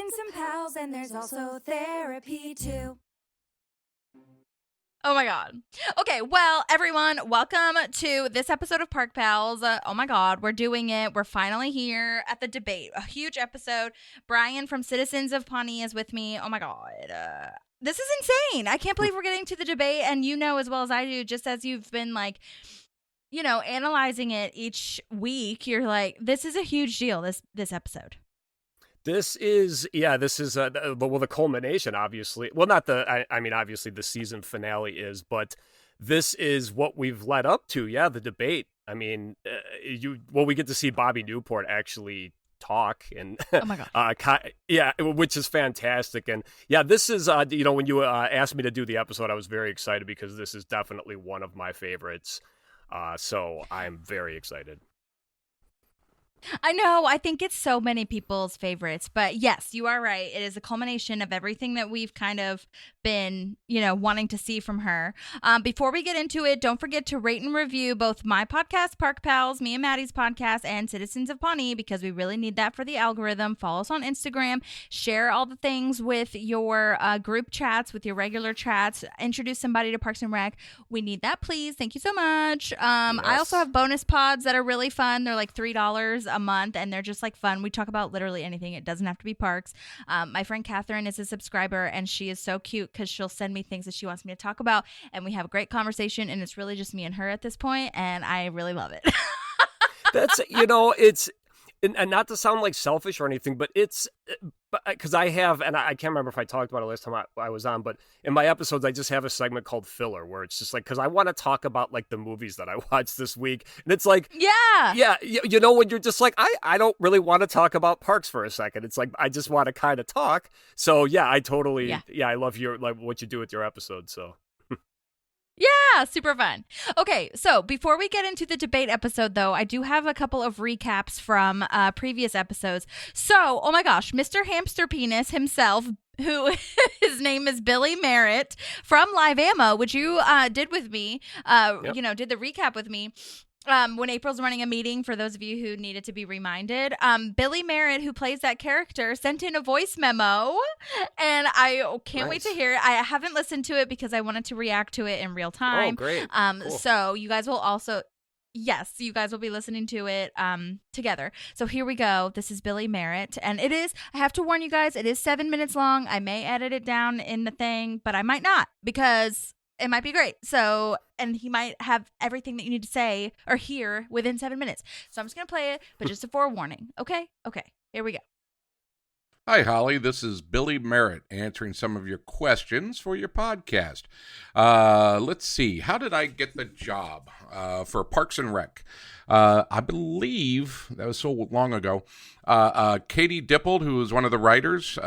bring some pals, and there's also therapy too. Oh my God. Okay, well, everyone, welcome to this episode of Park Pals. Oh my God, we're doing it. We're finally here at the debate. A huge episode. Bryon from Citizens of Pawnee is with me. Oh my God. This is insane. I can't believe we're getting to the debate. And you know as well as I do, just as you've been like, you know, analyzing it each week, you're like, this is a huge deal, this episode. This is the culmination, obviously. Well, not I mean, obviously the season finale is, but this is what we've led up to. Yeah, the debate. I mean, we get to see Bobby Newport actually talk, and oh my God. Which is fantastic. And yeah, this is, when you asked me to do the episode, I was very excited because this is definitely one of my favorites. So I'm very excited. I know. I think it's so many people's favorites. But yes, you are right. It is a culmination of everything that we've kind of been, wanting to see from her. Before we get into it, don't forget to rate and review both my podcast, Park Pals, me and Maddie's podcast, and Citizens of Pawnee, because we really need that for the algorithm. Follow us on Instagram. Share all the things with your group chats, with your regular chats. Introduce somebody to Parks and Rec. We need that, please. Thank you so much. Yes. I also have bonus pods that are really fun. They're like $3 a month, and they're just like fun. We talk about literally anything. It doesn't have to be parks. My friend Catherine is a subscriber, and she is so cute because she'll send me things that she wants me to talk about, and we have a great conversation, and it's really just me and her at this point, and I really love it. That's, it's, and not to sound like selfish or anything, but it's, because I have, and I can't remember if I talked about it last time I was on, but in my episodes, I just have a segment called Filler, where it's just like, because I want to talk about like the movies that I watched this week. And it's like, yeah, when you're just like, I don't really want to talk about parks for a second. It's like, I just want to kind of talk. So yeah, I totally, I love what you do with your episodes. So. Yeah, super fun. Okay, so before we get into the debate episode, though, I do have a couple of recaps from previous episodes. So, oh my gosh, Mr. Hamster Penis himself, who his name is Billy Merritt from Live Ammo, which you did with me, did the recap with me. When April's running a meeting, for those of you who needed to be reminded, Billy Merritt, who plays that character, sent in a voice memo, and I can't wait to hear it. I haven't listened to it because I wanted to react to it in real time. Oh, great. Cool. So you guys will also... Yes, you guys will be listening to it together. So here we go. This is Billy Merritt. And it is, I have to warn you guys, it is 7 minutes long. I may edit it down in the thing, but I might not, because it might be great. So, and he might have everything that you need to say or hear within 7 minutes. So I'm just going to play it, but just a forewarning. Okay? Okay. Here we go. Hi, Holly. This is Billy Merritt answering some of your questions for your podcast. Let's see. How did I get the job for Parks and Rec? I believe, that was so long ago, Katie Dippold, who is one of the writers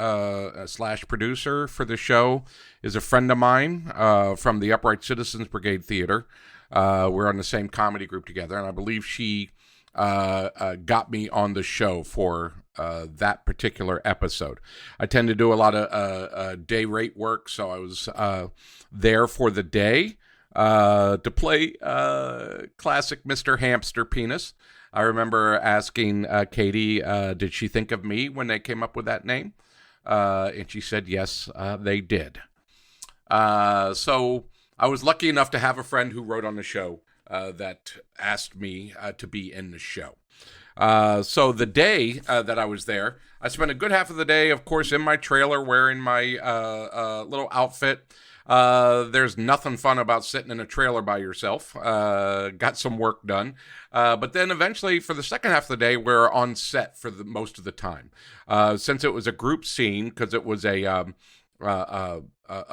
/ producer for the show, is a friend of mine from the Upright Citizens Brigade Theater. We're on the same comedy group together, and I believe she got me on the show for that particular episode. I tend to do a lot of day rate work, so I was there for the day to play classic Mr. Hamster Penis. I remember asking Katie, did she think of me when they came up with that name? And she said, yes, they did. So I was lucky enough to have a friend who wrote on the show that asked me to be in the show. So the day that I was there, I spent a good half of the day, of course, in my trailer wearing my little outfit. There's nothing fun about sitting in a trailer by yourself. Got some work done. But then eventually, for the second half of the day, we're on set for the most of the time. Since it was a group scene, because it was a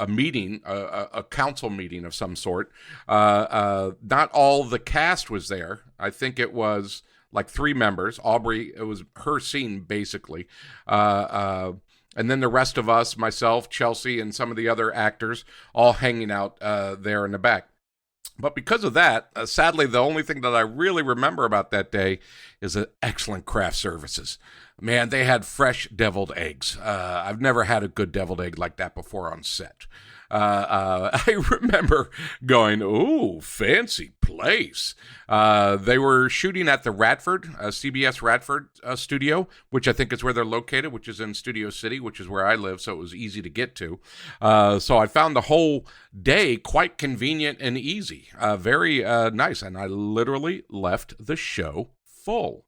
meeting, a council meeting of some sort. Not all the cast was there. I think it was like 3 members. Aubrey, it was her scene, basically. And then the rest of us, myself, Chelsea, and some of the other actors, all hanging out there in the back. But because of that, sadly, the only thing that I really remember about that day is excellent craft services. Man, they had fresh deviled eggs. I've never had a good deviled egg like that before on set. I remember going, ooh, fancy place. They were shooting at the Radford, CBS Radford studio, which I think is where they're located, which is in Studio City, which is where I live, so it was easy to get to. So I found the whole day quite convenient and easy, very nice, and I literally left the show full.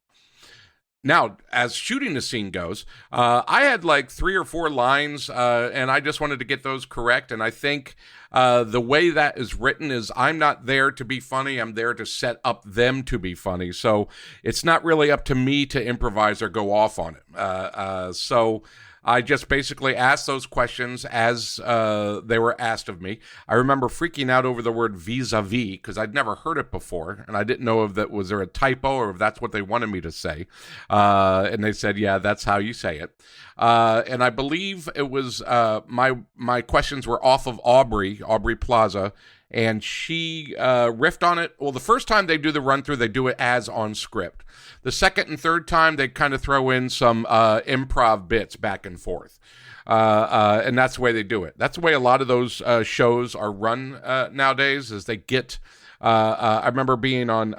Now, as shooting the scene goes, I had like 3 or 4 lines, and I just wanted to get those correct. And I think the way that is written is I'm not there to be funny. I'm there to set up them to be funny. So it's not really up to me to improvise or go off on it. So I just basically asked those questions as they were asked of me. I remember freaking out over the word vis-a-vis because I'd never heard it before, and I didn't know if that was there a typo or if that's what they wanted me to say. And they said, yeah, that's how you say it. And I believe it was my questions were off of Aubrey Plaza, and she riffed on it. Well, the first time they do the run-through, they do it as on script. The second and third time, they kind of throw in some improv bits back and forth. And that's the way they do it. That's the way a lot of those shows are run nowadays, is they get... I remember being on,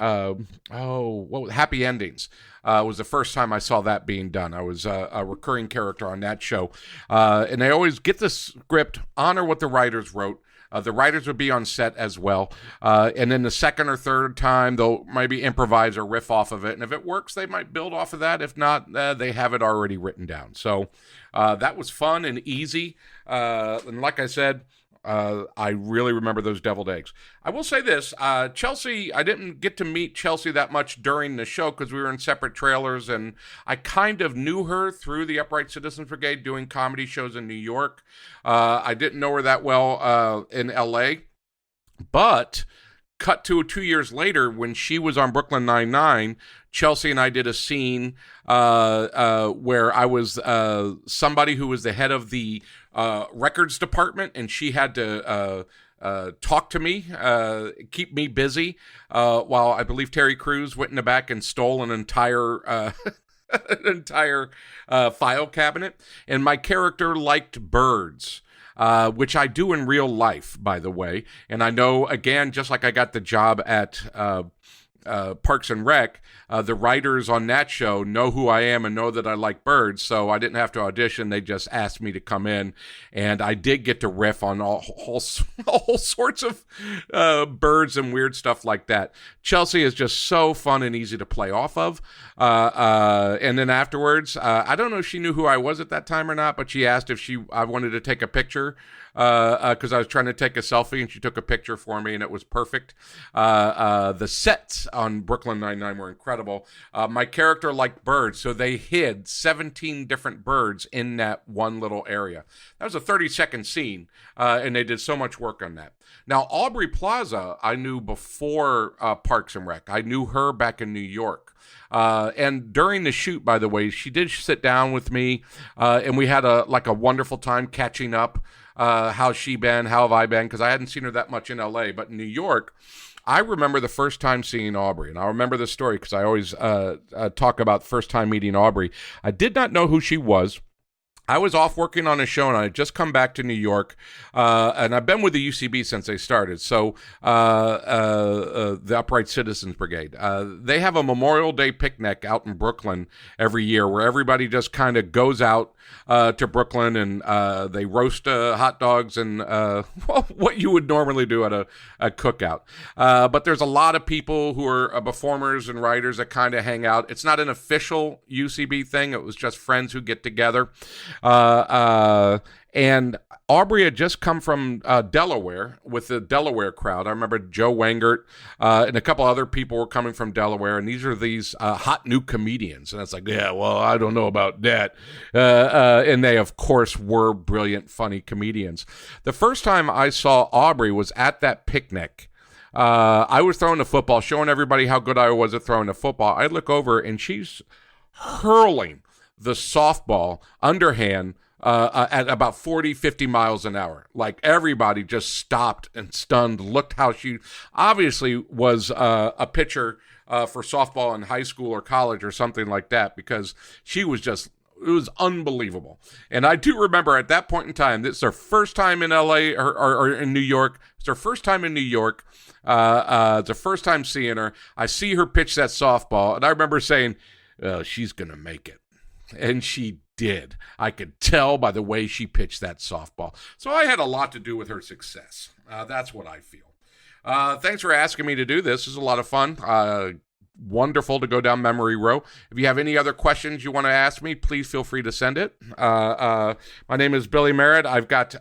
Happy Endings. Was the first time I saw that being done. I was a recurring character on that show. And they always get the script, honor what the writers wrote. The writers would be on set as well. And then the second or third time, they'll maybe improvise or riff off of it. And if it works, they might build off of that. If not, they have it already written down. So that was fun and easy. And like I said, I really remember those deviled eggs. I will say this, Chelsea, I didn't get to meet Chelsea that much during the show because we were in separate trailers, and I kind of knew her through the Upright Citizens Brigade doing comedy shows in New York. I didn't know her that well in L.A., but cut to 2 years later when she was on Brooklyn Nine-Nine, Chelsea and I did a scene where I was somebody who was the head of the records department, and she had to talk to me, keep me busy, while I believe Terry Crews went in the back and stole an entire an entire file cabinet. And my character liked birds. Which I do in real life, by the way. And I know, again, just like I got the job at Parks and Rec, the writers on that show know who I am and know that I like birds, so I didn't have to audition. They just asked me to come in, and I did get to riff on all sorts of birds and weird stuff like that. Chelsea is just so fun and easy to play off of. And then afterwards, I don't know if she knew who I was at that time or not, but she asked if I wanted to take a picture because I was trying to take a selfie, and she took a picture for me, and it was perfect. The sets on Brooklyn Nine-Nine were incredible. My character liked birds, so they hid 17 different birds in that one little area. That was a 30-second scene, and they did so much work on that. Now, Aubrey Plaza, I knew before Parks and Rec. I knew her back in New York. And during the shoot, by the way, she did sit down with me, and we had a wonderful time catching up. How's she been? How have I been? Because I hadn't seen her that much in L.A., but in New York, I remember the first time seeing Aubrey, and I remember this story because I always talk about the first time meeting Aubrey. I did not know who she was. I was off working on a show, and I had just come back to New York, and I've been with the UCB since they started, so the Upright Citizens Brigade. They have a Memorial Day picnic out in Brooklyn every year where everybody just kind of goes out to Brooklyn, and they roast hot dogs and what you would normally do at a cookout. But there's a lot of people who are performers and writers that kind of hang out. It's not an official UCB thing. It was just friends who get together. And Aubrey had just come from Delaware with the Delaware crowd. I remember Joe Wangert and a couple other people were coming from Delaware, and these are these hot new comedians. And it's like, yeah, well, I don't know about that. And they, of course, were brilliant, funny comedians. The first time I saw Aubrey was at that picnic. I was throwing the football, showing everybody how good I was at throwing the football. I look over, and she's hurling the softball underhand at about 40, 50 miles an hour. Like, everybody just stopped and stunned, looked how she obviously was a pitcher for softball in high school or college or something like that, because she was just It was unbelievable. And I do remember at that point in time, this is her first time in LA or in New York. It's her first time in New York. It's her first time seeing her. I see her pitch that softball, and I remember saying, oh, she's going to make it. And she did. I could tell by the way she pitched that softball. So I had a lot to do with her success. That's what I feel. Thanks for asking me to do this. This is a lot of fun. Wonderful to go down memory row. If you have any other questions you want to ask me, please feel free to send it. My name is Billy Merritt. I've got,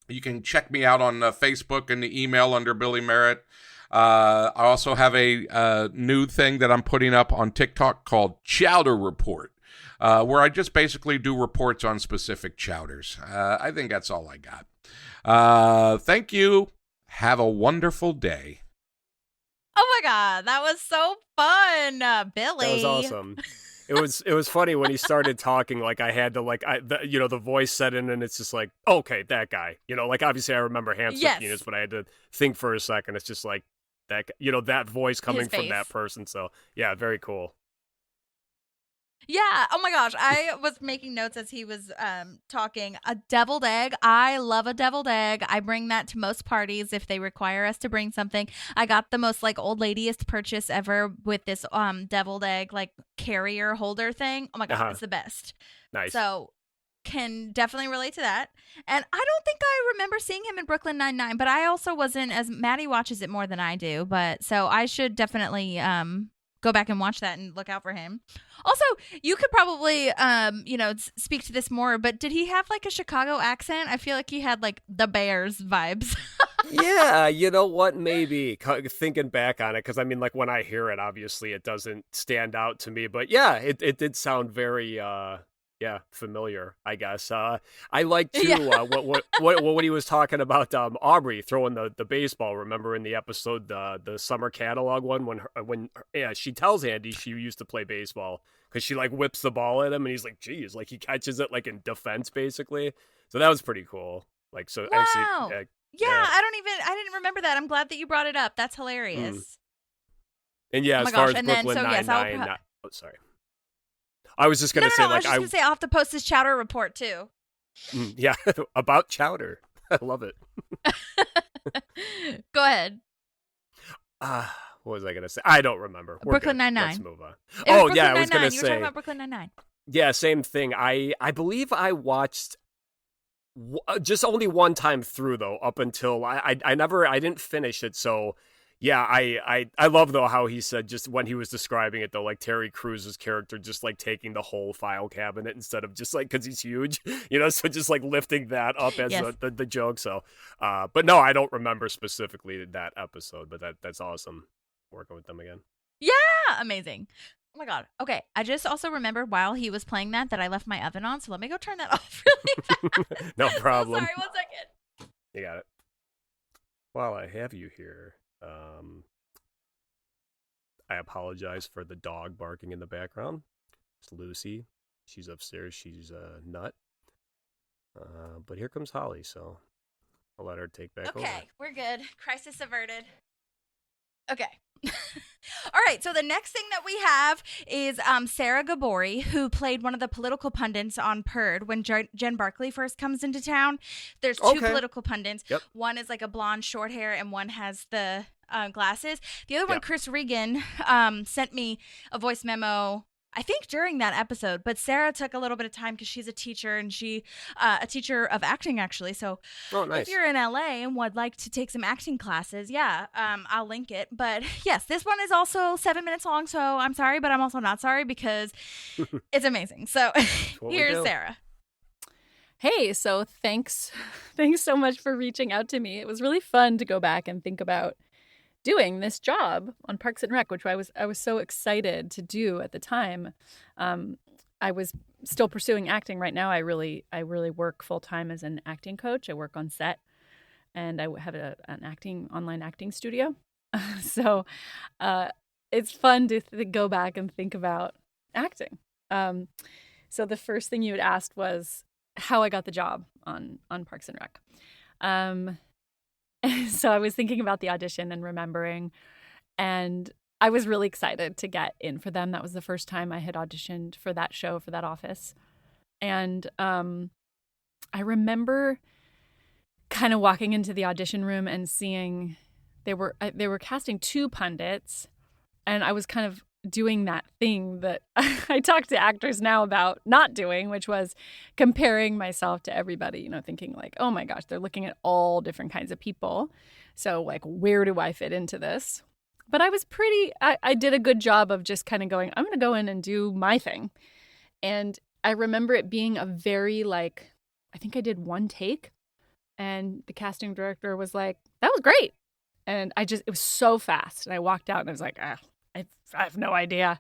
you can check me out on Facebook and the email under Billy Merritt. I also have a new thing that I'm putting up on TikTok called Chowder Report, where I just basically do reports on specific chowders. I think that's all I got. Thank you. Have a wonderful day. Oh my God, that was so fun, Billy. That was awesome. It was funny when he started talking. Like I had to the voice set in, and it's just like, okay, that guy. Like obviously I remember Hamster Penis, but I had to think for a second. It's just like that, that voice coming from that person. So yeah, very cool. Yeah. Oh my gosh. I was making notes as he was talking. A deviled egg. I love a deviled egg. I bring that to most parties if they require us to bring something. I got the most old ladyest purchase ever with this deviled egg carrier holder thing. Oh my God, it's the best. Nice. So can definitely relate to that. And I don't think I remember seeing him in Brooklyn Nine-Nine, but I also wasn't, as Maddie watches it more than I do. But so I should definitely go back and watch that and look out for him. Also, you could probably, speak to this more, but did he have a Chicago accent? I feel like he had the Bears vibes. Yeah, you know what? Maybe thinking back on it, because I mean, when I hear it, obviously it doesn't stand out to me, but yeah, it did sound very, familiar, I guess. I like too what he was talking about. Aubrey throwing the baseball. Remember in the episode, the summer catalog one, when she tells Andy she used to play baseball because she whips the ball at him, and he's like, geez, he catches it in defense basically. So that was pretty cool. Wow. I didn't remember that. I'm glad that you brought it up. That's hilarious. And yeah, as far as Brooklyn Nine-Nine, sorry. I was just going to say, I was just going to say, I'll have to post this chowder report, too. Yeah, about chowder. I love it. Go ahead. What was I going to say? I don't remember. Brooklyn Nine-Nine. Let's move on. I was going to say. You were talking about Brooklyn Nine-Nine. Yeah, same thing. I believe I watched just only one time through, though, up until I didn't finish it, so... Yeah, I love, though, how he said just when he was describing it, though, Terry Crews's character just, taking the whole file cabinet instead of just, because he's huge, so just, lifting that up as the joke. So, but no, I don't remember specifically that episode, but that's awesome working with them again. Yeah, amazing. Oh, my God. Okay, I just also remembered while he was playing that I left my oven on, so let me go turn that off really fast. No problem. Sorry, 1 second. You got it. While I have you here... I apologize for the dog barking in the background. It's Lucy. She's upstairs. She's a nut. But here comes Holly, so I'll let her take back over. Okay, we're good. Crisis averted. Okay. All right, so the next thing that we have is Sarah Gaboury, who played one of the political pundits on Purd when Jen Barkley first comes into town. There's two political pundits. Yep. One is a blonde short hair, and one has the glasses. The other one, Chris Regan, sent me a voice memo, I think during that episode, but Sarah took a little bit of time because she's a teacher, and she a teacher of acting, actually. So nice. If you're in LA and would like to take some acting classes, I'll link it. But yes, this one is also 7 minutes long, so I'm sorry, but I'm also not sorry because it's amazing. So here's Sarah. Hey, so thanks so much for reaching out to me. It was really fun to go back and think about doing this job on Parks and Rec, which I was so excited to do at the time. I was still pursuing acting. Right now, I really work full time as an acting coach. I work on set, and I have an online acting studio. So it's fun to go back and think about acting. So the first thing you had asked was how I got the job on Parks and Rec. So I was thinking about the audition and remembering, and I was really excited to get in for them. That was the first time I had auditioned for that show, for that office. And I remember kind of walking into the audition room and seeing they were casting 2 pundits, and I was kind of doing that thing that I talk to actors now about not doing, which was comparing myself to everybody, you know, thinking like, oh my gosh, they're looking at all different kinds of people. So like, where do I fit into this? But I was I did a good job of just kind of going, I'm going to go in and do my thing. And I remember it being a very like, I think I did 1 take, and the casting director was like, that was great. And it was so fast. And I walked out and I was like, I have no idea.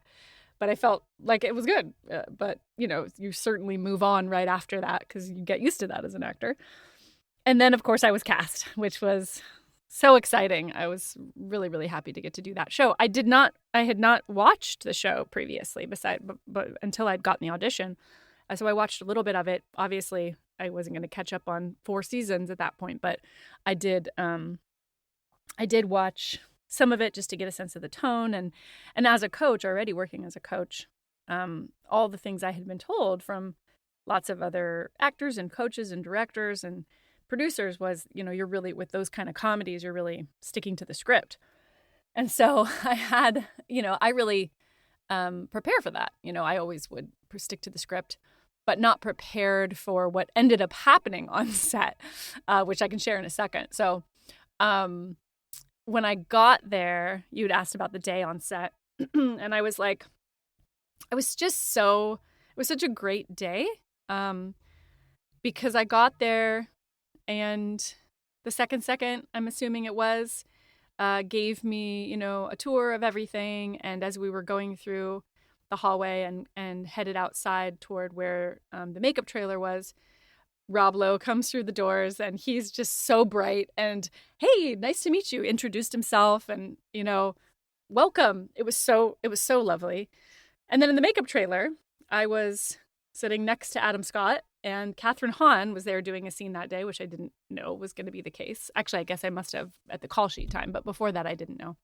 But I felt like it was good. But, you know, you certainly move on right after that because you get used to that as an actor. And then, of course, I was cast, which was so exciting. I was really, really happy to get to do that show. I had not watched the show previously but until I'd gotten the audition. So I watched a little bit of it. Obviously, I wasn't going to catch up on 4 seasons at that point, but I did watch some of it just to get a sense of the tone. And as a coach, already working as a coach, all the things I had been told from lots of other actors and coaches and directors and producers was, you know, you're really, with those kind of comedies, you're really sticking to the script. And so I had, you know, I really prepare for that. You know, I always would stick to the script, but not prepared for what ended up happening on set, which I can share in a second. So when I got there, you'd asked about the day on set, and I was like, it was such a great day because I got there, and the second, I'm assuming it was, gave me, you know, a tour of everything. And as we were going through the hallway and headed outside toward where the makeup trailer was, Rob Lowe comes through the doors, and he's just so bright and, hey, nice to meet you, introduced himself, and, you know, welcome. It was so lovely. And then in the makeup trailer, I was sitting next to Adam Scott, and Catherine Hahn was there doing a scene that day, which I didn't know was going to be the case. Actually, I guess I must have at the call sheet time, but before that, I didn't know.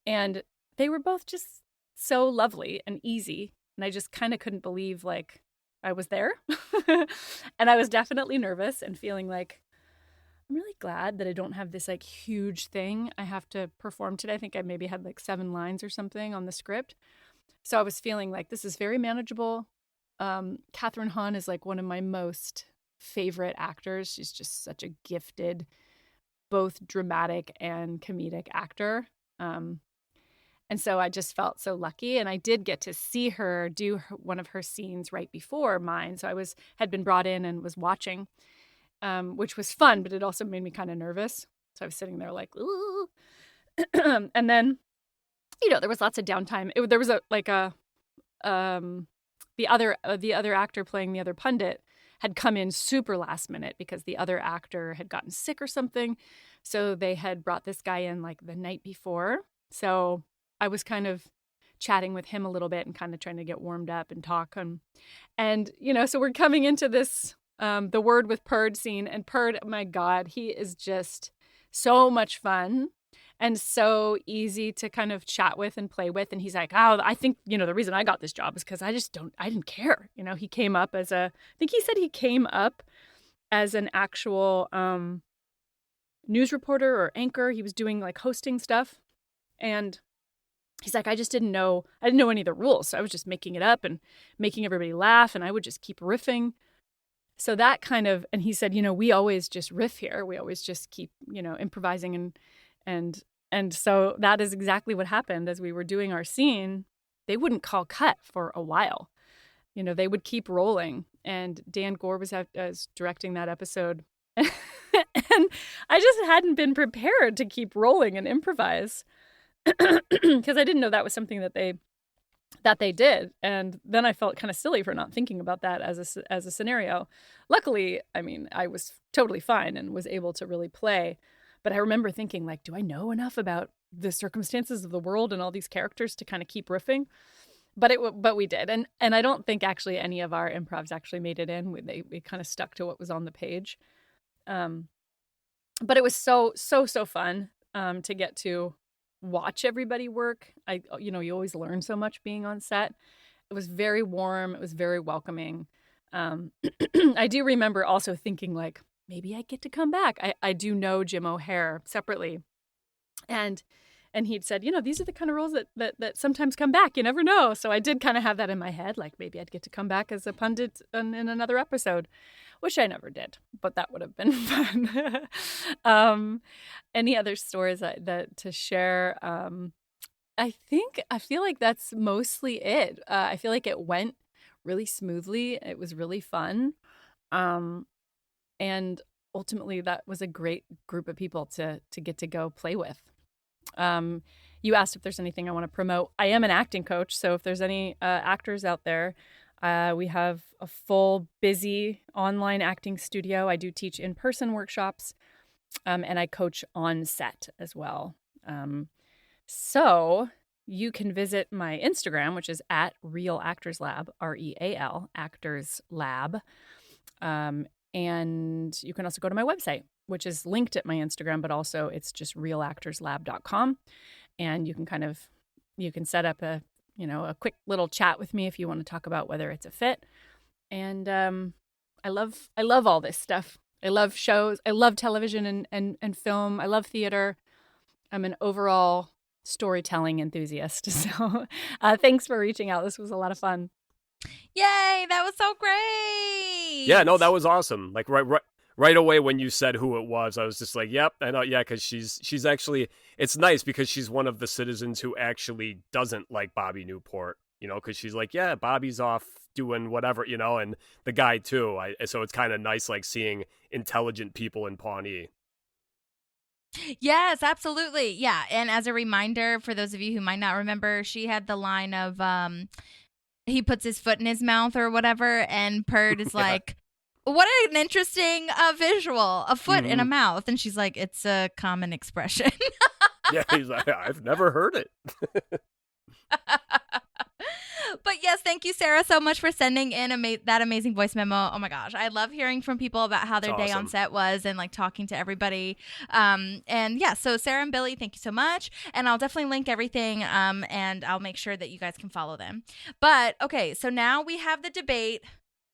And they were both just so lovely and easy, and I just kind of couldn't believe, like, I was there. And I was definitely nervous and feeling like, I'm really glad that I don't have this like huge thing I have to perform today. I think I maybe had like 7 lines or something on the script. So I was feeling like this is very manageable. Catherine Hahn is like one of my most favorite actors. She's just such a gifted, both dramatic and comedic actor. And so I just felt so lucky. And I did get to see her do one of her scenes right before mine. So I had been brought in and was watching, which was fun, but it also made me kind of nervous. So I was sitting there like, ooh. And then, you know, there was lots of downtime. There was the other actor playing the other pundit had come in super last minute because the other actor had gotten sick or something. So they had brought this guy in like the night before. So I was kind of chatting with him a little bit and kind of trying to get warmed up and talk. And you know, so we're coming into this, the Word with Perd scene. And Perd, my God, he is just so much fun and so easy to kind of chat with and play with. And he's like, oh, I think, you know, the reason I got this job is because I didn't care. You know, he came up as I think he said he came up as an actual news reporter or anchor. He was doing like hosting stuff. And he's like, I didn't know any of the rules. So I was just making it up and making everybody laugh. And I would just keep riffing. So that kind of, and he said, you know, we always just riff here. We always just keep, you know, improvising. And so that is exactly what happened as we were doing our scene. They wouldn't call cut for a while. You know, they would keep rolling. And Dan Gore was directing that episode. And I just hadn't been prepared to keep rolling and improvise. Because I didn't know that was something that they did. And then I felt kind of silly for not thinking about that as a scenario. Luckily, I mean, I was totally fine and was able to really play. But I remember thinking, like, do I know enough about the circumstances of the world and all these characters to kind of keep riffing? But we did. And I don't think actually any of our improvs actually made it in. We kind of stuck to what was on the page. But it was so fun to get to watch everybody work. You always learn so much being on set. It was very warm. It was very welcoming. I do remember also thinking like, maybe I get to come back. I do know Jim O'Hare separately. And he'd said, these are the kind of roles that sometimes come back. You never know. So I did kind of have that in my head, like maybe I'd get to come back as a pundit in another episode, which I never did, but that would have been fun. Any other stories that to share? I feel like that's mostly it. I feel like it went really smoothly. It was really fun. And ultimately that was a great group of people to get to go play with. You asked if there's anything I want to promote. I am an acting coach, so if there's any actors out there, we have a full, busy online acting studio. I do teach in-person workshops, and I coach on set as well. So you can visit my Instagram, which is at Real Actors Lab, REAL Actors Lab. And you can also go to my website, which is linked at my Instagram, but also it's just realactorslab.com. And you can set up a quick little chat with me if you want to talk about whether it's a fit. And I love all this stuff. I love shows. I love television and film. I love theater. I'm an overall storytelling enthusiast. So thanks for reaching out. This was a lot of fun. Yay, that was so great. Yeah, no, that was awesome. Like right away when you said who it was, I was just like, yep, I know, yeah, because she's actually, it's nice because she's one of the citizens who actually doesn't like Bobby Newport, because she's like, yeah, Bobby's off doing whatever, and the guy too. So it's kind of nice, like seeing intelligent people in Pawnee. Yes, absolutely. Yeah. And as a reminder, for those of you who might not remember, she had the line of, he puts his foot in his mouth or whatever, and Perd is like, what an interesting visual, a foot in a mouth. And she's like, it's a common expression. Yeah, he's like, I've never heard it. But yes, thank you, Sarah, so much for sending in that amazing voice memo. Oh my gosh, I love hearing from people about how their day on set was and like talking to everybody. And yeah, so Sarah and Billy, thank you so much. And I'll definitely link everything, and I'll make sure that you guys can follow them. But okay, so now we have the debate.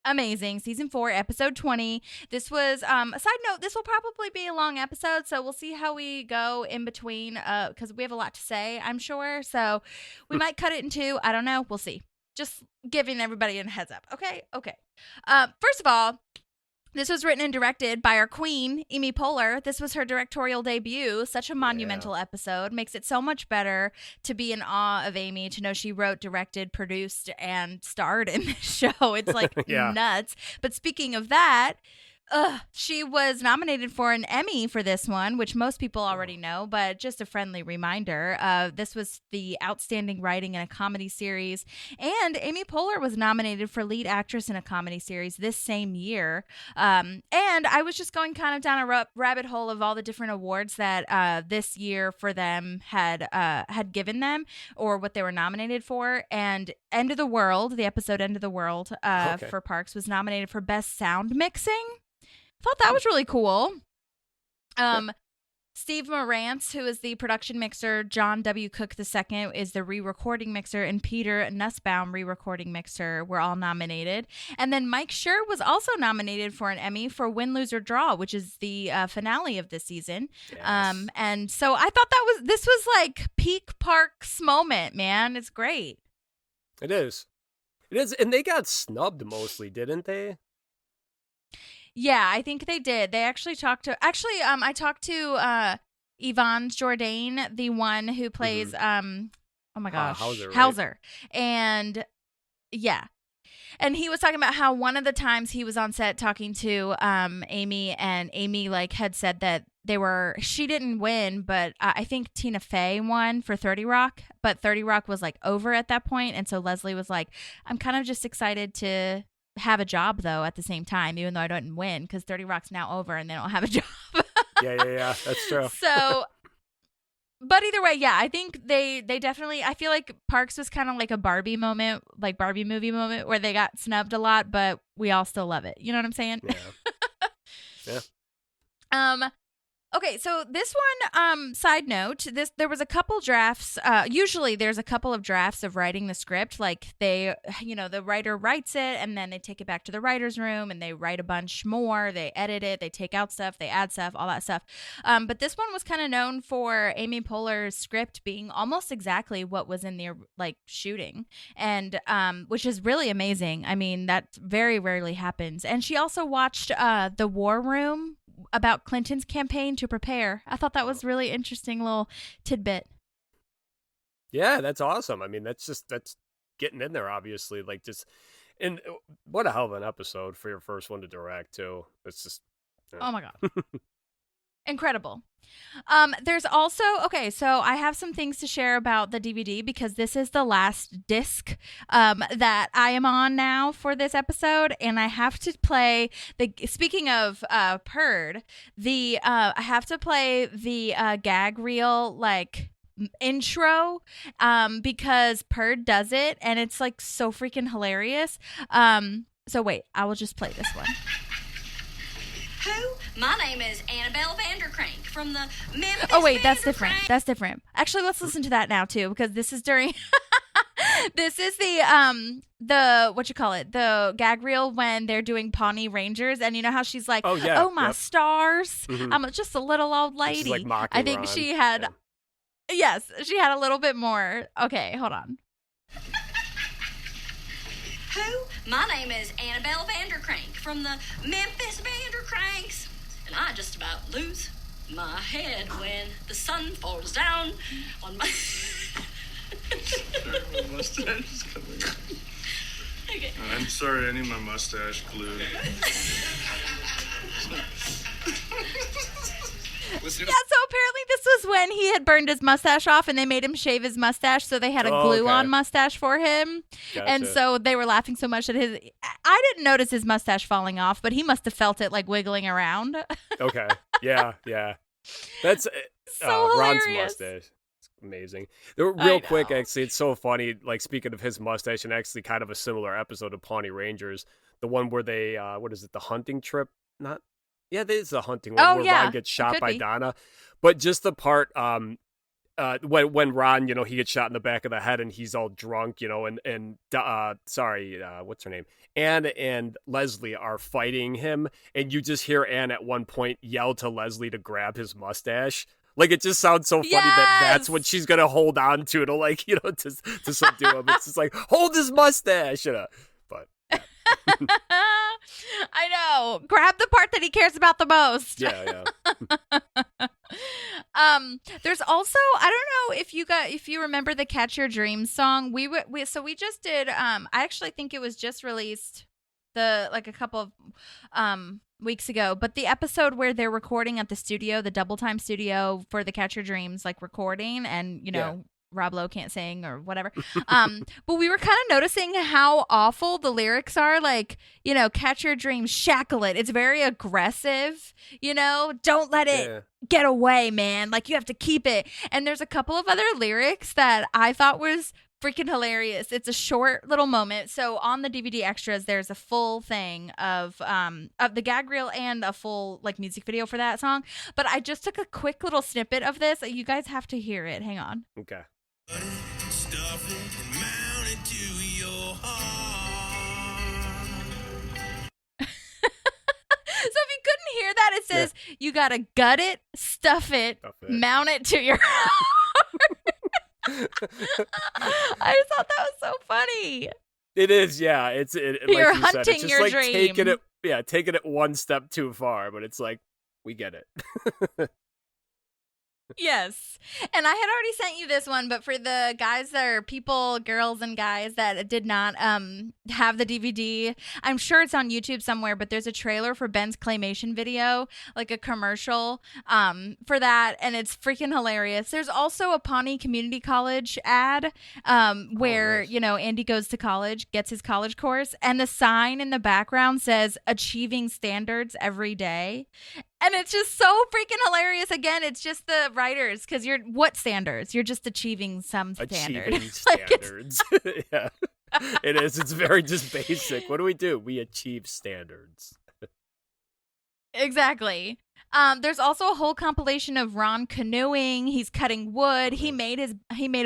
Amazing. Season 4, episode 20. This was, a side note, this will probably be a long episode, so we'll see how we go in between, because we have a lot to say, I'm sure. So we might cut it in 2. I don't know. We'll see. Just giving everybody a heads up. Okay. First of all, this was written and directed by our queen, Amy Poehler. This was her directorial debut. Such a monumental episode. Makes it so much better to be in awe of Amy, to know she wrote, directed, produced, and starred in this show. It's like nuts. But speaking of that, she was nominated for an Emmy for this one, which most people already know, but just a friendly reminder. This was the Outstanding Writing in a Comedy Series, and Amy Poehler was nominated for Lead Actress in a Comedy Series this same year. And I was just going kind of down a rabbit hole of all the different awards that this year for them had given them, or what they were nominated for. And End of the World, the episode End of the World for Parks, was nominated for Best Sound Mixing. Thought that was really cool. Steve Morantz, who is the production mixer, John W. Cook II is the re-recording mixer, and Peter Nussbaum, re-recording mixer, were all nominated. And then Mike Schur was also nominated for an Emmy for Win, Lose, or Draw, which is the finale of this season. Yes. And so I thought this was like peak Parks moment, man. It's great. It is. And they got snubbed mostly, didn't they? Yeah, I think they did. They actually talked to... I talked to Yvonne Jourdain, the one who plays... oh my gosh. Hauser. Right? And yeah. And he was talking about how one of the times he was on set talking to Amy, and Amy had said that she didn't win, but I think Tina Fey won for 30 Rock, but 30 Rock was over at that point. And so Leslie was like, I'm kind of just excited to have a job though at the same time, even though I didn't win, because 30 Rock's now over and they don't have a job. yeah, that's true. So, but either way, yeah, I think they definitely, I feel like Parks was kind of like a Barbie moment, like Barbie movie moment, where they got snubbed a lot, but we all still love it. You know what I'm saying? Yeah. Okay, so this one, side note, there was a couple drafts. Usually there's a couple of drafts of writing the script. Like the writer writes it and then they take it back to the writer's room and they write a bunch more. They edit it, they take out stuff, they add stuff, all that stuff. But this one was kind of known for Amy Poehler's script being almost exactly what was in the shooting, and which is really amazing. I mean, that very rarely happens. And she also watched The War Room about Clinton's campaign to prepare. I thought that was really interesting little tidbit. Yeah, that's awesome. I mean, that's getting in there, obviously. And what a hell of an episode for your first one to direct, too. It's just, oh my God. Incredible. There's also, okay, so I have some things to share about the DVD because this is the last disc that I am on now for this episode, and I have to play speaking of Purd, I have to play the gag reel intro because Purd does it and it's so freaking hilarious. So wait, I will just play this one. My name is Annabelle Vandercrank from the Memphis. Oh wait, that's different. That's different. Actually, let's listen to that now too, because this is during. This is the what you call it, the gag reel when they're doing Pawnee Rangers, and you know how she's like, "Oh my stars, I'm just a little old lady." She's mocking I think Ron. she had, yes, she had a little bit more. Okay, hold on. My name is Annabelle Vandercrank from the Memphis Vandercranks, and I just about lose my head when the sun falls down on my... Sorry, my mustache is coming. Okay. I'm sorry, I need my mustache glued. Yeah, so apparently this was when he had burned his mustache off and they made him shave his mustache, so they had a glue-on mustache for him. Gotcha. And so they were laughing so much at I didn't notice his mustache falling off, but he must have felt it wiggling around. Okay. Yeah. That's so Ron's hilarious. mustache. It's amazing. Real quick, actually, it's so funny, speaking of his mustache, and actually kind of a similar episode of Pawnee Rangers, the one where they, what is it, the hunting trip? Yeah, this is a hunting one where Ron gets shot by Donna. But just the part when Ron, he gets shot in the back of the head and he's all drunk, and what's her name? Anne and Leslie are fighting him, and you just hear Anne at one point yell to Leslie to grab his mustache. It just sounds so funny that's what she's gonna hold on to to subdue him. It's just hold his mustache, But yeah. I know. Grab the part that he cares about the most. Yeah. There's also, I don't know if you remember the Catch Your Dreams song. We just did. I actually think it was just released a couple of weeks ago. But the episode where they're recording at the studio, the Double Time studio for the Catch Your Dreams recording, and Rob Lowe can't sing or whatever. But we were kind of noticing how awful the lyrics are. Catch your dreams, shackle it. It's very aggressive, don't let it get away, man. You have to keep it. And there's a couple of other lyrics that I thought was freaking hilarious. It's a short little moment. So on the DVD extras, there's a full thing of the gag reel and a full music video for that song. But I just took a quick little snippet of this. You guys have to hear it. Hang on. Okay. Stuff it and mount it to your heart. So if you couldn't hear that, it says you gotta gut it, stuff it, mount it to your heart. I just thought that was so funny. It is, yeah. You're like hunting it's just your dream. Taking it one step too far, but it's we get it. Yes. And I had already sent you this one, but for the guys that are girls and guys that did not have the DVD, I'm sure it's on YouTube somewhere, but there's a trailer for Ben's claymation video, a commercial for that, and it's freaking hilarious. There's also a Pawnee Community College ad where, Andy goes to college, gets his college course, and the sign in the background says achieving standards every day. And it's just so freaking hilarious. Again, it's just the writers, because what standards? You're just achieving some standard. Achieving standards. Yeah, it is. It's very just basic. What do? We achieve standards. Exactly. There's also a whole compilation of Ron canoeing. He's cutting wood. He made a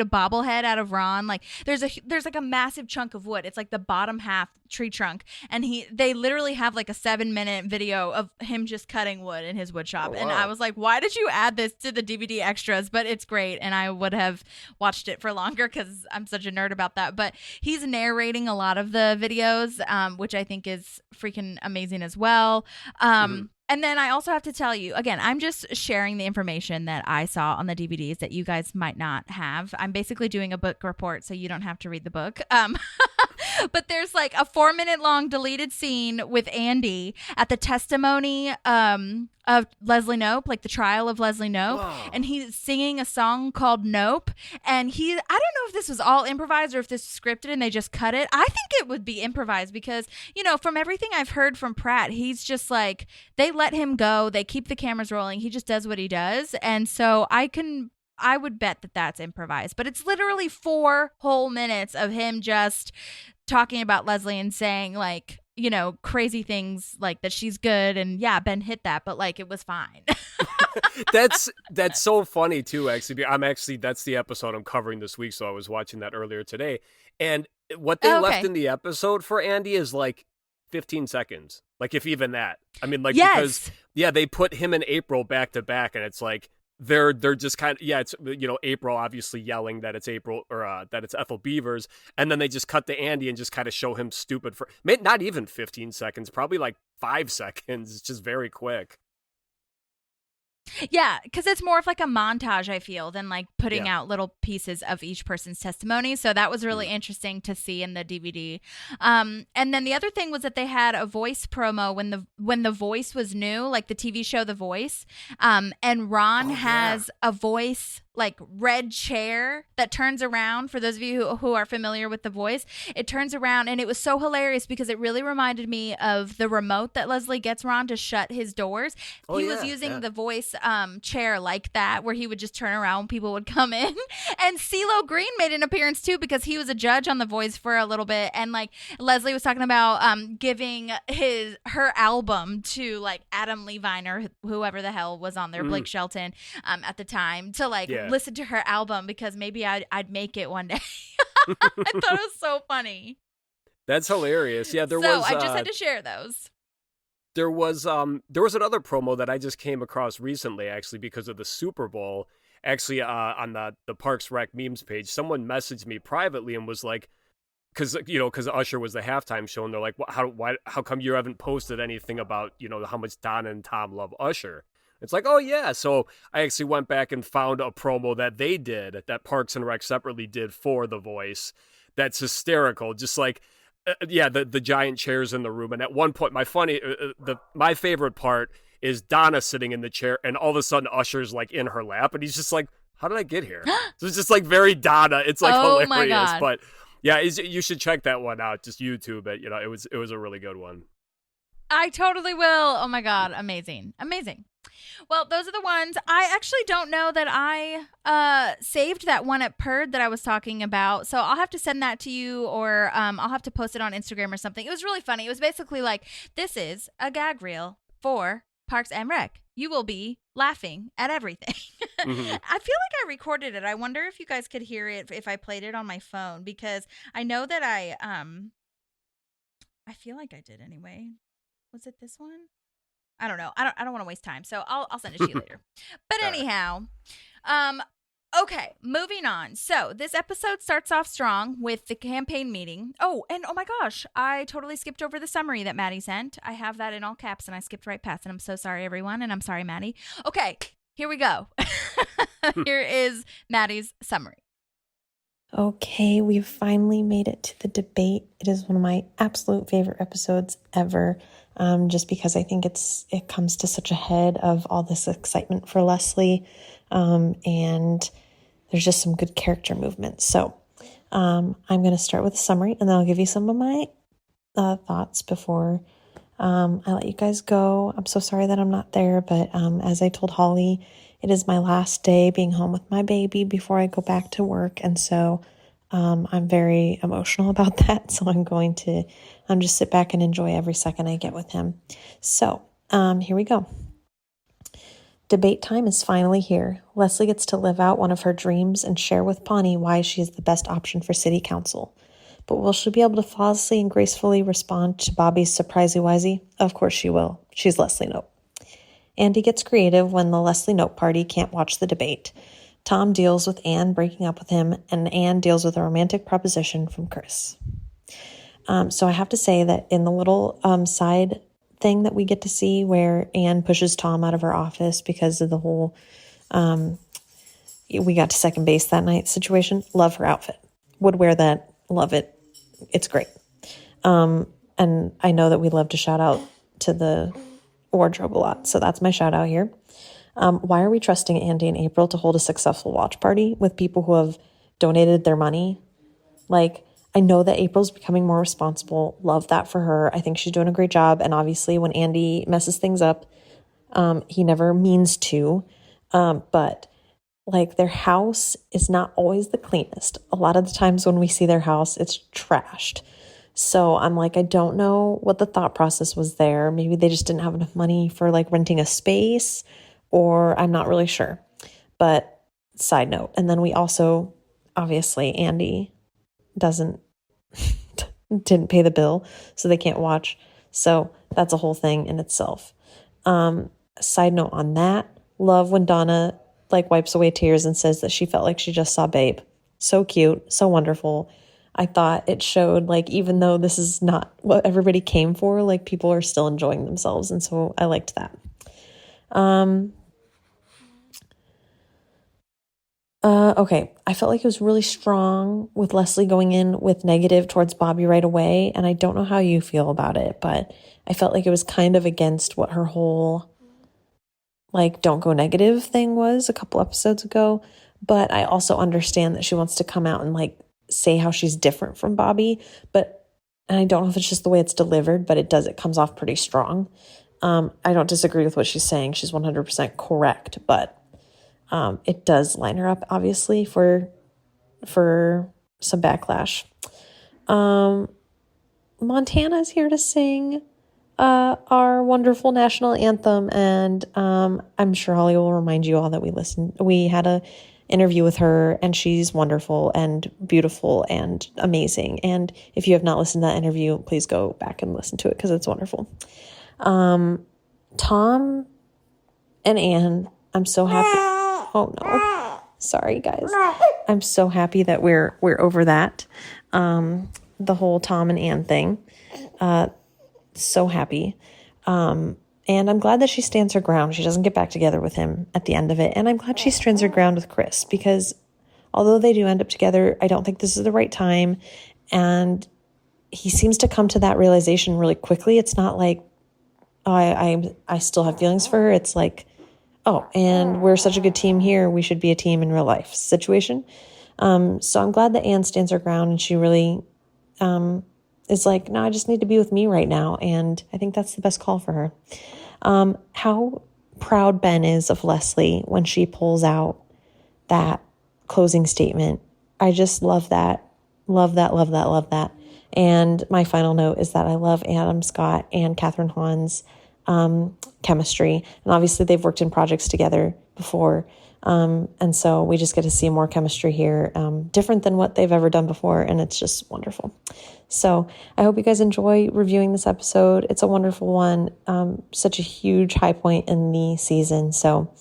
bobblehead out of Ron. Like there's like a massive chunk of wood. It's like the bottom half tree trunk, and they literally have like a 7-minute video of him just cutting wood in his wood shop. Oh, wow. And I was like, why did you add this to the DVD extras? But it's great, and I would have watched it for longer because I'm such a nerd about that. But he's narrating a lot of the videos, which I think is freaking amazing as well. And then I also have to tell you, again, I'm just sharing the information that I saw on the DVDs that you guys might not have. I'm basically doing a book report, so you don't have to read the book. But there's like a 4-minute long deleted scene with Andy at the testimony of Leslie Knope, like the trial of Leslie Knope. Whoa. And he's singing a song called Nope. And I don't know if this was all improvised or if this was scripted and they just cut it. I think it would be improvised because, from everything I've heard from Pratt, he's just like, they let him go. They keep the cameras rolling. He just does what he does. And so I would bet that that's improvised, but it's literally 4 whole minutes of him just talking about Leslie and saying like, crazy things like that she's good. And yeah, Ben hit that, but like, it was fine. That's so funny too, actually. That's the episode I'm covering this week. So I was watching that earlier today. And what they left in the episode for Andy is like 15 seconds. Like if even that. I mean, like, yes. because they put him and April back to back, and it's like, they're just kind of, it's, April obviously yelling that it's April or that it's Ethel Beavers. And then they just cut to Andy and just kind of show him stupid for not even 15 seconds, probably like 5 seconds. It's just very quick. Yeah, because it's more of like a montage, I feel, than like putting out little pieces of each person's testimony. So that was really interesting to see in the DVD. And then the other thing was that they had a voice promo when the Voice was new, like the TV show The Voice. And Ron has a voice like red chair that turns around. For those of you who are familiar with The Voice, it turns around, and it was so hilarious because it really reminded me of the remote that Leslie gets Ron to shut his doors. He was using the Voice chair like that, where he would just turn around when people would come in. And CeeLo Green made an appearance too because he was a judge on The Voice for a little bit, and like Leslie was talking about giving her album to like Adam Levine or whoever the hell was on there, Blake Shelton at the time, to like listen to her album because maybe I'd make it one day. I thought it was so funny. That's hilarious. Yeah, I just had to share those. There was another promo that I just came across recently, actually, because of the Super Bowl. Actually, on the Parks Rec memes page, someone messaged me privately and was like, because Usher was the halftime show, and they're like, how come you haven't posted anything about how much Donna and Tom love Usher? It's like, oh yeah. So I actually went back and found a promo that they did, that Parks and Rec separately did for The Voice. That's hysterical. Just like, the giant chairs in the room. And at one point, my favorite part is Donna sitting in the chair, and all of a sudden Usher's like in her lap, and he's just like, how did I get here? So it's just like very Donna. It's like hilarious. My God. But yeah, you should check that one out. Just YouTube it. It was a really good one. I totally will. Oh my God. Amazing. Well, those are the ones. I actually don't know that I saved that one at Purd that I was talking about. So I'll have to send that to you, or I'll have to post it on Instagram or something. It was really funny. It was basically like, this is a gag reel for Parks and Rec. You will be laughing at everything. I feel like I recorded it. I wonder if you guys could hear it if I played it on my phone, because I know that I feel like I did anyway. Was it this one? I don't know. I don't want to waste time, so I'll send it to you later. But anyhow, okay, moving on. So this episode starts off strong with the campaign meeting. Oh, and oh my gosh, I totally skipped over the summary that Maddie sent. I have that in all caps, and I skipped right past it. I'm so sorry, everyone, and I'm sorry, Maddie. Okay, here we go. Here is Maddie's summary. Okay, we've finally made it to the debate. It is one of my absolute favorite episodes ever, just because I think it comes to such a head of all this excitement for Leslie, and there's just some good character movement. So I'm going to start with a summary, and then I'll give you some of my thoughts before I let you guys go. I'm so sorry that I'm not there, but as I told Holly, it is my last day being home with my baby before I go back to work. And so I'm very emotional about that. So I'm going to just sit back and enjoy every second I get with him. So here we go. Debate time is finally here. Leslie gets to live out one of her dreams and share with Pawnee why she is the best option for city council. But will she be able to flawlessly and gracefully respond to Bobby's surprisey-wisey? Of course she will. She's Leslie Knope. Andy gets creative when the Leslie Knope party can't watch the debate. Tom deals with Anne breaking up with him, and Anne deals with a romantic proposition from Chris. So I have to say that in the little side thing that we get to see where Anne pushes Tom out of her office because of the whole we got to second base that night situation, love her outfit. Would wear that, love it. It's great. And I know that we love to shout out to the wardrobe a lot, so that's my shout out here. Why are we trusting Andy and April to hold a successful watch party with people who have donated their money? Like, I know that April's becoming more responsible. Love that for her. I think she's doing a great job. And obviously when Andy messes things up, he never means to. But like, their house is not always the cleanest. A lot of the times when we see their house, it's trashed. So I'm like, I don't know what the thought process was there. Maybe they just didn't have enough money for like renting a space, or I'm not really sure. But side note. And then we also, obviously, Andy didn't pay the bill, so they can't watch. So that's a whole thing in itself. Side note on that, love when Donna like wipes away tears and says that she felt like she just saw Babe. So cute, so wonderful. I thought it showed, like, even though this is not what everybody came for, like, people are still enjoying themselves, and so I liked that. Okay, I felt like it was really strong with Leslie going in with negative towards Bobby right away, and I don't know how you feel about it, but I felt like it was kind of against what her whole, like, don't go negative thing was a couple episodes ago, but I also understand that she wants to come out and, like, say how she's different from Bobby, and I don't know if it's just the way it's delivered, but it comes off pretty strong. I don't disagree with what she's saying. She's 100% correct, but it does line her up, obviously, for some backlash. Montana's here to sing our wonderful national anthem, and I'm sure Holly will remind you all that we had a interview with her, and she's wonderful and beautiful and amazing. And if you have not listened to that interview, please go back and listen to it because it's wonderful. Tom and Anne, I'm so happy. Oh no. Sorry guys. I'm so happy that we're over that. The whole Tom and Anne thing. So happy. And I'm glad that she stands her ground. She doesn't get back together with him at the end of it. And I'm glad she stands her ground with Chris, because although they do end up together, I don't think this is the right time. And he seems to come to that realization really quickly. It's not like, oh, I still have feelings for her. It's like, oh, and we're such a good team here, we should be a team in real life situation. So I'm glad that Anne stands her ground, and she really is like, no, I just need to be with me right now. And I think that's the best call for her. How proud Ben is of Leslie when she pulls out that closing statement. I just love that. Love that, love that, love that. And my final note is that I love Adam Scott and Catherine Hahn's chemistry. And obviously they've worked in projects together before. And so we just get to see more chemistry here, different than what they've ever done before. And it's just wonderful. So I hope you guys enjoy reviewing this episode. It's a wonderful one. Such a huge high point in the season. So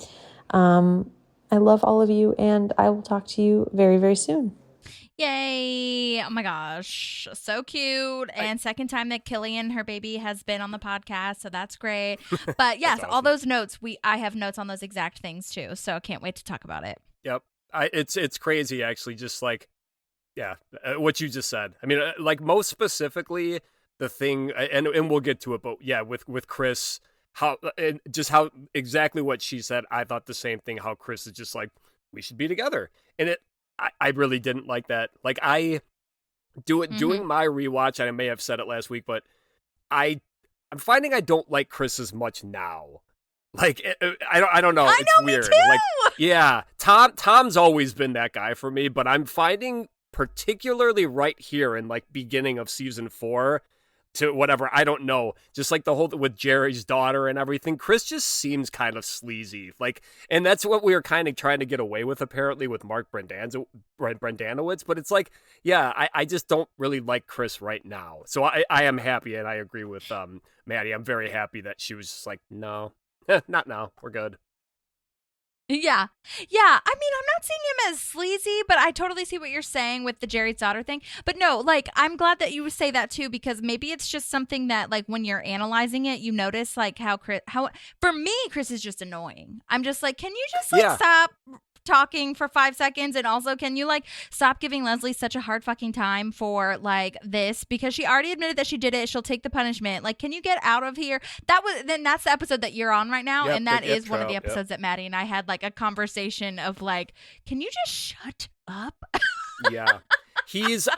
I love all of you, and I will talk to you very, very soon. Yay. Oh my gosh. So cute. And second time that Killian, her baby, has been on the podcast. So that's great. But yes, awesome. All those notes, I have notes on those exact things too. So I can't wait to talk about it. Yep. It's crazy, actually. Just like, yeah, what you just said. I mean, like, most specifically the thing, and we'll get to it, but yeah, with Chris, how exactly what she said. I thought the same thing, how Chris is just like, we should be together. And I really didn't like that. Like, doing my rewatch, and I may have said it last week, but I'm finding I don't like Chris as much now. Like, I don't know. It's weird. Me too! Like, yeah, Tom's always been that guy for me, but I'm finding particularly right here in like beginning of season 4, to whatever. I don't know. Just like the whole with Jerry's daughter and everything, Chris just seems kind of sleazy. Like, and that's what we were kind of trying to get away with apparently with Mark Brendanowitz. But it's like, yeah, I just don't really like Chris right now. So I am happy, and I agree with Maddie. I'm very happy that she was just like, no, not now. We're good. Yeah. Yeah. I mean, I'm not seeing him as sleazy, but I totally see what you're saying with the Jerry's daughter thing. But no, like, I'm glad that you say that too, because maybe it's just something that, like, when you're analyzing it, you notice, like, how for me, Chris is just annoying. I'm just like, can you just, like, stop talking for 5 seconds? And also, can you, like, stop giving Leslie such a hard fucking time for, like, this? Because she already admitted that she did it. She'll take the punishment. Like, can you get out of here? Then that's the episode that you're on right now. Yep, and that is one of the episodes that Maddie and I had, like, a conversation of, like, can you just shut up? Yeah.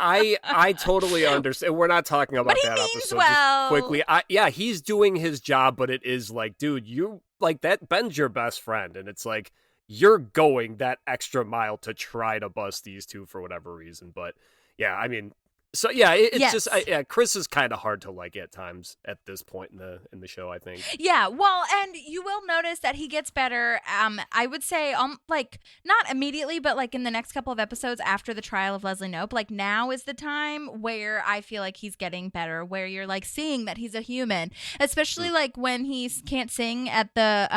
I totally understand. We're not talking about that episode just quickly. He's doing his job, but it is like, dude, you, like, that Ben's your best friend. And it's like, you're going that extra mile to try to bust these two for whatever reason. But yeah, I mean, so yeah, it's just Chris is kind of hard to like at times at this point in the show, I think. Yeah, well, and you will notice that he gets better. I would say, like, not immediately, but like in the next couple of episodes after the trial of Leslie Knope. Like, now is the time where I feel like he's getting better, where you're like seeing that he's a human, especially like when he can't sing at the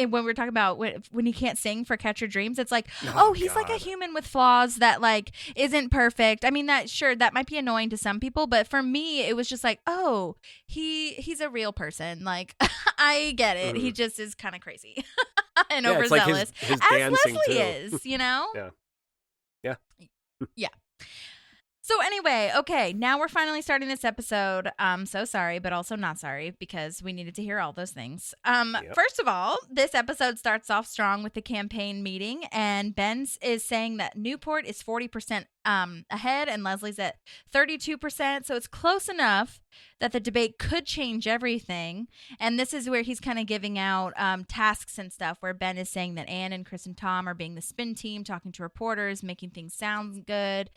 when we're talking about when he can't sing for Catch Your Dreams. It's like, he's God. Like a human with flaws that like isn't perfect. I mean, that might be annoying to some people, but for me it was just like, oh, he's a real person. Like, I get it. He just is kind of crazy and overzealous, like his as Leslie too. Is, you know. Yeah. So anyway, okay, now we're finally starting this episode. So sorry, but also not sorry, because we needed to hear all those things. First of all, this episode starts off strong with the campaign meeting, and Ben is saying that Newport is 40% ahead and Leslie's at 32%. So it's close enough that the debate could change everything. And this is where he's kind of giving out tasks and stuff, where Ben is saying that Ann and Chris and Tom are being the spin team, talking to reporters, making things sound good.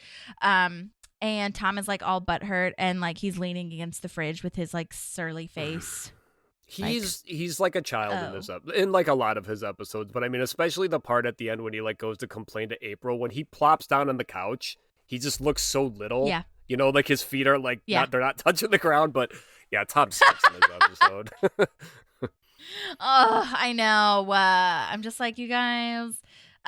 And Tom is like all butthurt, and like he's leaning against the fridge with his like surly face. He's like a child in this in like a lot of his episodes, but I mean, especially the part at the end when he like goes to complain to April, when he plops down on the couch, he just looks so little. Yeah, you know, like his feet are like they're not touching the ground. But yeah, Tom sucks in this episode. Oh, I know. I'm just like, you guys.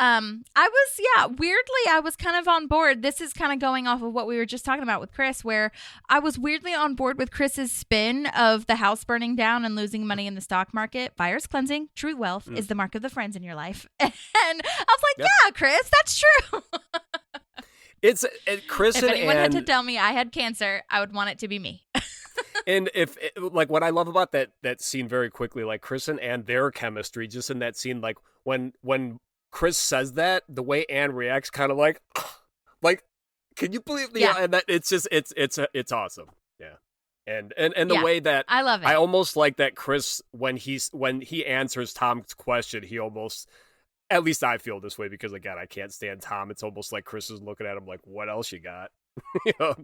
I was kind of on board. This is kind of going off of what we were just talking about with Chris, where I was weirdly on board with Chris's spin of the house burning down and losing money in the stock market. Fire's cleansing. True wealth is the mark of the friends in your life. And I was like, yeah, Chris, that's true. It's Chris. If anyone had to tell me I had cancer, I would want it to be me. And like what I love about that scene very quickly, like Chris and Ann, their chemistry, just in that scene, like when Chris says that, the way Ann reacts, kind of like, can you believe me? Yeah. And that it's just it's awesome. Yeah. And the way that I love it. I almost like that Chris, when he answers Tom's question, he almost, at least I feel this way, because again, I can't stand Tom. It's almost like Chris is looking at him like, what else you got? You know?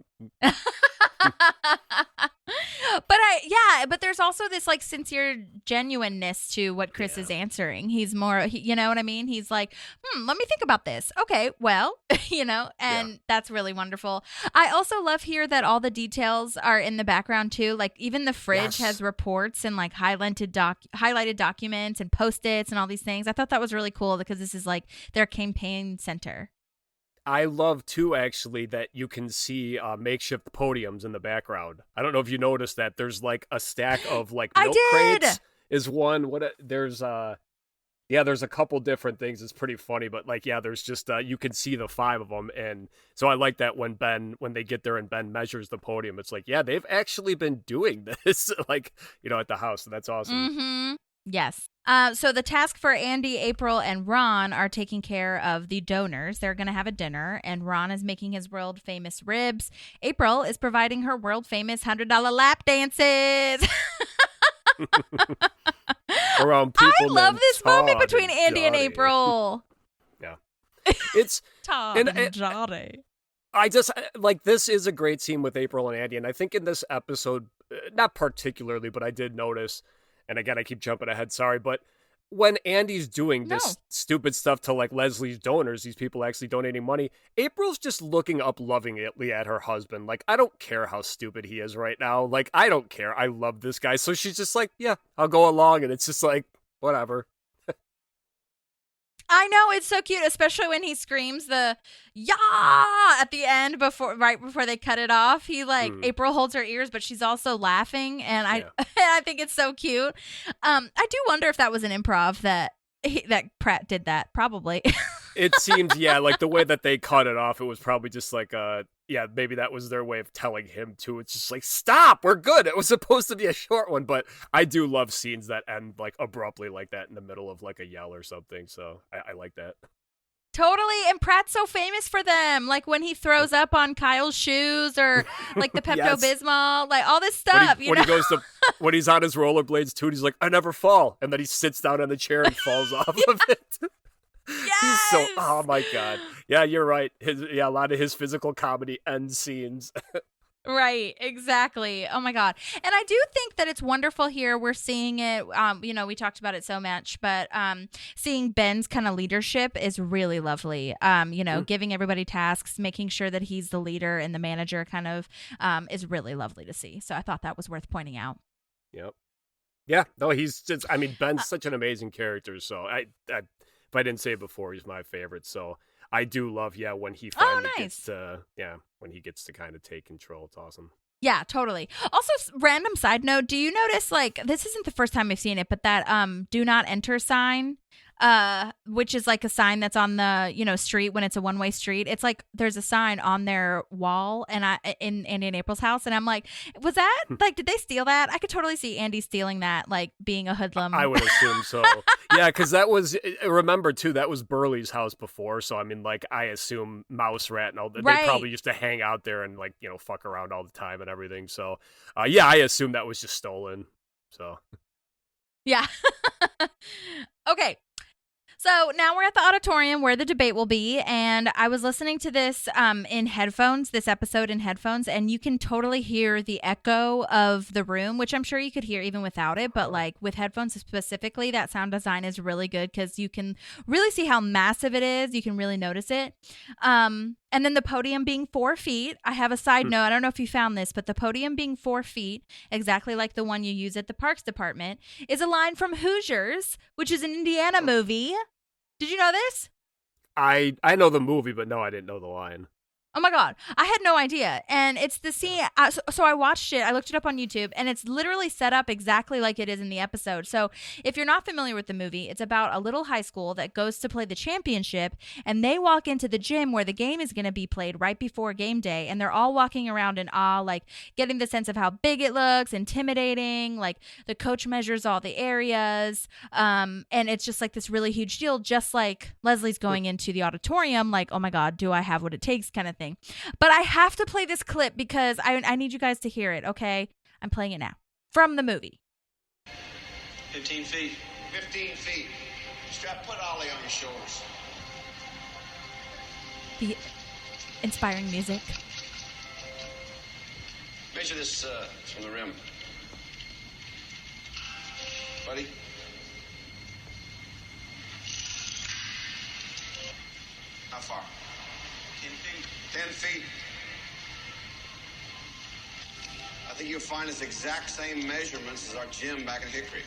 But there's also this like sincere genuineness to what Chris is answering. He's more, you know what I mean? He's like, let me think about this. Okay, well, you know, and that's really wonderful. I also love here that all the details are in the background too. Like even the fridge has reports and like highlighted documents and Post-its and all these things. I thought that was really cool, because this is like their campaign center. I love, too, actually, that you can see makeshift podiums in the background. I don't know if you noticed that. There's, like, a stack of, like, milk crates is one. There's a couple different things. It's pretty funny. But, like, yeah, there's just, you can see the 5 of them. And so I like that when they get there and Ben measures the podium, it's like, yeah, they've actually been doing this, like, you know, at the house. So that's awesome. Mm-hmm. Yes. So the task for Andy, April, and Ron are taking care of the donors. They're going to have a dinner, and Ron is making his world-famous ribs. April is providing her world-famous $100 lap dances. Around people I love this moment between Andy and April. Yeah. It's Tom and Johnny. I just like this is a great scene with April and Andy, and I think in this episode, not particularly, but I did notice, and again I keep jumping ahead, sorry, but when Andy's doing this stupid stuff to like Leslie's donors, these people actually donating money, April's just looking up lovingly at her husband. Like, I don't care how stupid he is right now. Like, I don't care. I love this guy. So she's just like, yeah, I'll go along, and it's just like, whatever. I know, it's so cute, especially when he screams the "yah" at the end right before they cut it off. He April holds her ears, but she's also laughing, and I think it's so cute. I do wonder if that was an improv that Pratt did that. Probably. It seems, like the way that they cut it off, it was probably just like maybe that was their way of telling him to. It's just like, stop, we're good. It was supposed to be a short one, but I do love scenes that end like abruptly like that in the middle of like a yell or something. So I like that. Totally, and Pratt's so famous for them. Like when he throws up on Kyle's shoes, or like the Pepto-Bismol, like all this stuff. He goes to when he's on his rollerblades too, he's like, I never fall, and then he sits down on the chair and falls off of it. Yes! He's oh my God. Yeah, you're right. A lot of his physical comedy end scenes. Right, exactly. Oh my God. And I do think that it's wonderful here. We're seeing it, we talked about it so much, but seeing Ben's kind of leadership is really lovely. Giving everybody tasks, making sure that he's the leader and the manager kind of is really lovely to see. So I thought that was worth pointing out. Yep. Yeah, no, Ben's such an amazing character. So if I didn't say it before, he's my favorite. So I do love, when he finally gets to, when he gets to kind of take control. It's awesome. Yeah, totally. Also, random side note, do you notice, like, this isn't the first time I've seen it, but that do not enter sign, which is like a sign that's on the, street when it's a one-way street. It's like there's a sign on their wall and in Andy and April's house. And I'm like, was that, like, did they steal that? I could totally see Andy stealing that, like, being a hoodlum. I would assume so. Yeah, because that was, remember, too, that was Burley's house before. So, I mean, like, I assume Mouse Rat and all that, they probably used to hang out there and, like, fuck around all the time and everything. So, I assume that was just stolen. So. Yeah. Okay. So now we're at the auditorium where the debate will be, and I was listening to this in headphones, this episode in headphones, and you can totally hear the echo of the room, which I'm sure you could hear even without it, but like with headphones specifically, that sound design is really good because you can really see how massive it is. You can really notice it. And then the podium being 4 feet. I have a side note. I don't know if you found this, but the podium being 4 feet, exactly like the one you use at the Parks Department, is a line from Hoosiers, which is an Indiana movie. Did you know this? I know the movie, but no, I didn't know the line. Oh my God. I had no idea. And it's the scene. So I watched it. I looked it up on YouTube, and it's literally set up exactly like it is in the episode. So if you're not familiar with the movie, it's about a little high school that goes to play the championship, and they walk into the gym where the game is going to be played right before game day. And they're all walking around in awe, like getting the sense of how big it looks, intimidating. Like the coach measures all the areas. And it's just like this really huge deal, just like Leslie's going into the auditorium, like, oh my God, do I have what it takes kind of thing. But I have to play this clip because I need you guys to hear it, okay? I'm playing it now. From the movie. 15 feet. 15 feet. Put Ollie on your shoulders. The inspiring music. Measure this from the rim. Buddy. How far? 10 feet. 10 feet. I think you'll find it's exact same measurements as our gym back in Hickory.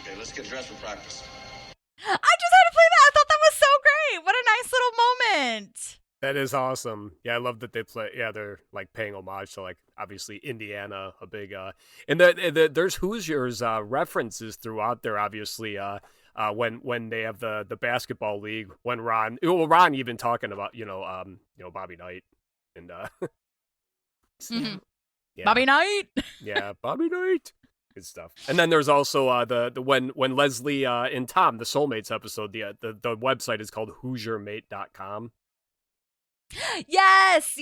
Okay, let's get dressed for practice. I just had to play that. I thought that was so great. What a nice little moment. That is awesome. Yeah, I love that they play. Yeah, they're like paying homage to like obviously Indiana, a big and there's Hoosiers references throughout there. Obviously, when they have the basketball league, when Ron even talking about Bobby Knight and yeah. Bobby Knight. Yeah, Bobby Knight. Good stuff. And then there's also the when Leslie and Tom, the Soulmates episode, the website is called HoosierMate.com. Yes.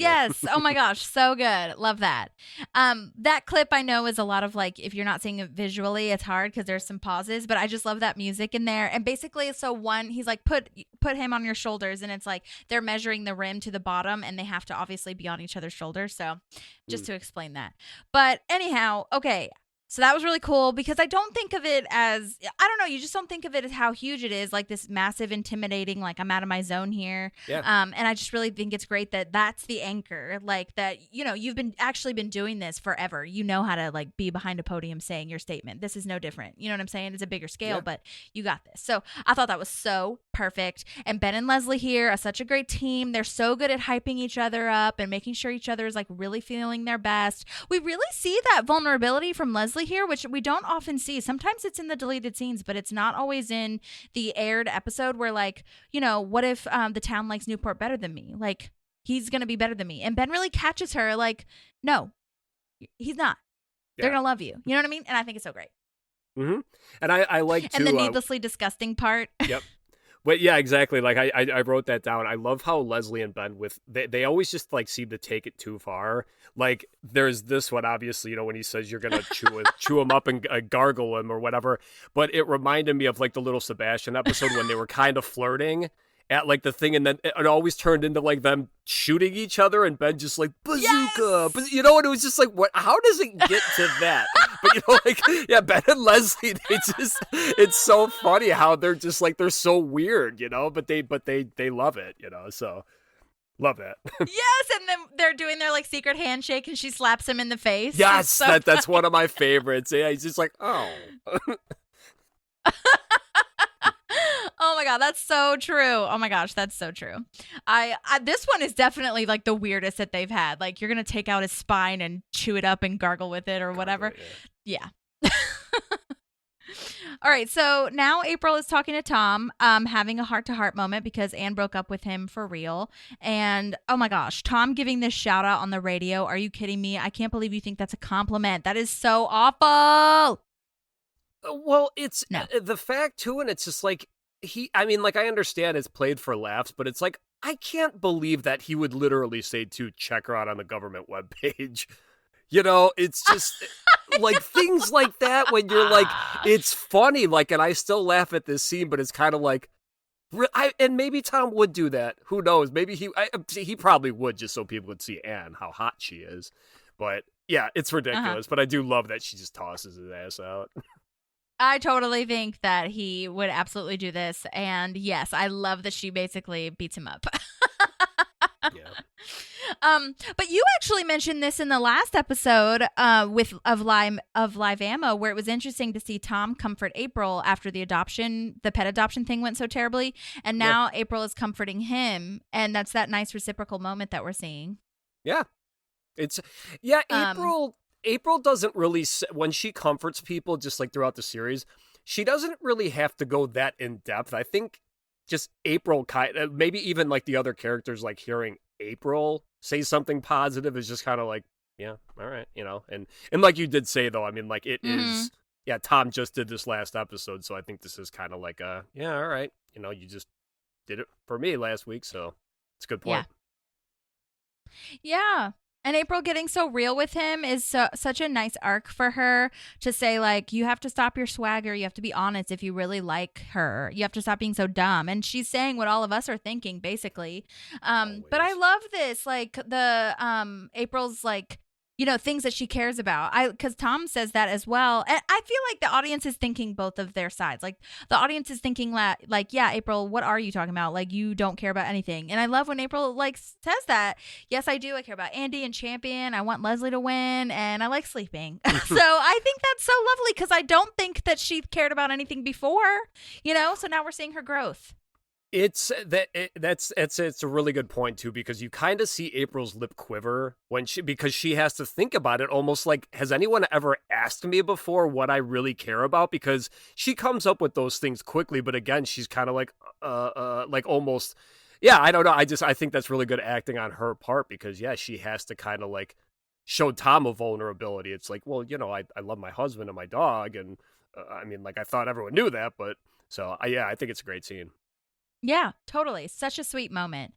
Oh my gosh, so good. Love that. That clip I know is a lot of like, if you're not seeing it visually, it's hard because there's some pauses, but I just love that music in there. And basically, so one, he's like, put him on your shoulders, and it's like they're measuring the rim to the bottom, and they have to obviously be on each other's shoulders. So just to explain that. But anyhow, okay. So that was really cool because I don't think of it as, I don't know, you just don't think of it as how huge it is, like this massive, intimidating, like I'm out of my zone here. Yeah. And I just really think it's great that that's the anchor, like that, you know, you've been doing this forever. You know how to like be behind a podium saying your statement. This is no different. You know what I'm saying? It's a bigger scale, but you got this. So I thought that was so perfect. And Ben and Leslie here are such a great team. They're so good at hyping each other up and making sure each other is like really feeling their best. We really see that vulnerability from Leslie here, which we don't often see. Sometimes it's in the deleted scenes, but it's not always in the aired episode where, like, you know, what if the town likes Newport better than me? Like, he's going to be better than me. And Ben really catches her like, no, he's not. They're going to love you. You know what I mean? And I think it's so great. Mm-hmm. And I like to... And the needlessly disgusting part. Yep. But yeah, exactly. Like I wrote that down. I love how Leslie and Ben they always just like seem to take it too far. Like there's this one, obviously, you know, when he says you're gonna chew him up and gargle him or whatever. But it reminded me of like the little Sebastian episode when they were kind of flirting at like the thing, and then it always turned into like them shooting each other, and Ben just like bazooka, you know, and it was just like, what? How does it get to that? But you know, like Ben and Leslie, it's so funny how they're just like they're so weird, you know, but they love it, you know, so love that. Yes, and then they're doing their like secret handshake, and she slaps him in the face. Yes, so that's one of my favorites. Yeah, he's just like, oh. Oh my God, that's so true. Oh my gosh, that's so true. I this one is definitely like the weirdest that they've had. Like you're gonna take out his spine and chew it up and gargle with it or whatever. Yeah. All right, so now April is talking to Tom, having a heart-to-heart moment because Anne broke up with him for real. And oh my gosh, Tom giving this shout out on the radio. Are you kidding me? I can't believe you think that's a compliment. That is so awful. Well, it's the fact too, and it's just like I mean, like I understand it's played for laughs, but it's like I can't believe that he would literally say to check her out on the government webpage. You know, it's just like things like that when you're like, it's funny, like, and I still laugh at this scene, but it's kind of like, and maybe Tom would do that. Who knows? Maybe he probably would just so people would see Anne, how hot she is. But yeah, it's ridiculous. But I do love that she just tosses his ass out. I totally think that he would absolutely do this. And yes, I love that she basically beats him up. Yeah. But you actually mentioned this in the last episode of Live Ammo, where it was interesting to see Tom comfort April after the pet adoption thing went so terribly. And now April is comforting him. And that's that nice reciprocal moment that we're seeing. Yeah. April doesn't really, when she comforts people just like throughout the series, she doesn't really have to go that in depth. I think just April, maybe even like the other characters, like hearing April say something positive is just kind of like, yeah, all right, you know, and like you did say though, I mean, like it is, yeah, Tom just did this last episode, so I think this is kind of like yeah, all right, you know, you just did it for me last week, so it's a good point. Yeah. And April getting so real with him is such a nice arc for her to say, like, you have to stop your swagger. You have to be honest if you really like her. You have to stop being so dumb. And she's saying what all of us are thinking, basically. But I love this, like, the April's, like, you know, things that she cares about. Because Tom says that as well. And I feel like the audience is thinking both of their sides. Like, the audience is thinking, like, yeah, April, what are you talking about? Like, you don't care about anything. And I love when April, like, says that. Yes, I do. I care about Andy and Champion. I want Leslie to win. And I like sleeping. So I think that's so lovely because I don't think that she cared about anything before, you know? So now we're seeing her growth. It's a really good point too, because you kind of see April's lip quiver because she has to think about it, almost like, has anyone ever asked me before what I really care about? Because she comes up with those things quickly, but again, she's kind of like almost, yeah, I don't know. I think that's really good acting on her part because yeah, she has to kind of like show Tom a vulnerability. It's like, well, you know, I love my husband and my dog, and I mean, like I thought everyone knew that, but so yeah, I think it's a great scene. Yeah, totally. Such a sweet moment.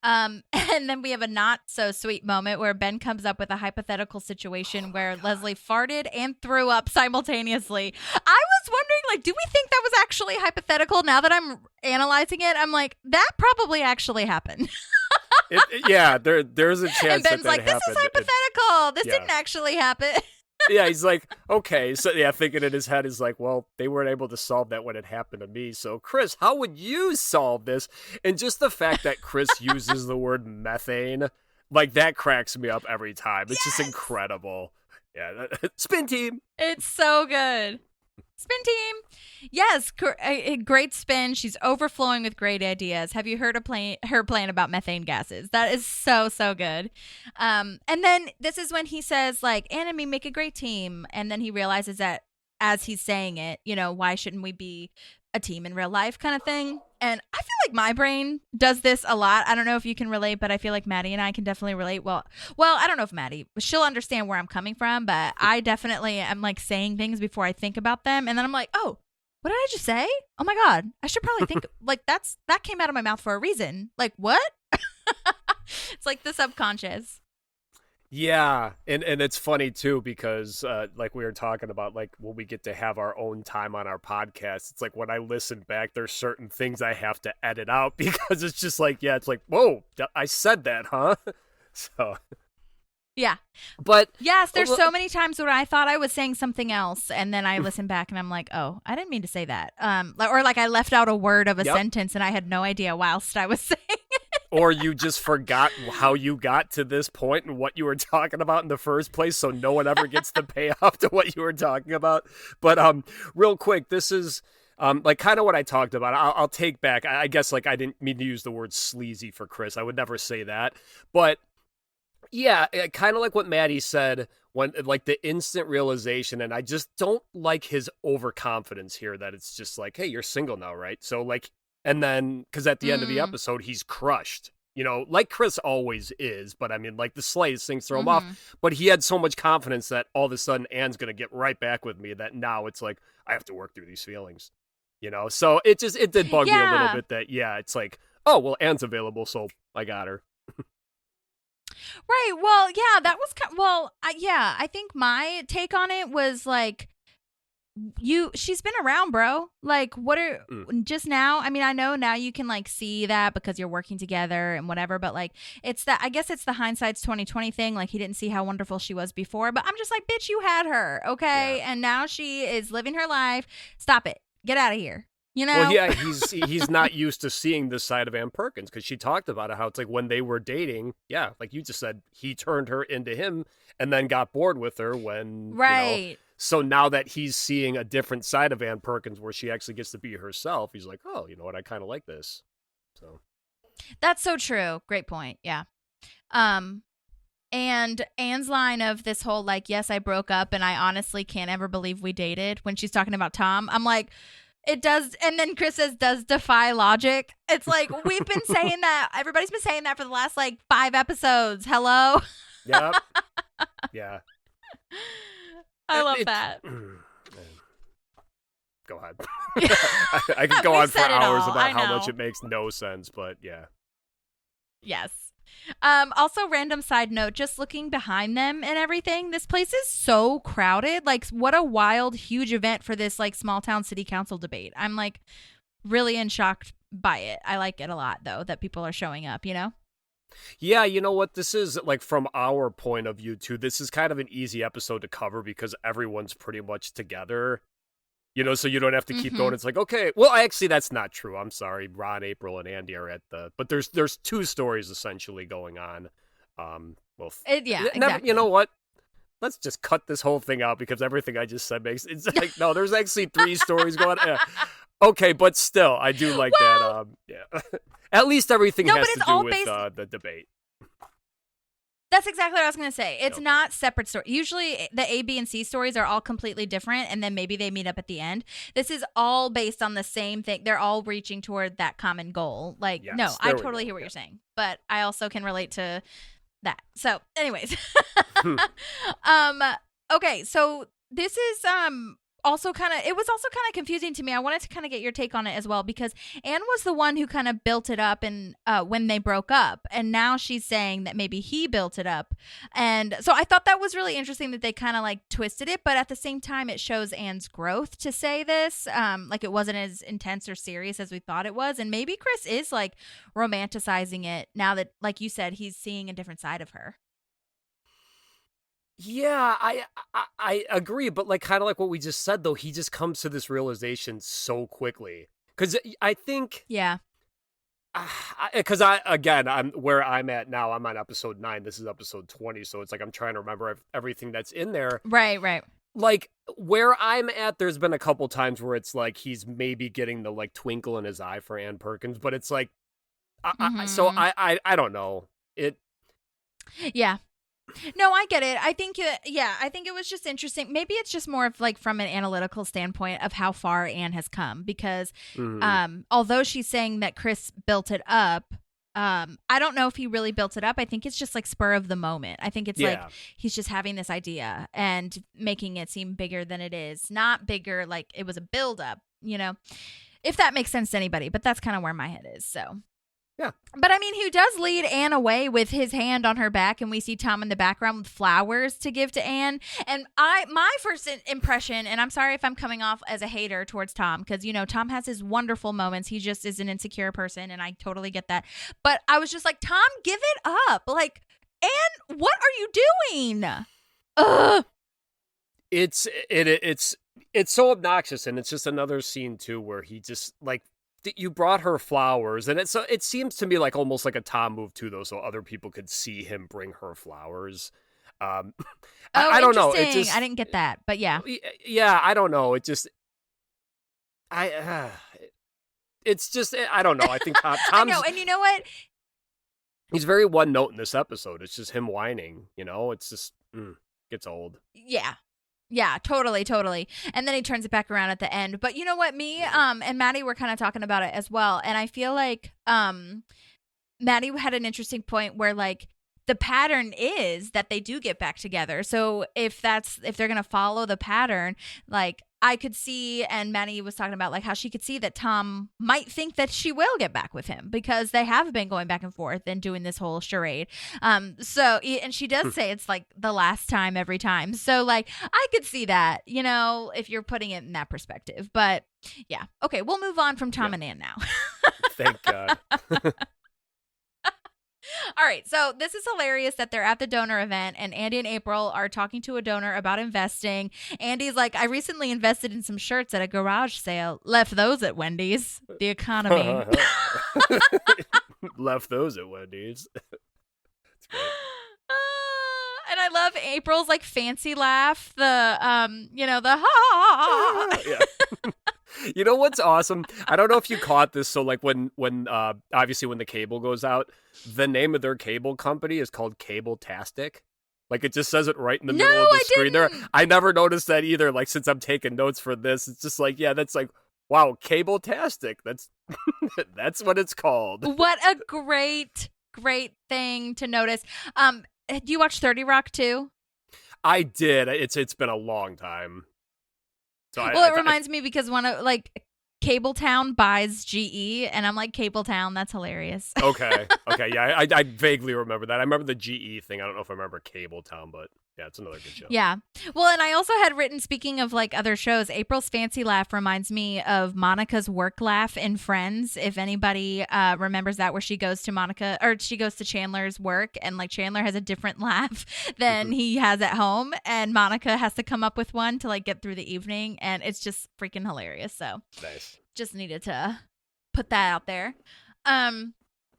And then we have a not so sweet moment where Ben comes up with a hypothetical situation where Leslie farted and threw up simultaneously. I was wondering, like, do we think that was actually hypothetical? Now that I'm analyzing it, I'm like, that probably actually happened. There's a chance and Ben's that like, this happened. is hypothetical. This didn't actually happen. Yeah, he's like, okay. So, thinking in his head is like, well, they weren't able to solve that when it happened to me. So, Chris, how would you solve this? And just the fact that Chris uses the word methane, like, that cracks me up every time. It's just incredible. Yeah, spin team. It's so good. Spin team. Yes, a great spin. She's overflowing with great ideas. Have you heard her plan about methane gases? That is so, so good. And then this is when he says, like, Ann and me make a great team. And then he realizes that as he's saying it, why shouldn't we be a team in real life kind of thing? And I feel like my brain does this a lot. I don't know if you can relate, but I feel like Maddie and I can definitely relate. Well, I don't know if Maddie, she'll understand where I'm coming from, but I definitely am like saying things before I think about them. And then I'm like, oh, what did I just say? Oh my God, I should probably think like that came out of my mouth for a reason. Like what? It's like the subconscious. Yeah, and it's funny too because like we were talking about, like when we get to have our own time on our podcast, it's like when I listen back, there's certain things I have to edit out because it's just like, it's like, whoa, I said that, huh? So yeah, but yes, there's so many times where I thought I was saying something else, and then I listen back and I'm like, oh, I didn't mean to say that, or like I left out a word of a sentence and I had no idea whilst I was saying it. Or you just forgot how you got to this point and what you were talking about in the first place, so no one ever gets the payoff to what you were talking about. But real quick, this is like kind of what I talked about. I'll take back. I guess like I didn't mean to use the word sleazy for Chris. I would never say that. But yeah, kind of like what Maddie said when like the instant realization, and I just don't like his overconfidence here that it's just like, hey, you're single now, right? So like. And then, because at the end of the episode, he's crushed, like Chris always is. But I mean, like the slightest things throw him off. But he had so much confidence that all of a sudden Anne's going to get right back with me that now it's like, I have to work through these feelings, So it did bug me a little bit that, it's like, oh, well, Anne's available, so I got her. Right. Well, yeah, that was, I think my take on it was like, she's been around, bro. Like, what are just now? I mean, I know now you can like see that because you're working together and whatever, but like it's that, I guess it's the hindsight's 2020 thing. Like he didn't see how wonderful she was before, but I'm just like, bitch, you had her, okay? Yeah. And now she is living her life. Stop it. Get out of here. Well, yeah, he's not used to seeing this side of Ann Perkins because she talked about it, how it's like when they were dating, like you just said, he turned her into him and then got bored with her when, right. So now that he's seeing a different side of Ann Perkins where she actually gets to be herself, he's like, oh, you know what? I kind of like this. So that's so true. Great point. Yeah. And Anne's line of this whole like, yes, I broke up and I honestly can't ever believe we dated when she's talking about Tom. I'm like, it does. And then Chris says, does defy logic. It's like, we've been saying that. Everybody's been saying that for the last like 5 episodes. Hello. Yep. Yeah. I love that. Go ahead. I could go on for hours about how much it makes no sense, but yeah. Yes. Also, random side note, just looking behind them and everything, this place is so crowded. Like, what a wild, huge event for this like small town city council debate. I'm like really in shock by it. I like it a lot though that people are showing up, Yeah, you know what? This is, like, from our point of view, too, this is kind of an easy episode to cover because everyone's pretty much together, so you don't have to keep going. It's like, okay, well, actually, that's not true. I'm sorry. Ron, April, and Andy are but there's 2 stories essentially going on. Exactly. You know what? Let's just cut this whole thing out because everything I just said it's like, no, there's actually 3 stories going on. Okay, but still, I do like that. Yeah. At least everything has to do with the debate. That's exactly what I was going to say. It's not separate stories. Usually the A, B, and C stories are all completely different, and then maybe they meet up at the end. This is all based on the same thing. They're all reaching toward that common goal. Like, yes, no, I totally hear what you're saying, but I also can relate to that. So, anyways. Okay, so this is also it was also kind of confusing to me. I wanted to kind of get your take on it as well, because Anne was the one who kind of built it up and when they broke up, and now she's saying that maybe he built it up. And so I thought that was really interesting that they kind of like twisted it, but at the same time it shows Anne's growth to say this. Like it wasn't as intense or serious as we thought it was, and maybe Chris is like romanticizing it now that, like you said, he's seeing a different side of her. Yeah, I agree, but like kind of like what we just said though, he just comes to this realization so quickly. Because I think, yeah, because I'm where I'm at now. I'm on episode 9. This is episode 20, so it's like I'm trying to remember everything that's in there. Right. Like where I'm at, there's been a couple times where it's like he's maybe getting the like twinkle in his eye for Ann Perkins, but it's like, so I don't know it. Yeah. No, I get it. I think, I think it was just interesting. Maybe it's just more of like from an analytical standpoint of how far Anne has come, because although she's saying that Chris built it up, I don't know if he really built it up. I think it's just like spur of the moment. I think it's like he's just having this idea and making it seem bigger than it is. Not bigger like it was a build up, you know, if that makes sense to anybody. But that's kind of where my head is. So. Yeah. But I mean, he does lead Anne away with his hand on her back, and we see Tom in the background with flowers to give to Anne. And my first impression, and I'm sorry if I'm coming off as a hater towards Tom, because, you know, Tom has his wonderful moments. He just is an insecure person, and I totally get that. But I was just like, Tom, give it up. Like, Anne, what are you doing? Ugh. It's so obnoxious, and it's just another scene too where he just like, you brought her flowers, and it seems to me like almost like a Tom move too, though, so other people could see him bring her flowers. I don't know. It just, I didn't get that, but yeah, I don't know. It just, it's just, I don't know. I think Tom's, I know, and you know what? He's very one note in this episode. It's just him whining. You know, it's just gets old. Yeah, totally. And then he turns it back around at the end. But you know what? Me and Maddie were kind of talking about it as well. And I feel like Maddie had an interesting point where like the pattern is that they do get back together. So if they're going to follow the pattern, like I could see, and Maddie was talking about like how she could see that Tom might think that she will get back with him because they have been going back and forth and doing this whole charade. So, and she does say it's like the last time every time. So like, I could see that, you know, if you're putting it in that perspective, but yeah. Okay. We'll move on from Tom and Ann now. Thank God. All right, so this is hilarious that they're at the donor event and Andy and April are talking to a donor about investing. Andy's like, I recently invested in some shirts at a garage sale. Left those at Wendy's. The economy. Left those at Wendy's. That's great. And I love April's like fancy laugh. The, you know, the ha. Yeah. You know what's awesome? I don't know if you caught this. So like when obviously when the cable goes out, the name of their cable company is called Cable-tastic. Like it just says it right in the middle of the screen there. I never noticed that either. Like since I'm taking notes for this, it's just like, yeah, that's like, wow, Cable-tastic. That's that's what it's called. What a great thing to notice. Do you watch 30 Rock too? I did. It's been a long time. So it reminds me because one of like Cabletown buys GE, and I'm like, Cabletown, that's hilarious. Okay, yeah, I vaguely remember that. I remember the GE thing. I don't know if I remember Cabletown, but yeah, it's another good show. Yeah. Well, and I also had written, speaking of like other shows, April's fancy laugh reminds me of Monica's work laugh in Friends. If anybody remembers that, where she goes to Chandler's work, and like Chandler has a different laugh than he has at home, and Monica has to come up with one to like get through the evening, and it's just freaking hilarious. So nice. Just needed to put that out there.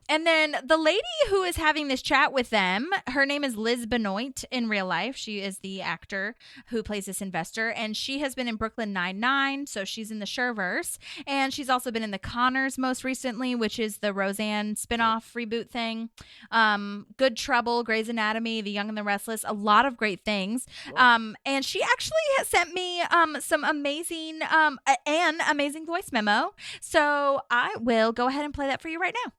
And then the lady who is having this chat with them, her name is Liz Benoit in real life. She is the actor who plays this investor, and she has been in Brooklyn Nine-Nine, so she's in the Sherverse, and she's also been in The Conners most recently, which is the Roseanne spinoff reboot thing. Good Trouble, Grey's Anatomy, The Young and the Restless, a lot of great things. And she actually has sent me some amazing voice memo, so I will go ahead and play that for you right now.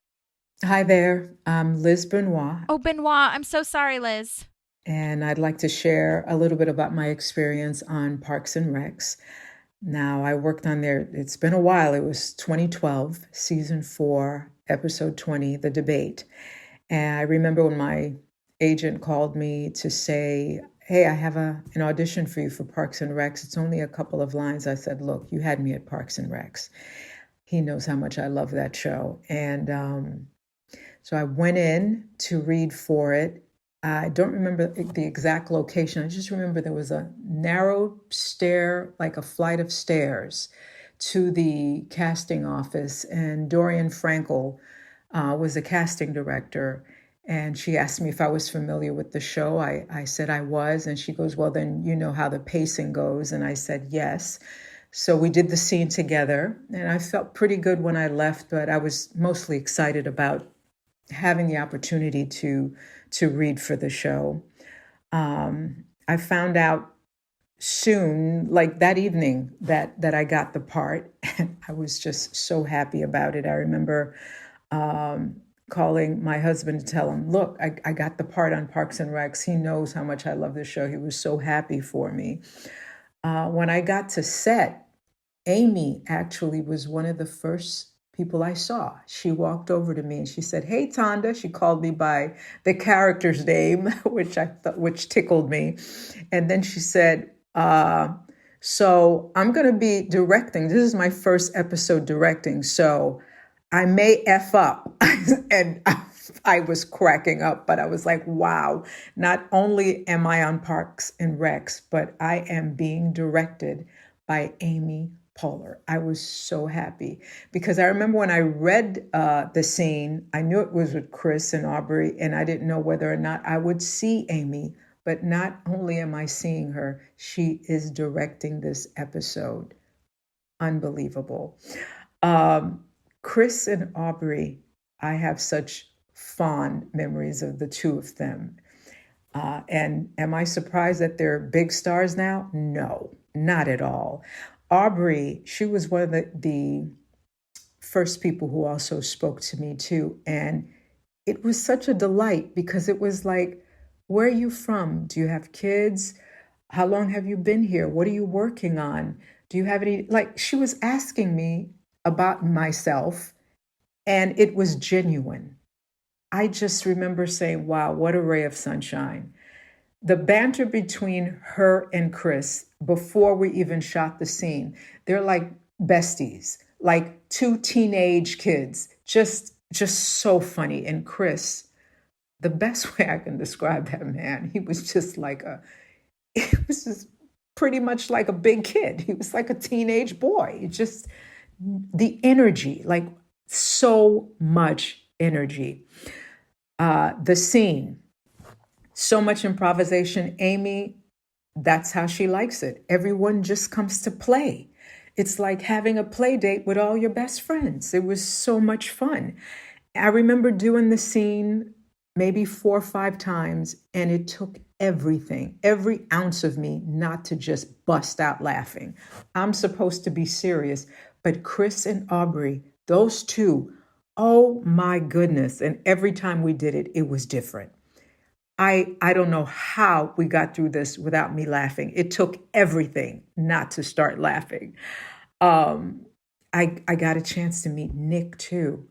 Hi there, I'm Liz Benoit. Oh, Benoit, I'm so sorry, Liz. And I'd like to share a little bit about my experience on Parks and Recs. Now, I worked on there, it's been a while. It was 2012, season 4, episode 20, The Debate. And I remember when my agent called me to say, hey, I have an audition for you for Parks and Recs. It's only a couple of lines. I said, look, you had me at Parks and Recs. He knows how much I love that show. And so I went in to read for it. I don't remember the exact location. I just remember there was a narrow stair, like a flight of stairs to the casting office. And Dorian Frankel was the casting director. And she asked me if I was familiar with the show. I said I was. And she goes, well, then you know how the pacing goes. And I said, yes. So we did the scene together. And I felt pretty good when I left, but I was mostly excited about having the opportunity to read for the show. I found out soon, like that evening, that I got the part. I was just so happy about it. I remember calling my husband to tell him, look, I got the part on Parks and Recs. He knows how much I love this show. He was so happy for me. When I got to set, Amy actually was one of the first people I saw. She walked over to me and she said, hey, Tonda. She called me by the character's name, which tickled me. And then she said, so I'm going to be directing. This is my first episode directing, so I may F up. And I was cracking up, but I was like, wow, not only am I on Parks and Recs, but I am being directed by Amy Poehler. I was so happy because I remember when I read the scene, I knew it was with Chris and Aubrey, and I didn't know whether or not I would see Amy. But not only am I seeing her, she is directing this episode. Unbelievable. Chris and Aubrey, I have such fond memories of the two of them. And am I surprised that they're big stars now? No, not at all. Aubrey, she was one of the first people who also spoke to me too. And it was such a delight because it was like, where are you from? Do you have kids? How long have you been here? What are you working on? Do you have any, like, she was asking me about myself and it was genuine. I just remember saying, wow, what a ray of sunshine. The banter between her and Chris before we even shot the scene, they're like besties, like two teenage kids, just so funny. And Chris, the best way I can describe that man, he was just pretty much like a big kid. He was like a teenage boy, just the energy, like so much energy. The scene, so much improvisation. Amy, that's how she likes it. Everyone just comes to play. It's like having a play date with all your best friends. It was so much fun. I remember doing the scene maybe 4 or 5 times, and it took everything, every ounce of me not to just bust out laughing. I'm supposed to be serious, but Chris and Aubrey, those two, oh my goodness. And every time we did it, it was different. I don't know how we got through this without me laughing. It took everything not to start laughing. I got a chance to meet Nick too.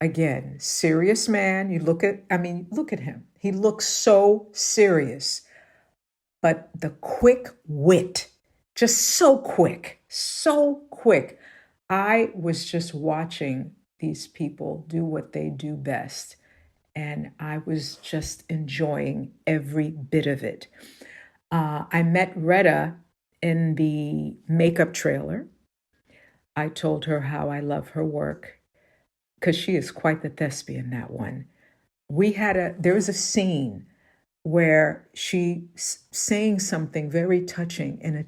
Again, serious man. Look at him. He looks so serious, but the quick wit, just so quick. I was just watching these people do what they do best. And I was just enjoying every bit of it. I met Retta in the makeup trailer. I told her how I love her work because she is quite the thespian, that one. There was a scene where she saying something very touching and a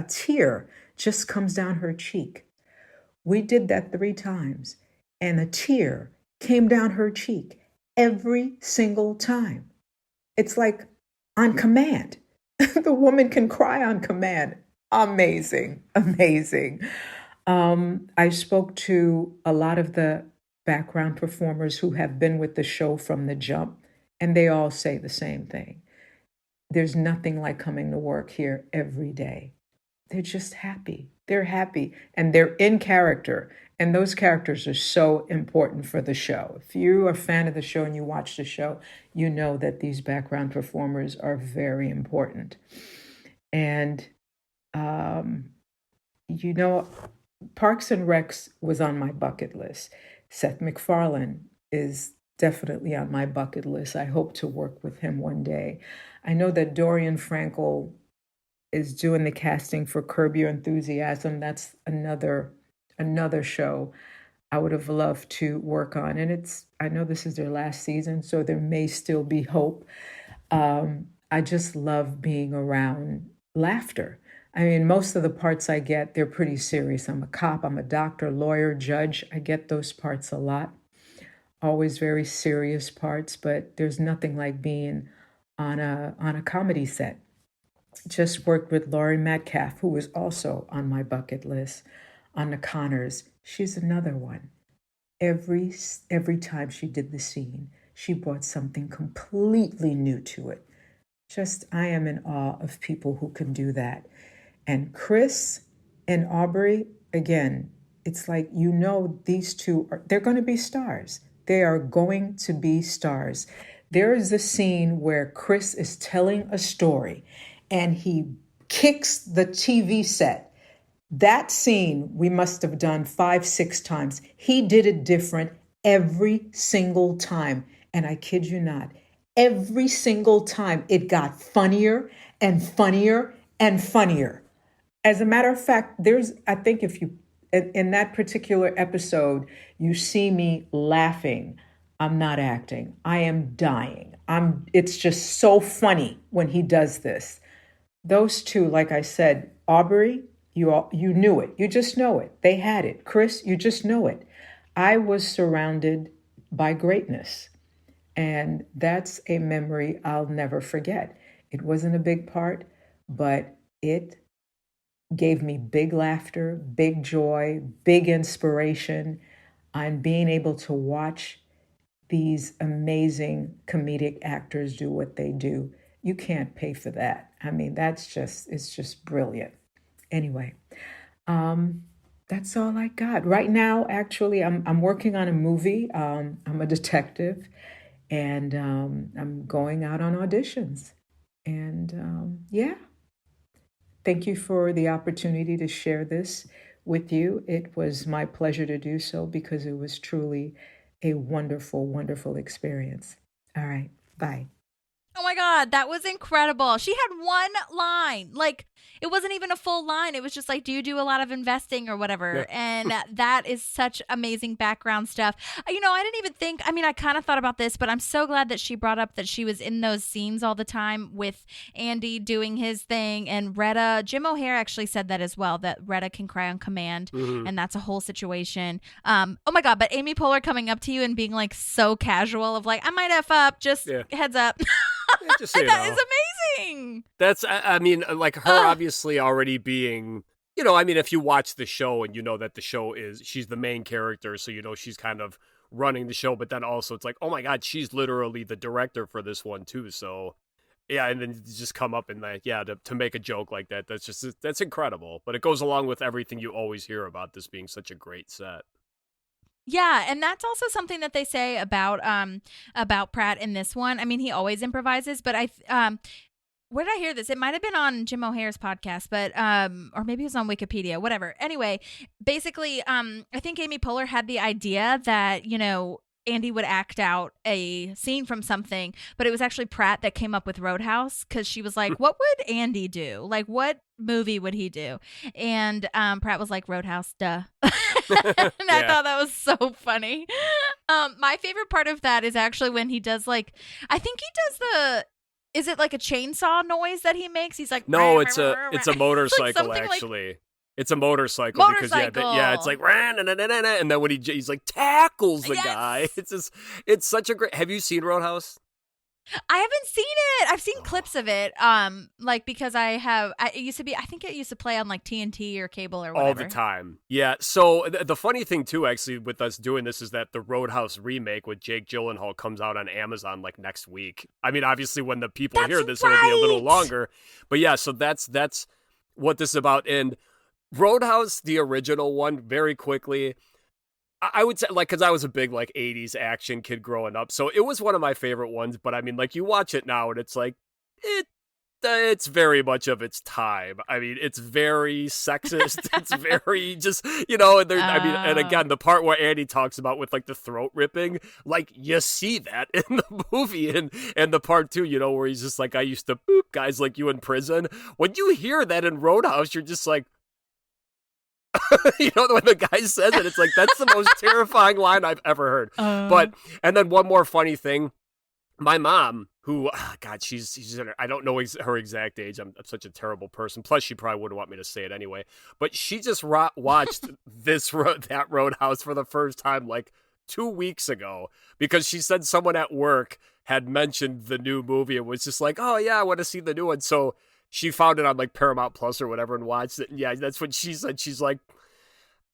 tear just comes down her cheek. We did that 3 times and a tear came down her cheek. Every single time. It's like on command. The woman can cry on command. Amazing. I spoke to a lot of the background performers who have been with the show from the jump, and they all say the same thing. There's nothing like coming to work here every day. they're just happy. They're happy and they're in character. And those characters are so important for the show. If you're a fan of the show and you watch the show, you know that these background performers are very important. And, you know, Parks and Recs was on my bucket list. Seth MacFarlane is definitely on my bucket list. I hope to work with him one day. I know that Dorian Frankel is doing the casting for Curb Your Enthusiasm. That's another show I would have loved to work on. And I know this is their last season, so there may still be hope. I just love being around laughter. I mean, most of the parts I get, they're pretty serious. I'm a cop, I'm a doctor, lawyer, judge. I get those parts a lot. Always very serious parts, but there's nothing like being on a comedy set. Just worked with Laurie Metcalf, who was also on my bucket list, on The Connors. She's another one. Every time she did the scene, she brought something completely new to it. I am in awe of people who can do that. And Chris and Aubrey, again, it's like, you know, these two, they're going to be stars. They are going to be stars. There is a scene where Chris is telling a story and he kicks the TV set. That scene we must have done 5-6 times. He did it different every single time. And I kid you not, every single time it got funnier and funnier and funnier. As a matter of fact, I think if you, in that particular episode, you see me laughing. I'm not acting. I am dying. It's just so funny when he does this. Those two, like I said, Aubrey, you knew it. You just know it. They had it. Chris, you just know it. I was surrounded by greatness. And that's a memory I'll never forget. It wasn't a big part, but it gave me big laughter, big joy, big inspiration on being able to watch these amazing comedic actors do what they do. You can't pay for that. I mean, it's just brilliant. Anyway, that's all I got. Right now, actually, I'm working on a movie. I'm a detective, and I'm going out on auditions. And yeah. Thank you for the opportunity to share this with you. It was my pleasure to do so because it was truly a wonderful, wonderful experience. All right. Bye. Oh my God, that was incredible. She had one line. Like, it wasn't even a full line. It was just like, do you do a lot of investing or whatever? Yeah. And that is such amazing background stuff. You know, I didn't even think, I mean, I kind of thought about this, but I'm so glad that she brought up that she was in those scenes all the time with Andy doing his thing. And Retta, Jim O'Hare actually said that as well, that Retta can cry on command. Mm-hmm. And that's a whole situation. Oh my God, but Amy Poehler coming up to you and being like so casual of like, I might F up, just heads up. Just so that is amazing. That's, I mean, like her obviously already being, you know, I mean, if you watch the show and you know that the show she's the main character, so you know she's kind of running the show, but then also it's like, oh my God, she's literally the director for this one too. So yeah, and then just come up and like, yeah, to make a joke like that, that's incredible. But it goes along with everything you always hear about this being such a great set. Yeah, and that's also something that they say about Pratt in this one. I mean, he always improvises, but where did I hear this? It might have been on Jim O'Hare's podcast, but or maybe it was on Wikipedia, whatever. Anyway, basically, I think Amy Poehler had the idea that, you know, Andy would act out a scene from something, but it was actually Pratt that came up with Roadhouse because she was like, what would Andy do? Like, what movie would he do? And Pratt was like, Roadhouse, duh. And I thought that was so funny. My favorite part of that is actually when he does like, I think he does is it like a chainsaw noise that he makes? He's like, no, it's a motorcycle actually. Like, it's a motorcycle because it's like and then when he's like tackles the guy. It's such a great. Have you seen Roadhouse? I haven't seen it. I've seen clips of it. Like because it used to be. I think it used to play on like TNT or cable or whatever all the time. Yeah. So the funny thing too, actually, with us doing this is that the Roadhouse remake with Jake Gyllenhaal comes out on Amazon like next week. I mean, obviously, when the people hear this, it'll be a little longer. But yeah, so that's what this is about. And Roadhouse, the original one, very quickly, I would say, like, because I was a big, like, 80s action kid growing up, so it was one of my favorite ones, but I mean, like, you watch it now, and it's like, it's very much of its time. I mean, it's very sexist. It's very just, and there, I mean, and again, the part where Andy talks about with, like, the throat ripping, like, you see that in the movie, and the part too, where he's just like, I used to boop guys like you in prison. When you hear that in Roadhouse, you're just like, when the guy says it, it's like, that's the most terrifying line I've ever heard. And then one more funny thing. My mom, who, God, she's I don't know her exact age. I'm such a terrible person. Plus, she probably wouldn't want me to say it anyway. But she just watched that Roadhouse for the first time like 2 weeks ago because she said someone at work had mentioned the new movie and was just like, oh, yeah, I want to see the new one. So she found it on like Paramount Plus or whatever and watched it. And yeah, that's what she said. She's like,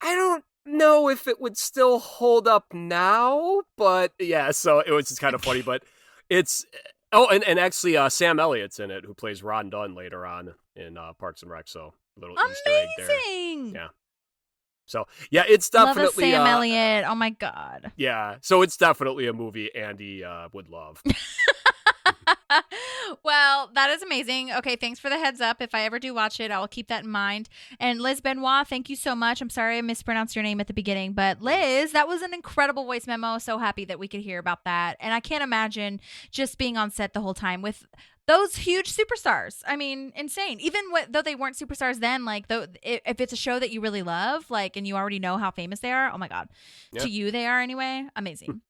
I don't know if it would still hold up now, but yeah, so it was just kind of funny. But it's and actually Sam Elliott's in it, who plays Ron Dunn later on in Parks and Rec. So a little Easter egg there. Yeah. So yeah, it's definitely Sam Elliott. Oh my God. Yeah, so it's definitely a movie Andy would love. Well, that is amazing. Okay, thanks for the heads up. If I ever do watch it, I'll keep that in mind. And Liz Benoit, thank you so much. I'm sorry I mispronounced your name at the beginning, but Liz, that was an incredible voice memo. So happy that we could hear about that. And I can't imagine just being on set the whole time with those huge superstars. I mean, insane. Even though they weren't superstars then, like if it's a show that you really love, like, and you already know how famous they are, oh my God. Yeah. To you, they are anyway. Amazing.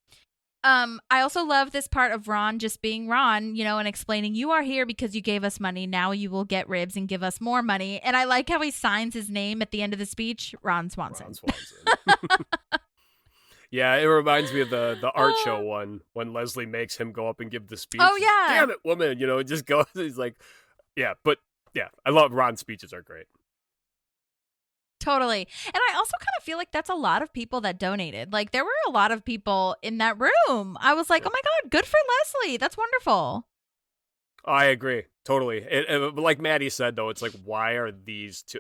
I also love this part of Ron just being Ron, and explaining, you are here because you gave us money. Now you will get ribs and give us more money. And I like how he signs his name at the end of the speech, Ron Swanson. Yeah, it reminds me of the art show one when Leslie makes him go up and give the speech. Oh, yeah. Damn it, woman. Just goes. He's like, yeah, but yeah, I love Ron's speeches are great. Totally. And I also kind of feel like that's a lot of people that donated. Like, there were a lot of people in that room. I was like, oh my God, good for Leslie. That's wonderful. I agree. Totally. Like Maddie said, though, it's like, why are these two?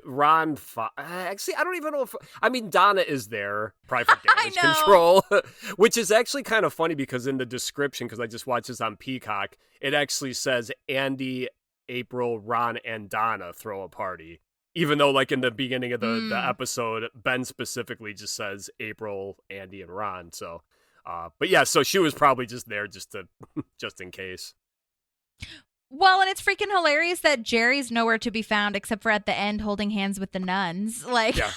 Actually, I don't even know if... I mean, Donna is there, probably for damage control, which is actually kind of funny because in the description, because I just watched this on Peacock, it actually says Andy, April, Ron, and Donna throw a party. Even though, like, in the beginning of the episode, Ben specifically just says April, Andy, and Ron. So, but yeah, so she was probably just there just in case. Well, and it's freaking hilarious that Jerry's nowhere to be found except for at the end holding hands with the nuns. Like, yeah.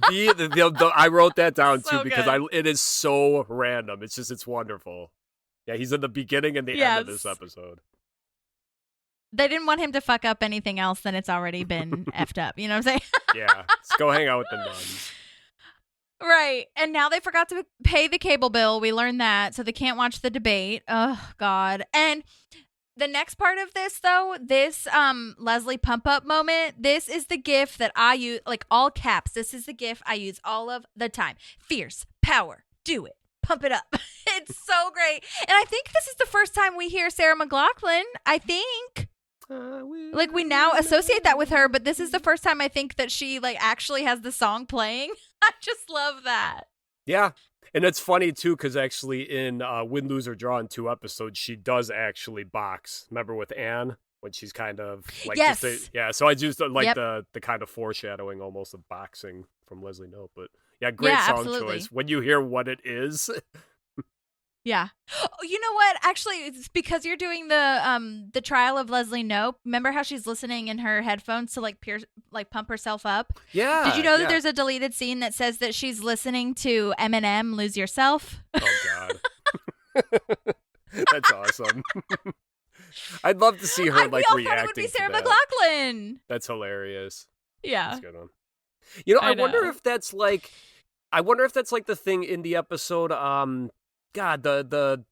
I wrote that down too because it is so random. It's wonderful. Yeah, he's in the beginning and the end of this episode. They didn't want him to fuck up anything else, then it's already been effed up. You know what I'm saying? Yeah. Let's go hang out with the nuns. Right. And now they forgot to pay the cable bill. We learned that. So they can't watch the debate. Oh, God. And the next part of this, though, this Leslie pump up moment, this is the gif that I use, like all caps. This is the gif I use all of the time. Fierce, power, do it, pump it up. It's so great. And I think this is the first time we hear Sarah McLachlan. I think. Like, we now associate that with her, but this is the first time I think that she, like, actually has the song playing. I just love that. Yeah. And it's funny, too, because actually in Win, Lose, or Draw in 2 episodes, she does actually box. Remember with Anne? When she's kind of like... Yes. So I just like the kind of foreshadowing almost of boxing from Leslie Knope. But yeah, great song choice. When you hear what it is... Yeah. Oh, you know what? Actually, it's because you're doing the trial of Leslie Knope. Remember how she's listening in her headphones to like pump herself up? Yeah. Did you know that there's a deleted scene that says that she's listening to Eminem "Lose Yourself"? Oh God. That's awesome. I'd love to see her like reacting. It would be Sarah McLachlan. That's hilarious. Yeah. That's a good one. I wonder if that's like the thing in the episode the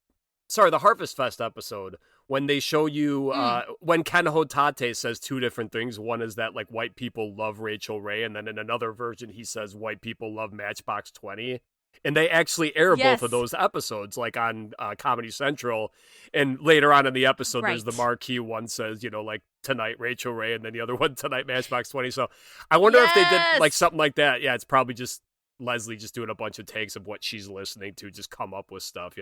Harvest Fest episode when they show you when Ken Hotate says 2 different things. One is that like white people love Rachel Ray, and then in another version he says white people love Matchbox 20. And they actually air both Yes. of those episodes, like on Comedy Central. And later on in the episode, there's the Right. marquee one says, like tonight Rachel Ray, and then the other one tonight Matchbox 20. So I wonder if they did like Yes. something like that. Yeah, it's probably just Leslie just doing a bunch of takes of what she's listening to, just come up with stuff,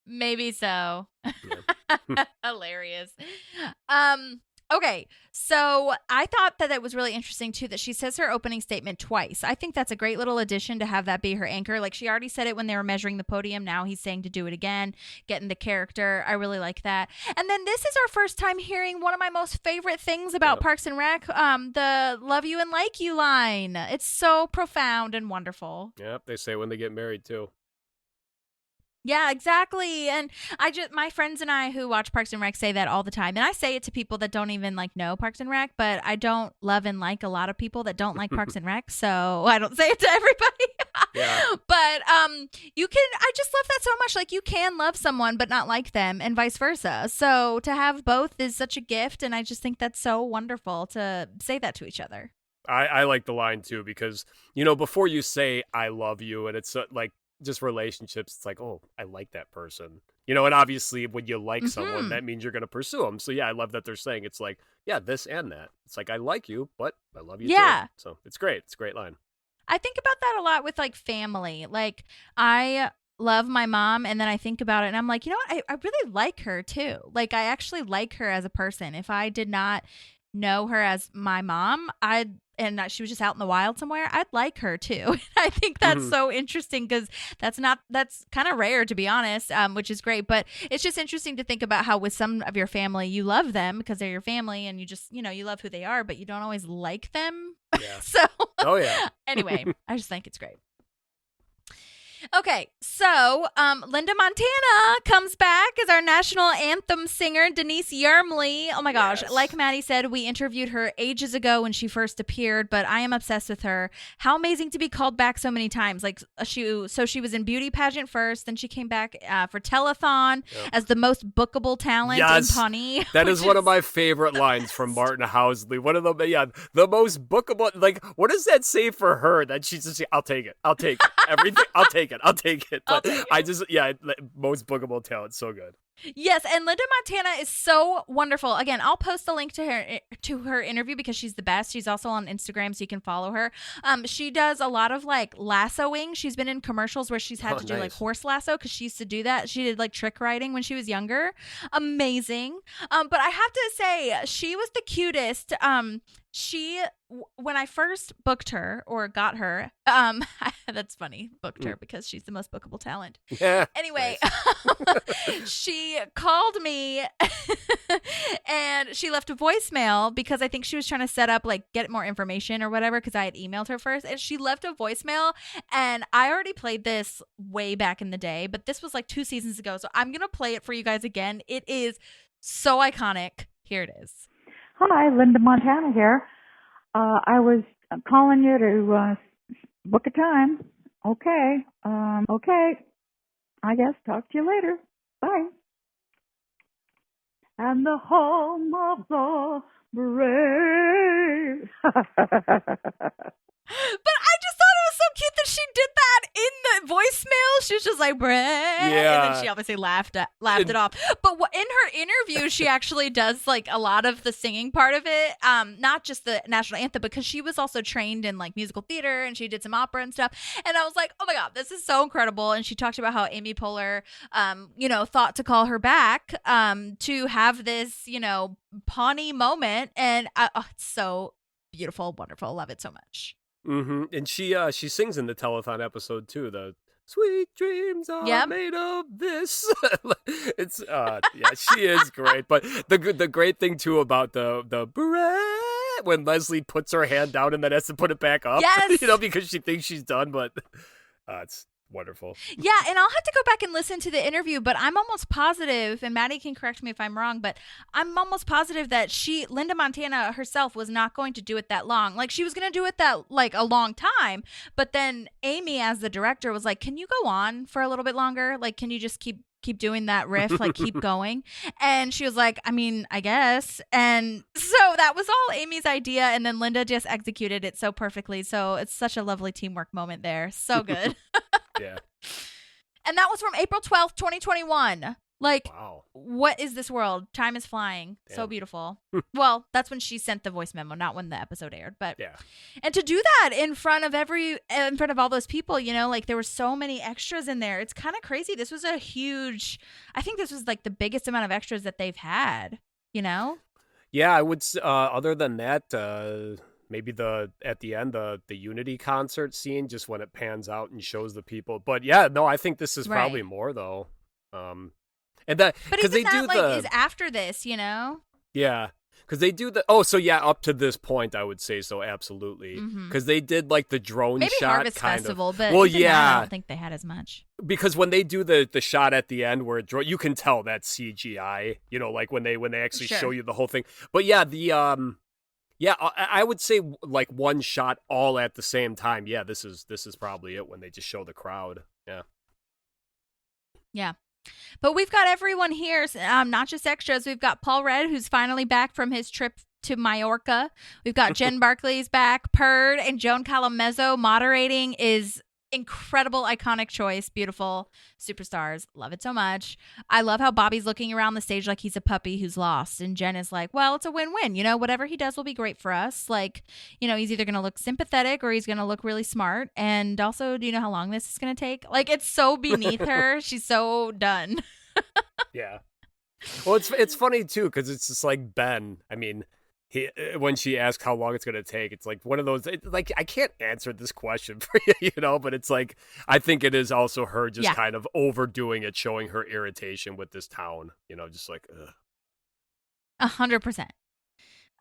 Maybe so. Yeah. Hilarious. Okay, so I thought that it was really interesting too that she says her opening statement twice. I think that's a great little addition to have that be her anchor. Like she already said it when they were measuring the podium. Now he's saying to do it again, get in the character. I really like that. And then this is our first time hearing one of my most favorite things about Parks and Rec, the "love you and like you" line. It's so profound and wonderful. Yep, they say when they get married too. Yeah, exactly. And my friends and I who watch Parks and Rec say that all the time. And I say it to people that don't even know Parks and Rec, but I don't love and like a lot of people that don't like Parks and Rec. So I don't say it to everybody. Yeah. But I just love that so much. Like you can love someone, but not like them and vice versa. So to have both is such a gift. And I just think that's so wonderful to say that to each other. I like the line too, because, before you say I love you, and it's like, just relationships, it's like, oh, I like that person, and obviously when you like someone, that means you're going to pursue them. So yeah, I love that they're saying it's like, yeah, this and that. It's like, I like you, but I love you too. So it's great. It's a great line. I think about that a lot with family. Like I love my mom, and then I think about it and I'm like, you know what? I really like her too. Like I actually like her as a person. If I did not know her as my mom, and she was just out in the wild somewhere, I'd like her too. I think that's so interesting because that's kind of rare, to be honest, which is great. But it's just interesting to think about how with some of your family, you love them because they're your family and you just, you love who they are, but you don't always like them. Yeah. So, oh yeah. Anyway, I just think it's great. Okay, so Linda Montana comes back as our national anthem singer, Denise Yarmley. Oh my gosh, like Maddie said, we interviewed her ages ago when she first appeared, but I am obsessed with her. How amazing to be called back so many times. Like she was in Beauty Pageant first, then she came back for Telethon as the most bookable talent in Pawnee. That is one of my favorite lines from Martin Housley. One of them, the most bookable. Like, what does that say for her? That she's just, I'll take it. Everything, I'll take it. But most bookable talent, so good. Yes, and Linda Montana is so wonderful. Again, I'll post a link to her interview because she's the best. She's also on Instagram, so you can follow her. She does a lot of lassoing. She's been in commercials where she's had to do horse lasso because she used to do that. She did trick riding when she was younger. Amazing. But I have to say, she was the cutest. When I first booked her or got her, that's funny, booked her because she's the most bookable talent. Yeah. Anyway, she called me and she left a voicemail because I think she was trying to set up get more information or whatever because I had emailed her first, and she left a voicemail, and I already played this way back in the day, but this was 2 seasons ago, so I'm gonna play it for you guys again. It is so iconic. Here it is. Hi, Linda Montana here. I was calling you to book a time. Okay. Okay. I guess talk to you later. Bye. And the home of the brave. But I just thought it was so cute that she did that in the voicemail. She was just like, "Brave," and then she obviously laughed it off. But in her interview, she actually does a lot of the singing part of it, not just the national anthem, because she was also trained in musical theater and she did some opera and stuff. And I was like, oh my God, this is so incredible. And she talked about how Amy Poehler, thought to call her back to have this, Pawnee moment, and it's so beautiful, wonderful, love it so much. Mm-hmm. And she sings in the telethon episode too. The sweet dreams are made of this. It's she is great. But the great thing too about the beret, when Leslie puts her hand down and then has to put it back up. Yes. Because she thinks she's done, but it's wonderful. Yeah, and I'll have to go back and listen to the interview, but I'm almost positive, and Maddie can correct me if I'm wrong, but I'm almost positive that Linda Montana herself was not going to do it that long. She was going to do it that a long time, but then Amy as the director was like, can you go on for a little bit longer? Can you just keep keep doing that riff, like keep going. And she was like, I mean, I guess. And so that was all Amy's idea. And then Linda just executed it so perfectly. So it's such a lovely teamwork moment there. So good. Yeah. And that was from April 12th, 2021. Like, wow. What is this world? Time is flying. Damn. So beautiful. Well, that's when she sent the voice memo, not when the episode aired. But yeah. And to do that in front of all those people, you know, like there were so many extras in there. It's kind of crazy. This was I think this was like the biggest amount of extras that they've had, you know? Yeah, I would, other than that, maybe at the end, the Unity concert scene, just when it pans out and shows the people. But yeah, no, I think this is probably more though. And that, but even they that do is after this, you know? Yeah, because they do up to this point, I would say so, absolutely. Because they did like the drone maybe shot Harvest kind Festival, of. but well, even yeah, that, I don't think they had as much. Because when they do the shot at the end where you can tell that's CGI, you know, like when they actually show you the whole thing. But yeah, I would say like one shot all at the same time. Yeah, this is probably it when they just show the crowd. Yeah. Yeah. But we've got everyone here, not just extras. We've got Paul Rudd, who's finally back from his trip to Majorca. We've got Jen Barkley's back. Purd and Joan Calamezzo moderating is incredible, iconic choice. Beautiful superstars. Love it so much. I love how Bobby's looking around the stage like he's a puppy who's lost. And Jen is like, well, it's a win-win. You know, whatever he does will be great for us. Like, you know, he's either going to look sympathetic or he's going to look really smart. And also, do you know how long this is going to take? Like, it's so beneath her. She's so done. Yeah. Well, it's funny, too, because it's just like Ben. I mean, when she asks how long it's going to take, it's like one of those, like, I can't answer this question for you, you know, but it's like, I think it is also her just kind of overdoing it, showing her irritation with this town, you know, just like, ugh. 100%.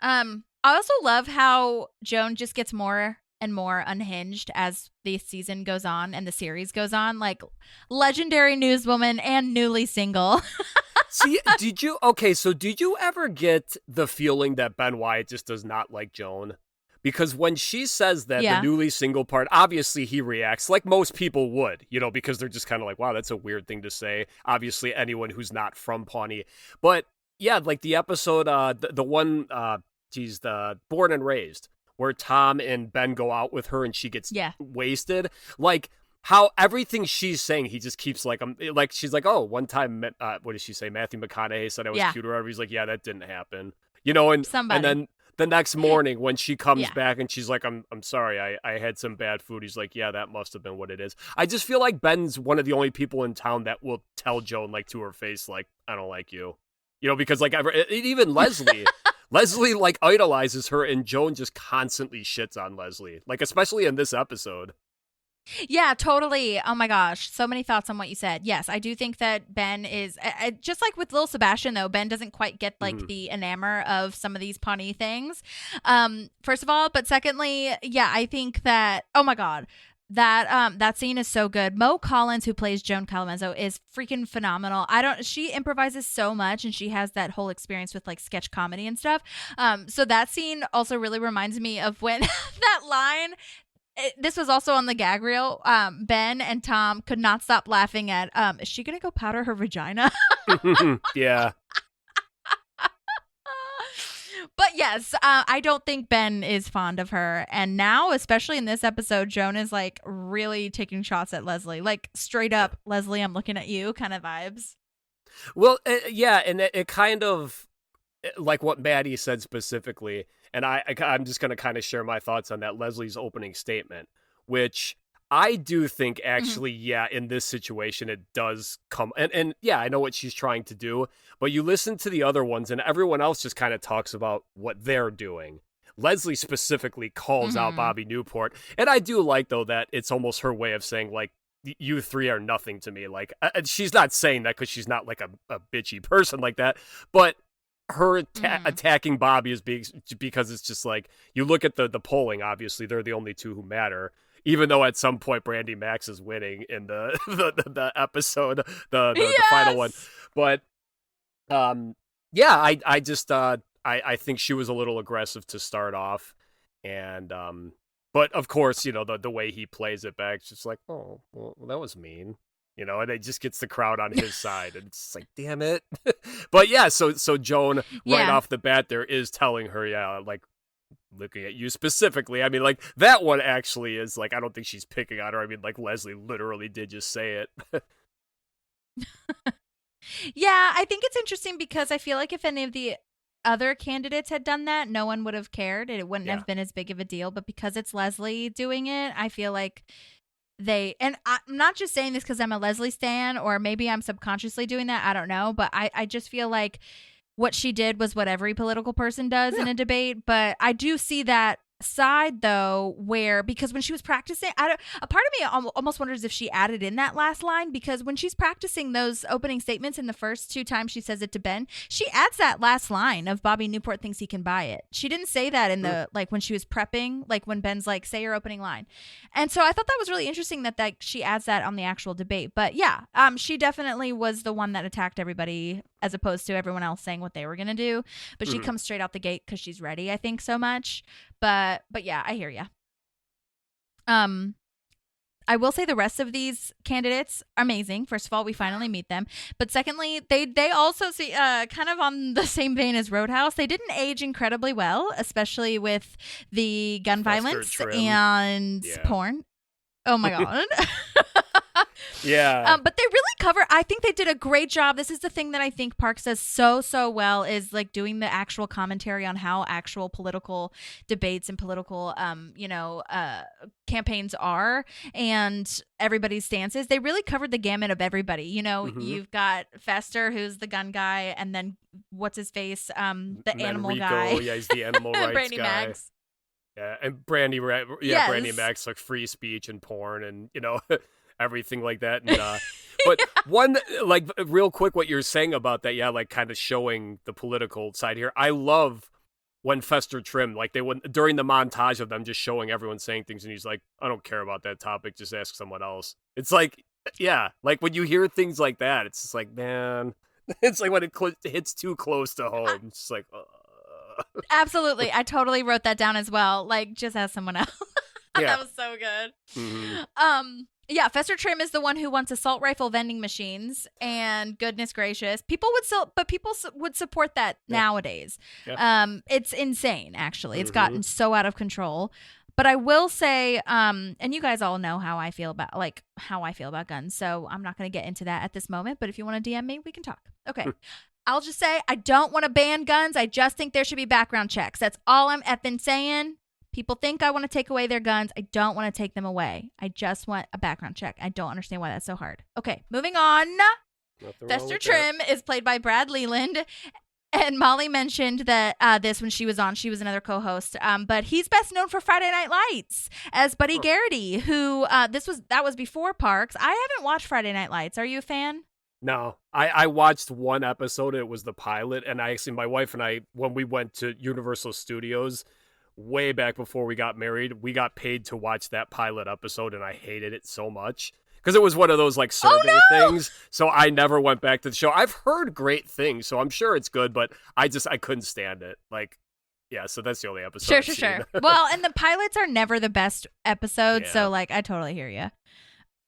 I also love how Joan just gets more and more unhinged as the season goes on and the series goes on, like legendary newswoman and newly single. See, did you ever get the feeling that Benoit just does not like Joan? Because when she says that, the newly single part, obviously he reacts like most people would, you know, because they're just kind of like, wow, that's a weird thing to say. Obviously, anyone who's not from Pawnee. But yeah, like the episode, the one, the Born and Raised, where Tom and Ben go out with her and she gets wasted. Like, how everything she's saying, he just keeps like she's like, oh, one time, what did she say? Matthew McConaughey said I was cute or whatever. He's like, yeah, that didn't happen, you know. And then the next morning when she comes back and she's like, I'm sorry, I had some bad food. He's like, yeah, that must have been what it is. I just feel like Ben's one of the only people in town that will tell Joan like to her face, like, I don't like you, you know, because like even Leslie. Leslie like idolizes her, and Joan just constantly shits on Leslie, like especially in this episode. Yeah, totally. Oh my gosh. So many thoughts on what you said. Yes, I do think that Ben is just like with Lil Sebastian, though. Ben doesn't quite get like the enamor of some of these Pawnee things. First of all, but secondly, yeah, I think that, oh my God, that scene is so good. Mo Collins, who plays Joan Calamezzo, is freaking phenomenal. She improvises so much, and she has that whole experience with like sketch comedy and stuff. So that scene also really reminds me of when that line. This was also on the gag reel. Ben and Tom could not stop laughing at, is she going to go powder her vagina? Yeah. But yes, I don't think Ben is fond of her. And now, especially in this episode, Joan is like really taking shots at Leslie. Like straight up, Leslie, I'm looking at you kind of vibes. Well, yeah, and it kind of, like what Maddie said specifically, and I'm just going to kind of share my thoughts on that Leslie's opening statement, which I do think actually, in this situation, it does come. And yeah, I know what she's trying to do, but you listen to the other ones and everyone else just kind of talks about what they're doing. Leslie specifically calls out Bobby Newport. And I do like, though, that it's almost her way of saying, like, you three are nothing to me. Like, she's not saying that because she's not like a bitchy person like that, but her attacking Bobby is because it's just like, you look at the polling, obviously they're the only two who matter, even though at some point Brandy Max is winning in the episode, the final one. But I just I think she was a little aggressive to start off, and but of course, you know, the way he plays it back, it's just like, oh, well, that was mean. and it just gets the crowd on his side, and it's like, damn it. But yeah, so Joan right off the bat there is telling her, like, looking at you specifically. I mean, like, that one actually is like, I don't think she's picking on her. I mean, like, Leslie literally did just say it. Yeah, I think it's interesting because I feel like if any of the other candidates had done that, no one would have cared. It wouldn't have been as big of a deal. But because it's Leslie doing it, I feel like and I'm not just saying this because I'm a Leslie stan, or maybe I'm subconsciously doing that. I don't know. But I just feel like what she did was what every political person does in a debate. But I do see that side though, where, because when she was practicing, a part of me almost wonders if she added in that last line, because when she's practicing those opening statements in the first 2 times she says it to Ben, she adds that last line of Bobby Newport thinks he can buy it. She didn't say that in the, like, when she was prepping, like when Ben's like, say your opening line. And so I thought that was really interesting that she adds that on the actual debate. But yeah, she definitely was the one that attacked everybody as opposed to everyone else saying what they were going to do. But she comes straight out the gate because she's ready, I think, so much. But yeah, I hear you. I will say the rest of these candidates are amazing. First of all, we finally meet them. But secondly, they also see kind of on the same vein as Roadhouse. They didn't age incredibly well, especially with the gun violence and porn. Oh my God. Yeah. But they really cover, I think they did a great job. This is the thing that I think Parks does so well, is like doing the actual commentary on how actual political debates and political, campaigns are, and everybody's stances. They really covered the gamut of everybody. You've got Fester, who's the gun guy, and then what's his face? The animal guy. Yeah, he's the animal rights Brandy guy. Max. Yeah, and Brandy Max, like free speech and porn and, everything like that. And, but one, like, real quick, what you're saying about that, like kind of showing the political side here. I love when Fester Trim, like during the montage of them just showing everyone saying things, and he's like, I don't care about that topic, just ask someone else. It's like, like when you hear things like that, it's just like, man, it's like when it hits too close to home. It's just like, Absolutely. I totally wrote that down as well. Like, just ask someone else. That was so good. Mm-hmm. Yeah, Fester Trim is the one who wants assault rifle vending machines, and goodness gracious, people would support that nowadays. Yeah. It's insane, actually. It's gotten so out of control. But I will say, and you guys all know how I feel about guns, so I'm not going to get into that at this moment. But if you want to DM me, we can talk. Okay. I'll just say I don't want to ban guns. I just think there should be background checks. That's all I'm effing saying. People think I want to take away their guns. I don't want to take them away. I just want a background check. I don't understand why that's so hard. Okay, moving on. Fester Trim is played by Brad Leland. And Molly mentioned that this when she was on. She was another co-host. But he's best known for Friday Night Lights as Buddy Garrity, who that was before Parks. I haven't watched Friday Night Lights. Are you a fan? No, I watched one episode. It was the pilot. And my wife and I, when we went to Universal Studios way back before we got married, we got paid to watch that pilot episode, and I hated it so much because it was one of those like survey things. So I never went back to the show. I've heard great things, so I'm sure it's good, but I couldn't stand it. Like, yeah, so that's the only episode. Sure. Well, and the pilots are never the best episodes, so like I totally hear you.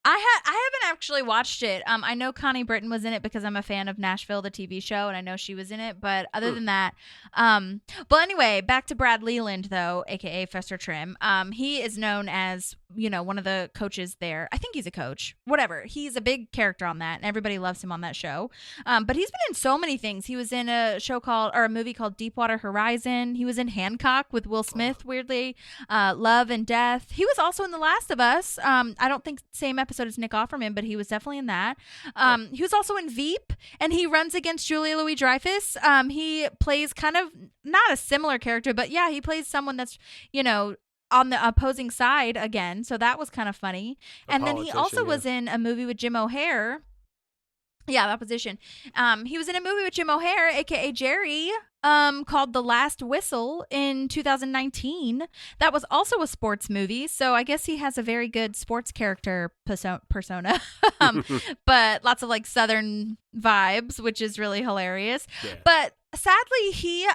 I haven't actually watched it. I know Connie Britton was in it because I'm a fan of Nashville, the TV show, and I know she was in it. But other than that, but anyway, back to Brad Leland, though, aka Fester Trim. He is known as, one of the coaches there. I think he's a coach. Whatever. He's a big character on that, and everybody loves him on that show. But he's been in so many things. He was in a movie called Deepwater Horizon. He was in Hancock with Will Smith, weirdly. Love and Death. He was also in The Last of Us. I don't think same episode as Nick Offerman, but he was definitely in that. He was also in Veep, and he runs against Julia Louis-Dreyfus. He plays kind of not a similar character, but yeah, he plays someone that's, on the opposing side again. So that was kind of funny. And then he also was in a movie with Jim O'Heir. Yeah, that position. He was in a movie with Jim O'Heir, aka Jerry, called The Last Whistle in 2019. That was also a sports movie, so I guess he has a very good sports character persona. But lots of like Southern vibes, which is really hilarious. Yeah. But sadly, he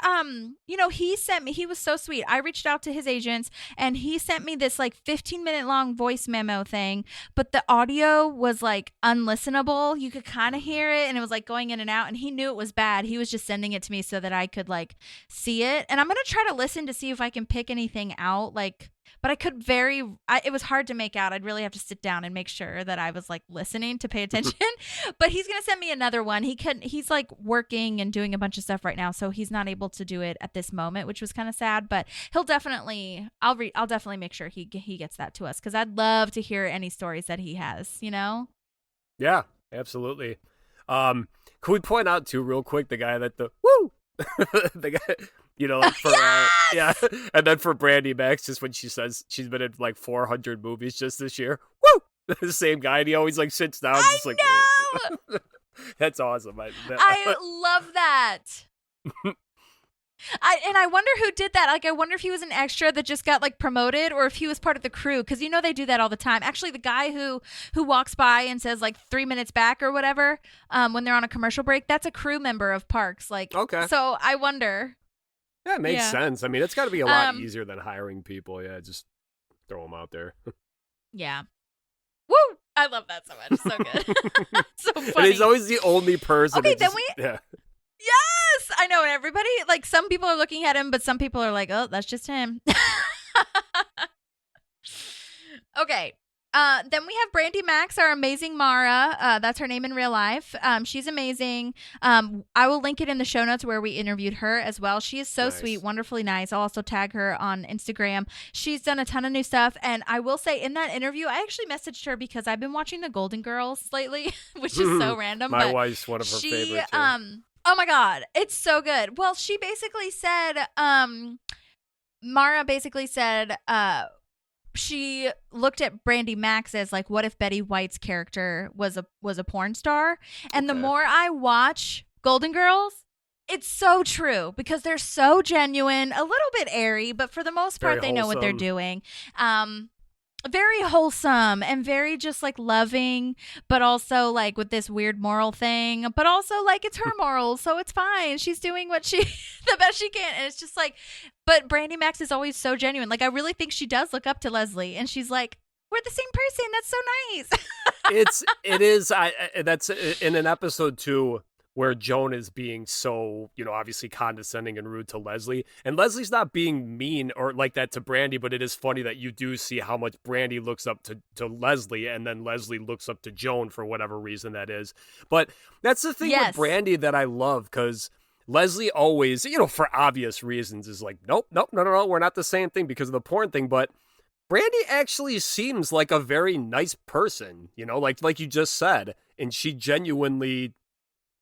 he sent me, he was so sweet. I reached out to his agents and he sent me this like 15-minute long voice memo thing, but the audio was like unlistenable. You could kind of hear it and it was like going in and out, and he knew it was bad. He was just sending it to me so that I could like see it. And I'm going to try to listen to see if I can pick anything out, like, but I could it was hard to make out. I'd really have to sit down and make sure that I was like listening to pay attention. But he's going to send me another one. He's like working and doing a bunch of stuff right now, so he's not able to do it at this moment, which was kind of sad, but I'll definitely make sure he gets that to us, cuz I'd love to hear any stories that he has, you know? Yeah, absolutely. Could we point out too real quick the guy that the woo the guy, you know, like for yeah, and then for Brandy Max, just when she says she's been in like 400 movies just this year, woo, the same guy, and he always like sits down, just like that's awesome. I love that. I wonder who did that. Like, I wonder if he was an extra that just got like promoted, or if he was part of the crew, because you know they do that all the time. Actually, the guy who walks by and says like 3 minutes back or whatever, when they're on a commercial break, that's a crew member of Parks. Like, okay. So I wonder. Yeah, it makes sense. I mean, it's got to be a lot easier than hiring people. Yeah, just throw them out there. Yeah. Woo! I love that so much. So good. So funny. And he's always the only person. Okay, then Yes! I know. And everybody, like, some people are looking at him, but some people are like, oh, that's just him. Okay. Then we have Brandy Max, our amazing Mara. That's her name in real life. She's amazing. I will link it in the show notes where we interviewed her as well. She is so sweet, wonderfully nice. I'll also tag her on Instagram. She's done a ton of new stuff. And I will say, in that interview, I actually messaged her because I've been watching the Golden Girls lately, which is so random. My wife's one of her favorites. Oh my God, it's so good. Well, she basically said, Mara basically said, she looked at Brandy Max as like, what if Betty White's character was a porn star? And the more I watch Golden Girls, it's so true, because they're so genuine, a little bit airy, but for the most part, they know what they're doing. Very wholesome and very just like loving, but also like with this weird moral thing, but also like it's her morals, so it's fine. She's doing what the best she can. And it's just like, but Brandy Max is always so genuine. Like, I really think she does look up to Leslie, and she's like, we're the same person. That's so nice. It is. That's in an episode too, where Joan is being so, you know, obviously condescending and rude to Leslie. And Leslie's not being mean or like that to Brandy, but it is funny that you do see how much Brandy looks up to Leslie, and then Leslie looks up to Joan for whatever reason that is. But that's the thing with Brandy that I love, because Leslie always, you know, for obvious reasons, is like, nope, no, we're not the same thing because of the porn thing. But Brandy actually seems like a very nice person, you know, like you just said, and she genuinely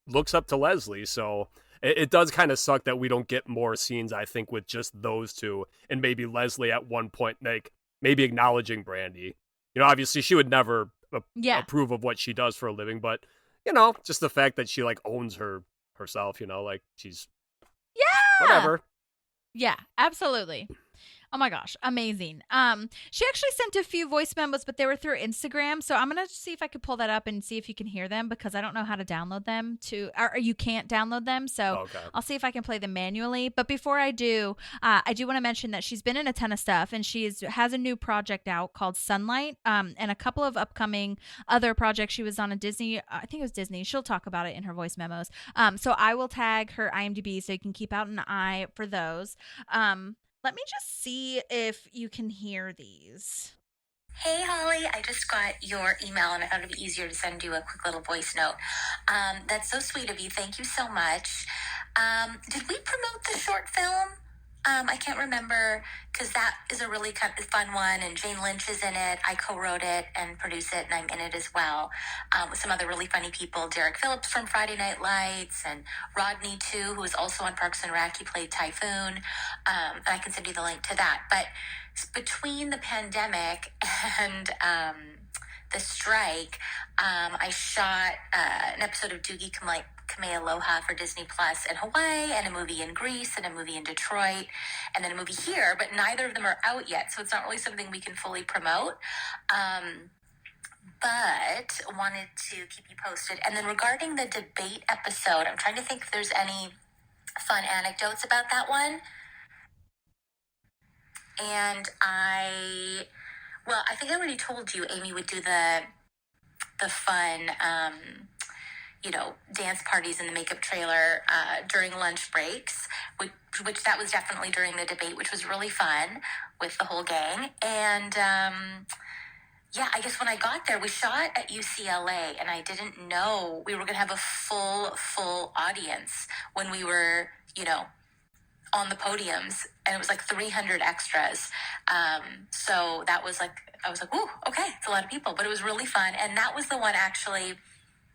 looks up to Leslie. So it does kind of suck that we don't get more scenes, I think, with just those two, and maybe Leslie at one point, like maybe acknowledging Brandy. You know, obviously she would never approve of what she does for a living, but you know, just the fact that she like owns herself, you know, like she's whatever. Yeah, absolutely. Oh my gosh, amazing. She actually sent a few voice memos, but they were through Instagram. So I'm going to see if I could pull that up and see if you can hear them, because I don't know how to download them or you can't download them. So I'll see if I can play them manually. But before I do want to mention that she's been in a ton of stuff, and she has a new project out called Sunlight, and a couple of upcoming other projects. She was on a Disney, I think it was Disney. She'll talk about it in her voice memos. So I will tag her IMDb so you can keep out an eye for those. Let me just see if you can hear these. Hey, Holly, I just got your email, and I thought it'd be easier to send you a quick little voice note. That's so sweet of you. Thank you so much. Did we promote the short film? I can't remember, because that is a really kind of fun one, and Jane Lynch is in it. I co-wrote it and produced it, and I'm in it as well, with some other really funny people. Derek Phillips from Friday Night Lights, and Rodney, too, who is also on Parks and Rec. He played Typhoon, and I can send you the link to that. But between the pandemic and the strike, I shot an episode of Doogie Kamealoha for Disney Plus in Hawaii, and a movie in Greece, and a movie in Detroit, and then a movie here, but neither of them are out yet, so it's not really something we can fully promote. But wanted to keep you posted. And then regarding the debate episode, I'm trying to think if there's any fun anecdotes about that one. And I think I already told you Amy would do the fun, dance parties in the makeup trailer during lunch breaks, which that was definitely during the debate, which was really fun with the whole gang. And I guess when I got there, we shot at UCLA, and I didn't know we were going to have a full audience when we were, on the podiums, and it was like 300 extras. So that was like, I was like, ooh, okay, it's a lot of people, but it was really fun. And that was the one, actually,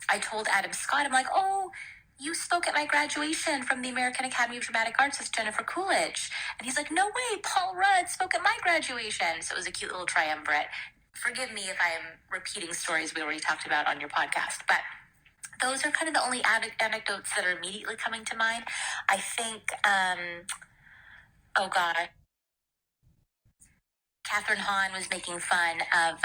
I told Adam Scott, I'm like, oh, you spoke at my graduation from the American Academy of Dramatic Arts as Jennifer Coolidge. And he's like, no way, Paul Rudd spoke at my graduation. So it was a cute little triumvirate. Forgive me if I'm repeating stories we already talked about on your podcast, but those are kind of the only anecdotes that are immediately coming to mind. I think, Catherine Hahn was making fun of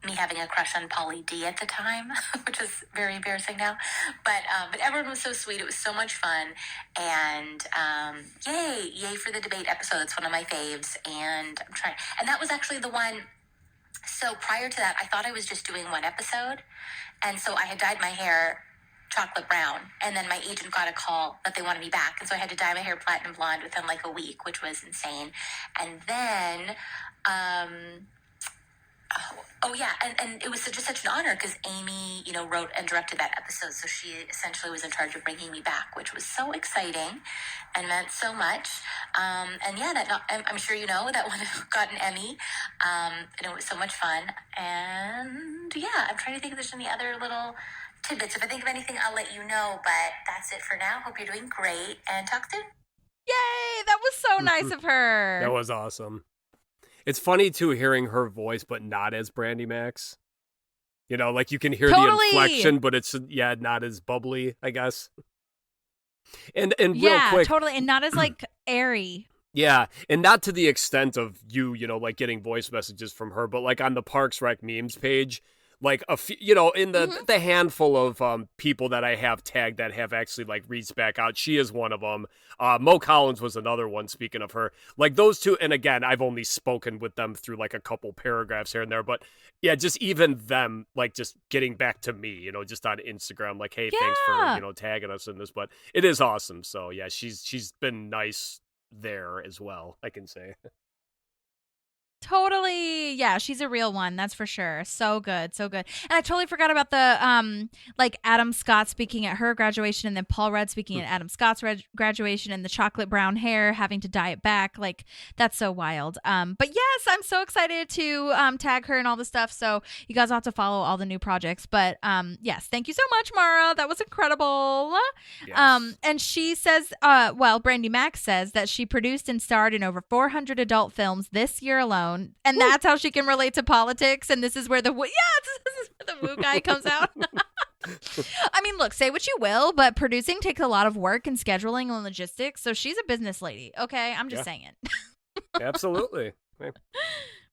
me having a crush on Pauly D at the time, which is very embarrassing now. But everyone was so sweet. It was so much fun. And yay for the debate episode. It's one of my faves. And that was actually the one. So prior to that, I thought I was just doing one episode. And so I had dyed my hair chocolate brown. And then my agent got a call that they wanted me back. And so I had to dye my hair platinum blonde within like a week, which was insane. And then, and it was just such an honor because Amy, wrote and directed that episode. So she essentially was in charge of bringing me back, which was so exciting and meant so much. I'm sure you know that one got an Emmy, and it was so much fun. And I'm trying to think if there's any other little tidbits. If I think of anything, I'll let you know. But that's it for now. Hope you're doing great, and talk soon. Yay! That was so nice of her. That was awesome. It's funny, too, hearing her voice, but not as Brandy Max. Like you can hear the inflection, but it's, not as bubbly, I guess. And real quick. Totally. And not as, like, airy. Yeah, and not to the extent of you, like getting voice messages from her, but like on the Parks Rec memes page, like a few, in the handful of people that I have tagged that have actually like reached back out, she is one of them. Mo Collins was another one. Speaking of her, like those two, and again, I've only spoken with them through like a couple paragraphs here and there, but yeah, just even them, like just getting back to me, just on Instagram, like, hey, thanks for tagging us in this, but it is awesome. So yeah, she's been nice there as well, I can say. Totally. Yeah, she's a real one. That's for sure. So good. So good. And I totally forgot about the like Adam Scott speaking at her graduation and then Paul Rudd speaking at Adam Scott's graduation and the chocolate brown hair having to dye it back. Like that's so wild. But yes, I'm so excited to tag her and all the stuff. So you guys have to follow all the new projects. But yes, thank you so much, Mara. That was incredible. Yes. And she says, Brandy Max says that she produced and starred in over 400 adult films this year alone. And that's how she can relate to politics. And this is where this is where the woo guy comes out. I mean, look, say what you will, but producing takes a lot of work and scheduling and logistics. So she's a business lady. Okay, I'm just saying it. Absolutely.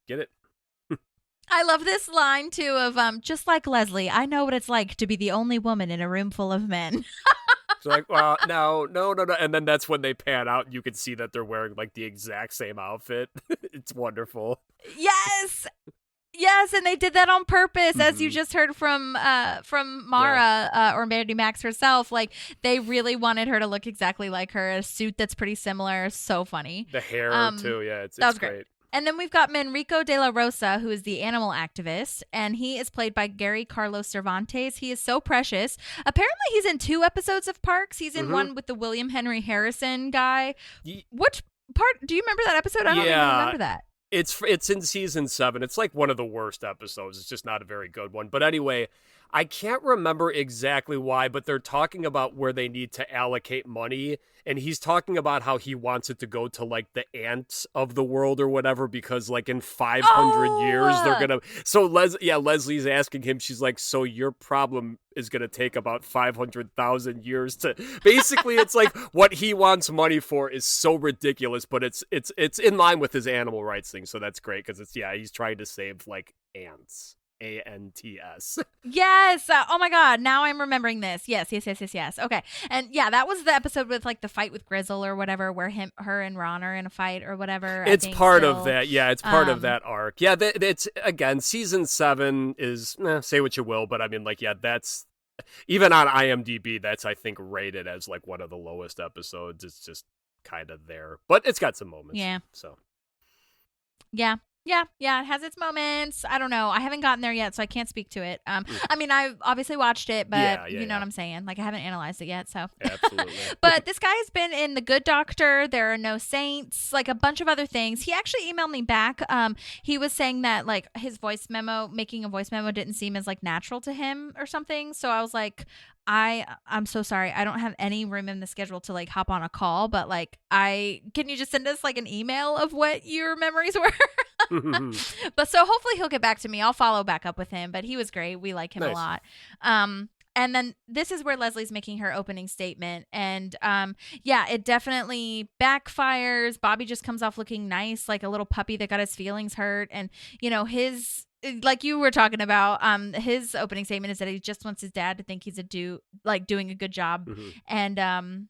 Get it. I love this line too of just like Leslie, I know what it's like to be the only woman in a room full of men. It's like, well, no. And then that's when they pan out and you can see that they're wearing like the exact same outfit. It's wonderful. Yes. Yes, and they did that on purpose, as you just heard from Mara or Brandy Max herself. Like, they really wanted her to look exactly like her. A suit that's pretty similar. So funny. The hair, too. Yeah, it's great. And then we've got Manrico de la Rosa, who is the animal activist, and he is played by Gary Carlos Cervantes. He is so precious. Apparently, he's in 2 episodes of Parks. He's in one with the William Henry Harrison guy. Which part? Do you remember that episode? I don't even remember that. It's in season 7. It's like one of the worst episodes. It's just not a very good one. But anyway, I can't remember exactly why, but they're talking about where they need to allocate money. And he's talking about how he wants it to go to like the ants of the world or whatever, because like in 500 years, they're going to. So Leslie's asking him, she's like, so your problem is going to take about 500,000 years to basically it's like what he wants money for is so ridiculous, but it's in line with his animal rights thing. So that's great because he's trying to save like ants. ANTS. Yes. Oh my God. Now I'm remembering this. Yes. Okay. And yeah, that was the episode with like the fight with Grizzle or whatever, where her and Ron are in a fight or whatever. It's part of that. Yeah, it's part of that arc. Yeah, it's again, season 7 is say what you will, but I mean, like, yeah, that's even on IMDb. That's I think rated as like one of the lowest episodes. It's just kind of there, but it's got some moments. Yeah. So. Yeah. It has its moments. I don't know. I haven't gotten there yet, so I can't speak to it. I mean, I've obviously watched it, but you know what I'm saying. Like, I haven't analyzed it yet, so. Absolutely. But this guy has been in The Good Doctor, There Are No Saints, like a bunch of other things. He actually emailed me back. He was saying that, like, his making a voice memo didn't seem as, like, natural to him or something. So I was like, I'm so sorry. I don't have any room in the schedule to, like, hop on a call, but, like, can you just send us, like, an email of what your memories were? But so hopefully he'll get back to me. I'll follow back up with him, but he was great. We like him a lot. And then this is where Leslie's making her opening statement. And it definitely backfires. Bobby just comes off looking nice, like a little puppy that got his feelings hurt. And, you know, like you were talking about, his opening statement is that he just wants his dad to think he's doing a good job. And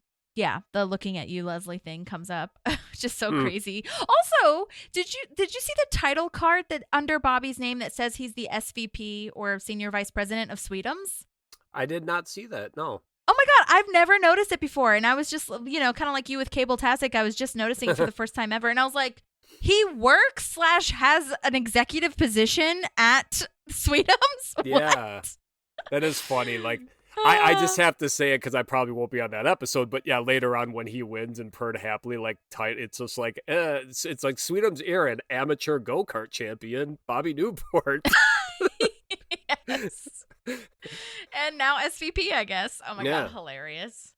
the looking at you, Leslie thing comes up. Just so crazy. Also, did you see the title card that under Bobby's name that says he's the SVP or Senior Vice President of Sweetums? I did not see that. No. Oh my God, I've never noticed it before. And I was just, kind of like you with Cable-tastic, I was just noticing it for the first time ever. And I was like, he works / has an executive position at Sweetums? Yeah. What? That is funny. Like, I just have to say it because I probably won't be on that episode. But yeah, later on when he wins and purred happily, like, tight, it's just like, it's like Sweetums era, an amateur go-kart champion, Bobby Newport. Yes. And now SVP, I guess. Oh my God, hilarious.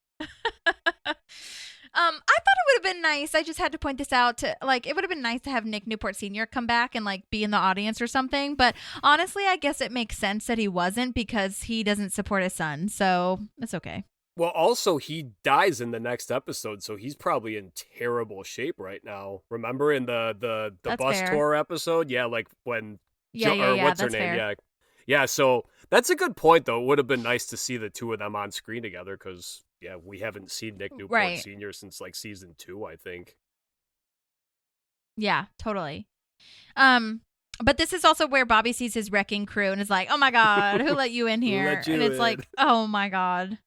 I thought it would have been nice. I just had to point this out it would have been nice to have Nick Newport Sr. come back and like be in the audience or something. But honestly, I guess it makes sense that he wasn't because he doesn't support his son. So it's okay. Well, also he dies in the next episode, so he's probably in terrible shape right now. Remember in the bus tour episode? Yeah, like when what's her name? Fair. Yeah, so that's a good point, though. It would have been nice to see the two of them on screen together because, we haven't seen Nick Newport Sr. since, like, season 2, I think. Yeah, totally. But this is also where Bobby sees his wrecking crew and is like, oh, my God, who let you in here? And it's like, oh, my God.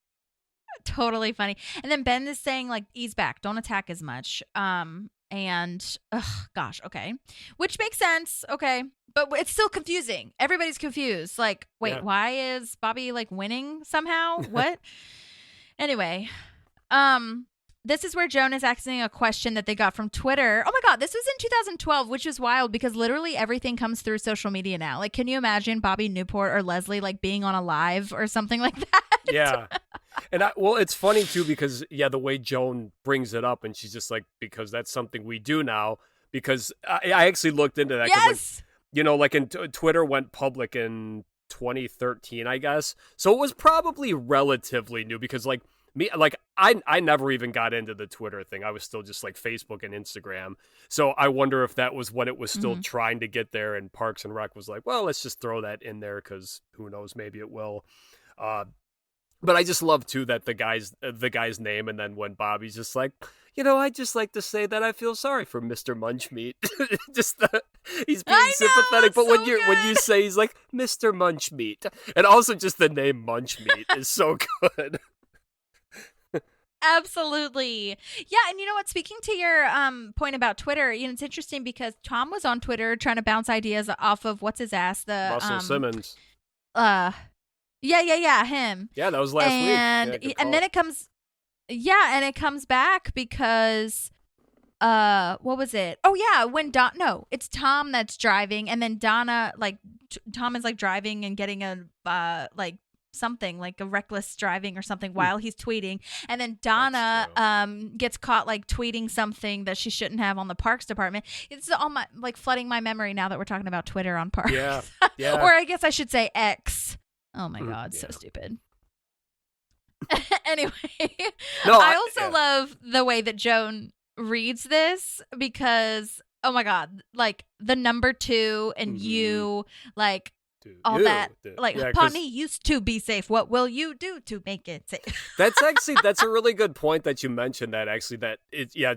Totally funny. And then Ben is saying, like, ease back. Don't attack as much. Okay. Which makes sense. Okay. But it's still confusing. Everybody's confused. Like, wait, why is Bobby like winning somehow? What? Anyway, this is where Joan is asking a question that they got from Twitter. Oh my God, this was in 2012, which is wild because literally everything comes through social media now. Like, can you imagine Bobby Newport or Leslie like being on a live or something like that? Yeah. And it's funny too because the way Joan brings it up and she's just like, because that's something we do now. Because I actually looked into that. Yes. Twitter went public in 2013, I guess. So it was probably relatively new because I never even got into the Twitter thing. I was still just like Facebook and Instagram. So I wonder if that was when it was still trying to get there and Parks and Rec was like, well, let's just throw that in there because who knows, maybe it will. But I just love too that the guy's name, and then when Bobby's just like, I'd just like to say that I feel sorry for Mr. Munchmeat. He's being sympathetic, but when you say he's like Mr. Munchmeat, and also just the name Munchmeat is so good. Absolutely. Yeah, and you know what? Speaking to your point about Twitter, it's interesting because Tom was on Twitter trying to bounce ideas off of what's his ass, the Russell Simmons. Yeah, him. Yeah, that was last week. And then it comes. Yeah, and it comes back because, what was it? Oh yeah, when it's Tom that's driving, and then Donna, like, Tom is like driving and getting a something like a reckless driving or something while he's tweeting, and then Donna gets caught like tweeting something that she shouldn't have on the Parks department. It's all my flooding my memory now that we're talking about Twitter on Parks. Yeah. Or I guess I should say X. Oh my God, so stupid. Anyway, I also love the way that Joan reads this because, oh my God, like the number 2 and you, like, all that. Like, Yeah, Pawnee used to be safe. What will you do to make it safe? that's a really good point that you mentioned that actually that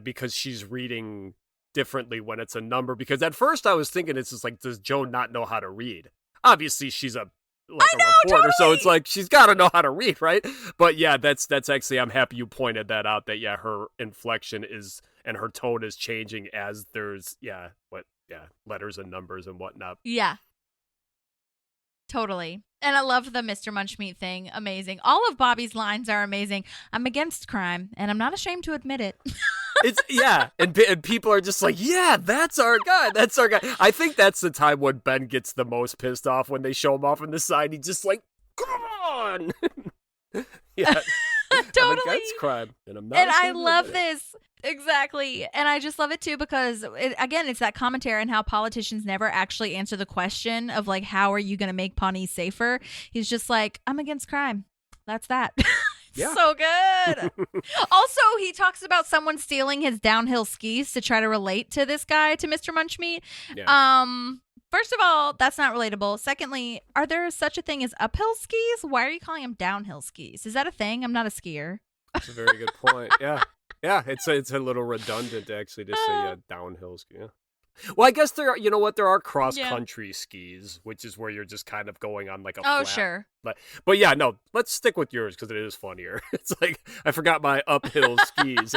because she's reading differently when it's a number, because at first I was thinking it's just like, does Joan not know how to read? Obviously she's a reporter, totally. so it's like she's got to know how to read, right? But yeah, that's actually, I'm happy you pointed that out, that her inflection is and her tone is changing as there's letters and numbers and whatnot. Yeah. Totally. And I love the Mr. Munchmeat thing. Amazing. All of Bobby's lines are amazing. I'm against crime, and I'm not ashamed to admit it. And people are just like, yeah, that's our guy. That's our guy. I think that's the time when Ben gets the most pissed off, when they show him off on the side. He's just like, come on. Yeah. Totally. I'm against crime, and I'm not. And I ashamed to love admit it. this. Exactly. And I just love it too, because it's that commentary on how politicians never actually answer the question of like, how are you going to make Pawnee safer? He's just like, I'm against crime. That's that. Yeah. So good. Also, he talks about someone stealing his downhill skis to try to relate to this guy, to Mr. Munchmeat. Yeah. First of all, that's not relatable. Secondly, are there such a thing as uphill skis? Why are you calling them downhill skis? Is that a thing? I'm not a skier. That's a very good point. Yeah. Yeah, it's a little redundant actually to say downhill ski. Yeah. Well, I guess there are cross-country skis, which is where you're just kind of going on like a flat. Sure. But yeah, no, let's stick with yours because it is funnier. It's like, I forgot my uphill skis.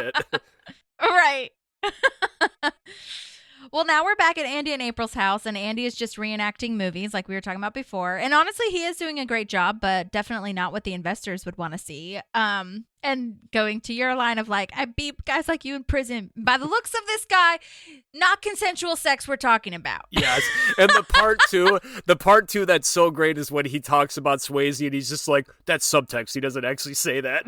Right. Well, now we're back at Andy and April's house, and Andy is just reenacting movies like we were talking about before. And honestly, he is doing a great job, but definitely not what the investors would want to see. And going to your line of like, I beat guys like you in prison. By the looks of this guy, not consensual sex we're talking about. Yes. And the part two that's so great is when he talks about Swayze and he's just like, that's subtext. He doesn't actually say that.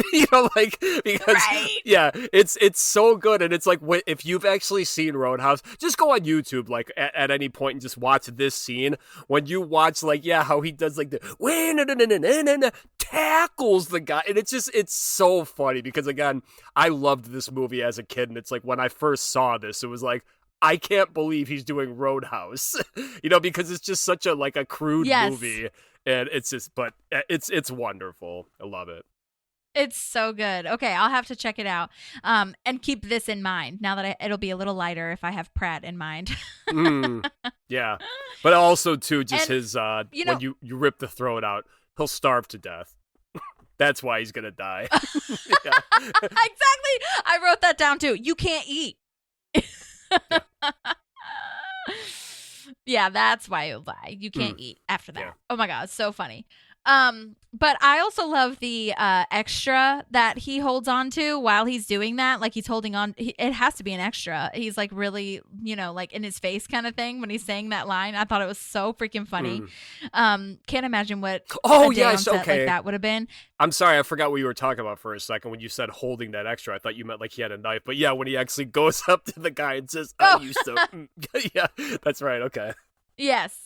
Because yeah, it's so good. And it's like, if you've actually seen Roadhouse, just go on YouTube like at any point and just watch this scene. When you watch like, how he does like the tackles the guy, and it's so funny because again, I loved this movie as a kid, and it's like when I first saw this, it was like, I can't believe he's doing Roadhouse, because it's just such a crude movie, and it's just, but it's wonderful. I love it. It's so good. Okay, I'll have to check it out, and keep this in mind. Now that it'll be a little lighter if I have Pratt in mind. Yeah, but also too, just his when you rip the throat out, he'll starve to death. That's why he's gonna die. Yeah. Exactly. I wrote that down too. You can't eat. Yeah, that's why he'll die. You can't eat after that. Yeah. Oh my God, it's so funny. But I also love the extra that he holds on to while he's doing that. Like he's holding on. It has to be an extra. He's like really, like in his face kind of thing when he's saying that line. I thought it was so freaking funny. Can't imagine what a day on set like that would have been. I'm sorry, I forgot what you were talking about for a second when you said holding that extra. I thought you meant like he had a knife. But yeah, when he actually goes up to the guy and says, I used to. Yeah, that's right. Okay. Yes.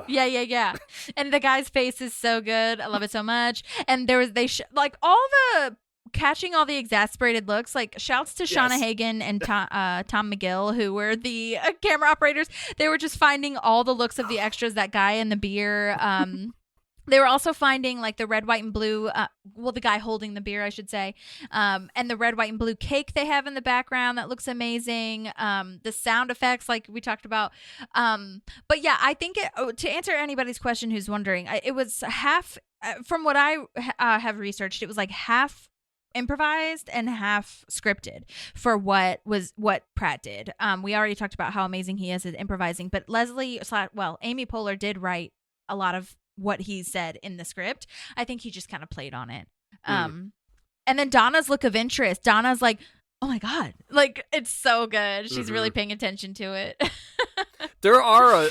Yeah. And the guy's face is so good. I love it so much. And all the catching all the exasperated looks, like shouts to Shauna Hagen and Tom McGill, who were the camera operators. They were just finding all the looks of the extras, that guy and the beer. They were also finding like the red, white, and blue, the guy holding the beer, I should say, and the red, white, and blue cake they have in the background. That looks amazing. The sound effects, like we talked about. But yeah, I think to answer anybody's question who's wondering, it was half, from what I have researched, it was like half improvised and half scripted for what Pratt did. We already talked about how amazing he is at improvising, but Amy Poehler did write a lot of what he said in the script. I think he just kind of played on it. And then Donna's look of interest. Donna's like, oh my God, like it's so good. She's really paying attention to it. There are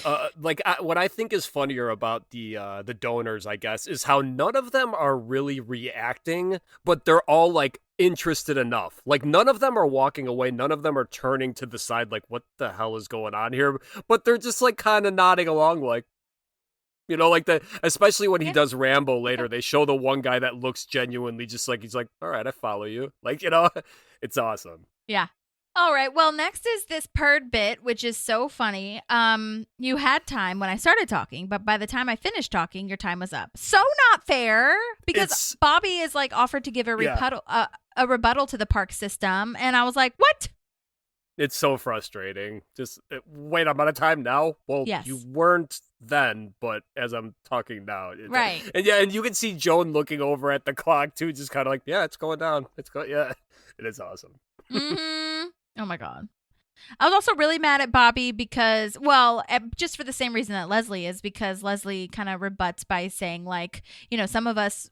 what I think is funnier about the donors, I guess, is how none of them are really reacting, but they're all like interested enough. Like none of them are walking away. None of them are turning to the side like, what the hell is going on here? But they're just like kind of nodding along like, especially when he does Rambo later, they show the one guy that looks genuinely just like, he's like, all right, I follow you. Like, it's awesome. Yeah. All right. Well, next is this purred bit, which is so funny. You had time when I started talking, but by the time I finished talking, your time was up. So not fair, because Bobby is like offered to give a rebuttal to the park system, and I was like, what? It's so frustrating. Just wait, I'm out of time now. Well, yes. You weren't then, but as I'm talking now, right? And you can see Joan looking over at the clock too, just kind of like, yeah, it's going down. Yeah, it is awesome. Mm-hmm. Oh my god. I was also really mad at Bobby because, well, just for the same reason that Leslie is, because Leslie kind of rebuts by saying, like, you know, some of us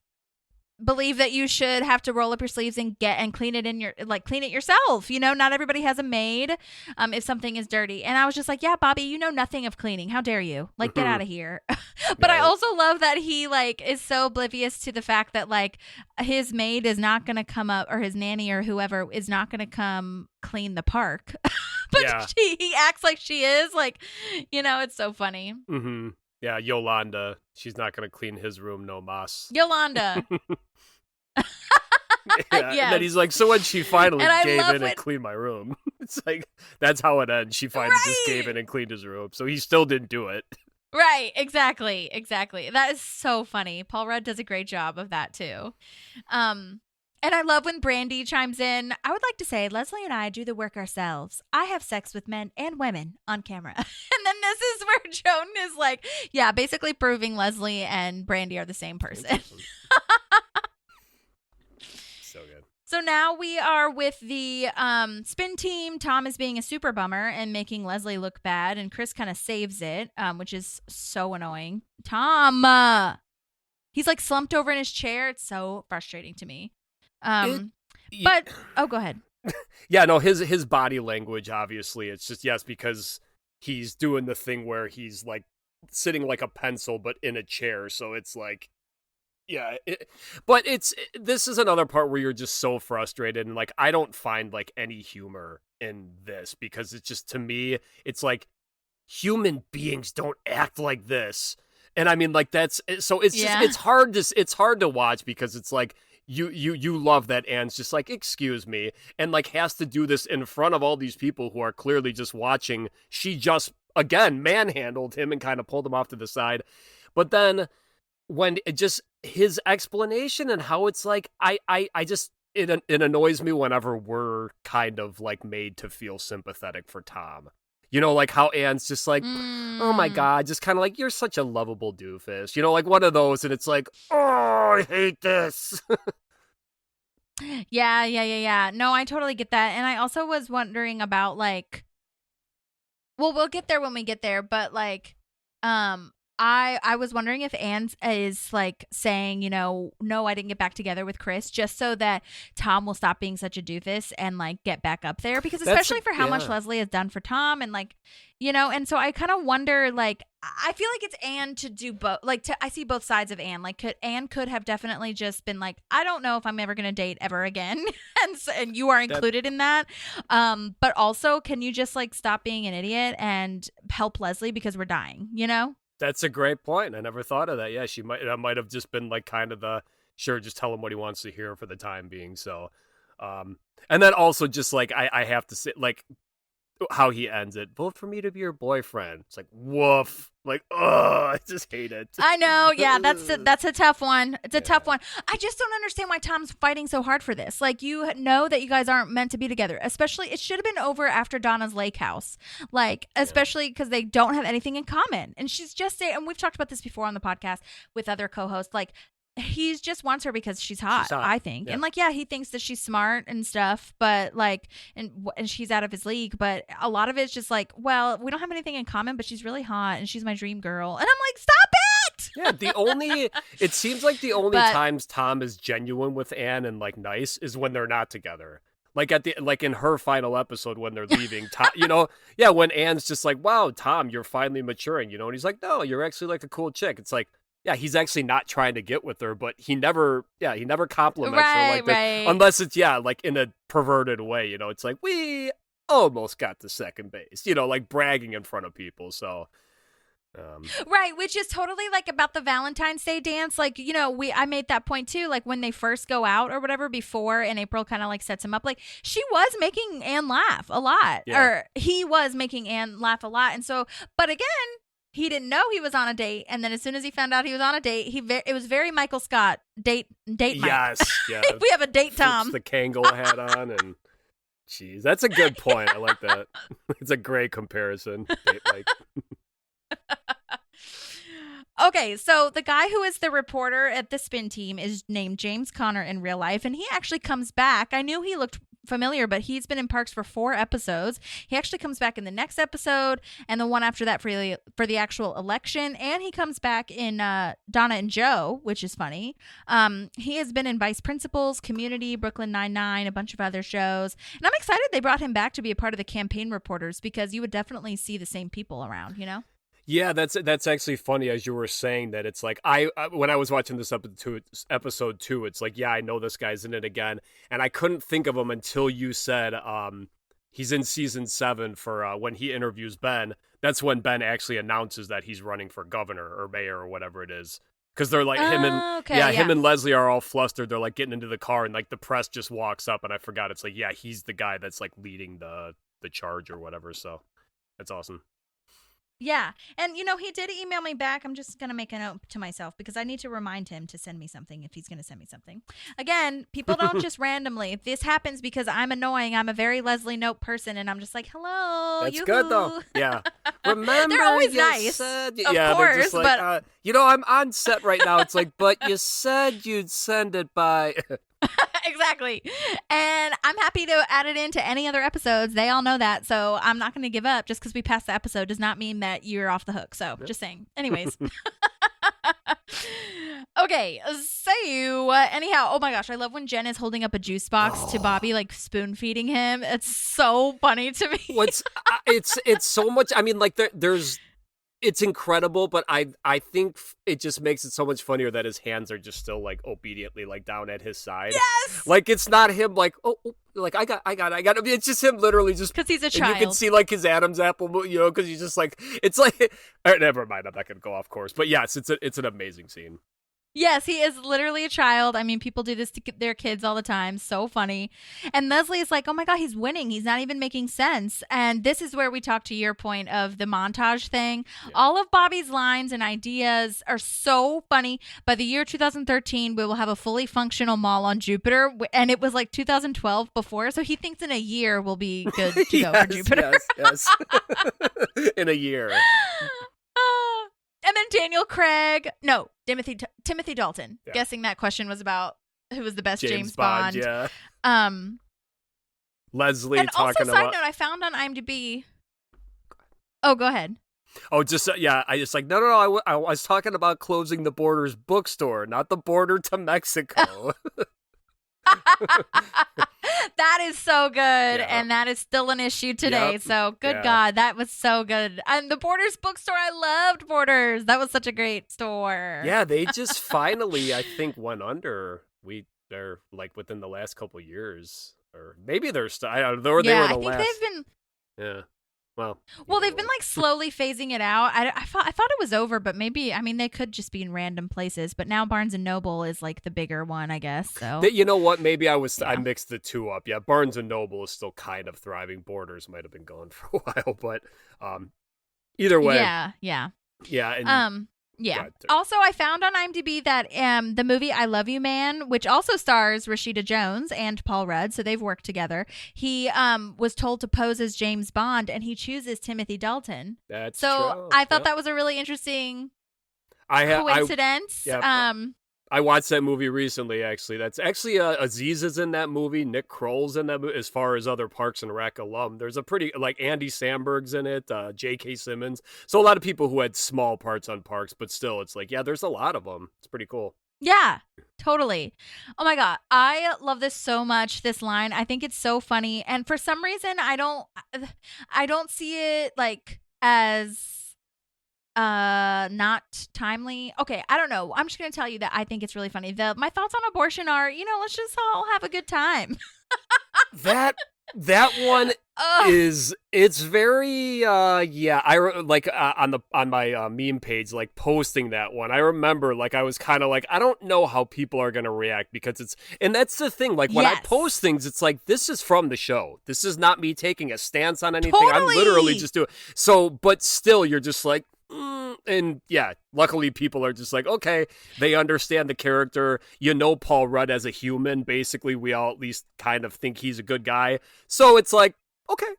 believe that you should have to roll up your sleeves and clean it yourself. You know, not everybody has a maid if something is dirty. And I was just like, yeah, Bobby, you know nothing of cleaning. How dare you? Like, get out of here. But I also love that he like is so oblivious to the fact that like his maid is not going to come up, or his nanny or whoever is not going to come clean the park. But he acts like she is, like, you know, it's so funny. Mm-hmm. Yeah, Yolanda. She's not going to clean his room, no mas. Yolanda. Yeah. And then he's like, so when she finally gave in and cleaned my room, it's like, that's how it ends. She finally just gave in and cleaned his room. So he still didn't do it. Right. Exactly. That is so funny. Paul Rudd does a great job of that too. And I love when Brandy chimes in. I would like to say Leslie and I do the work ourselves. I have sex with men and women on camera. And then this is where Joan is like, yeah, basically proving Leslie and Brandy are the same person. So good. So now we are with the spin team. Tom is being a super bummer and making Leslie look bad, and Chris kind of saves it, which is so annoying. Tom, he's like slumped over in his chair. It's so frustrating to me. But go ahead. Yeah, no, his body language, obviously, it's just, yes, because he's doing the thing where he's like sitting like a pencil but in a chair, so it's like, yeah, but this is another part where you're just so frustrated, and like I don't find like any humor in this, because it's just, to me, it's like human beings don't act like this. And I mean, like, that's so it's just it's hard to watch, because it's like you love that Anne's just like, excuse me, and like has to do this in front of all these people who are clearly just watching. She just again manhandled him and kind of pulled him off to the side. But then when it just his explanation and how it's like, I just it annoys me whenever we're kind of like made to feel sympathetic for Tom. You know, like how Anne's just like, oh my God, just kind of like, you're such a lovable doofus. You know, like one of those, and it's like, oh, I hate this. Yeah. No, I totally get that. And I also was wondering about like, well, we'll get there when we get there, but like, I was wondering if Anne is like saying, you know, no, I didn't get back together with Chris, just so that Tom will stop being such a doofus and like get back up there, because especially for how much Leslie has done for Tom, and like, you know, and so I kind of wonder, like, I feel like it's Anne to do both. Like, I see both sides of Anne. Like, Anne could have definitely just been like, I don't know if I'm ever going to date ever again. and you are included in that. But also, can you just like stop being an idiot and help Leslie, because we're dying, you know? That's a great point. I never thought of that. Yeah, that might have just been like kind of the, sure, just tell him what he wants to hear for the time being. So, and then also just like, I have to say, like, how he ends it, vote for me to be your boyfriend. It's like, woof. Like, oh, I just hate it. I know. Yeah, that's a tough one. It's a tough one. I just don't understand why Tom's fighting so hard for this. Like, you know that you guys aren't meant to be together. Especially, it should have been over after Donna's lake house. Like, especially because they don't have anything in common. And she's just saying, and we've talked about this before on the podcast with other co-hosts, like, he just wants her because she's hot, I think. Yeah. And like, yeah, he thinks that she's smart and stuff, but like, and she's out of his league. But a lot of it's just like, well, we don't have anything in common, but she's really hot and she's my dream girl. And I'm like, stop it. Yeah, it seems like the only times Tom is genuine with Anne and like nice is when they're not together. Like in her final episode when they're leaving, Tom, you know, yeah, when Anne's just like, wow, Tom, you're finally maturing, you know, and he's like, no, you're actually like a cool chick. It's like, yeah, he's actually not trying to get with her, but he never compliments her like this, unless it's, like in a perverted way, you know, it's like, we almost got to second base, you know, like bragging in front of people. So Right, which is totally like about the Valentine's Day dance. Like, you know, I made that point too. Like when they first go out or whatever before, and April kind of like sets him up. Like she was making Anne laugh a lot, or he was making Anne laugh a lot. And so, but again, he didn't know he was on a date. And then as soon as he found out he was on a date, it was very Michael Scott date Mike. Yes, yeah. We have a date, Tom. Puts the Kangol hat on and. Jeez, that's a good point. I like that. It's a great comparison. Like, okay, so the guy who is the reporter at the spin team is named James Conner in real life, and he actually comes back. I knew he looked familiar, but he's been in Parks for 4 episodes. He actually comes back in the next episode and the one after that for the actual election, and he comes back in Donna and Joe, which is funny. He has been in Vice Principals, Community, Brooklyn Nine-Nine, a bunch of other shows, and I'm excited they brought him back to be a part of the campaign reporters because you would definitely see the same people around, you know? Yeah, that's actually funny as you were saying that. It's like when I was watching this episode 2, it's like, yeah, I know this guy's in it again, and I couldn't think of him until you said he's in season 7 for when he interviews Ben. That's when Ben actually announces that he's running for governor or mayor or whatever it is. Because they're like him and Leslie are all flustered. They're like getting into the car, and like the press just walks up, and I forgot. It's like, yeah, he's the guy that's like leading the charge or whatever. So that's awesome. Yeah. And, you know, he did email me back. I'm just going to make a note to myself because I need to remind him to send me something if he's going to send me something. Again, people don't just randomly. This happens because I'm annoying. I'm a very Leslie Note person, and I'm just like, hello. That's good, though. Yeah. Remember, they're always you nice. Said, of course, just like, but you know, I'm on set right now. It's like, but you said you'd send it by... Exactly. And I'm happy to add it into any other episodes. They all know that. So I'm not going to give up. Just because we passed the episode does not mean that you're off the hook. So just saying. Anyways. Okay. So anyhow, oh my gosh. I love when Jen is holding up a juice box to Bobby, like spoon feeding him. It's so funny to me. It's so much. I mean, like there's. It's incredible, but I think it just makes it so much funnier that his hands are just still like obediently like down at his side. Yes, like it's not him like like I got. I mean, it's just him literally just because he's a And child. you can see like his Adam's apple, you know, because he's just like it's like. Never mind, I'm not gonna go off course, but yes, it's an amazing scene. Yes, he is literally a child. I mean, people do this to their kids all the time. So funny. And Leslie is like, oh my God, he's winning. He's not even making sense. And this is where we talk to your point of the montage thing. Yeah. All of Bobby's lines and ideas are so funny. By the year 2013, we will have a fully functional mall on Jupiter. And it was like 2012 before. So he thinks in a year we'll be good to go for Jupiter. Yes. In a year. And then Timothy Dalton. Yeah. Guessing that question was about who was the best James Bond. Yeah. Leslie and talking also, about. Side note, I found on IMDb. Oh, go ahead. Oh, just yeah. I just like no. I was talking about closing the Borders bookstore, not the border to Mexico. That is so good, and that is still an issue today. Yep. So, good God, that was so good. And the Borders bookstore, I loved Borders. That was such a great store. Yeah, they just finally, I think, went under. They're like within the last couple of years, or maybe they're still. I don't know. Or they were the I think last. They've been. Yeah. Well, they've been like slowly phasing it out. I thought it was over, but maybe they could just be in random places. But now Barnes and Noble is like the bigger one, I guess. So you know what? Maybe I mixed the two up. Yeah, Barnes and Noble is still kind of thriving. Borders might have been gone for a while, but either way, yeah. And, yeah. Also, I found on IMDb that the movie I Love You Man, which also stars Rashida Jones and Paul Rudd, so they've worked together. He was told to pose as James Bond, and he chooses Timothy Dalton. That's so true. I thought that was a really interesting coincidence. I watched that movie recently, actually. That's actually Aziz is in that movie. Nick Kroll's in that movie. As far as other Parks and Rec alum, there's a pretty, like Andy Samberg's in it, J.K. Simmons. So a lot of people who had small parts on Parks, but still, it's like, yeah, there's a lot of them. It's pretty cool. Yeah, totally. Oh my God. I love this so much, this line. I think it's so funny. And for some reason, I don't see it like as not timely. Okay, I don't know. I'm just gonna tell you that I think it's really funny. My thoughts on abortion are, let's just all have a good time. That That one Ugh. it's very on my meme page, like posting that one. I remember like I was kind of like, I don't know how people are going to react, because and that's the thing, like when I post things, it's like, this is from the show. This is not me taking a stance on anything. Totally. I'm literally just doing. So, but still you're just like, and yeah, luckily people are just like, okay, they understand the character. Paul Rudd as a human. Basically, we all at least kind of think he's a good guy. So it's like, okay,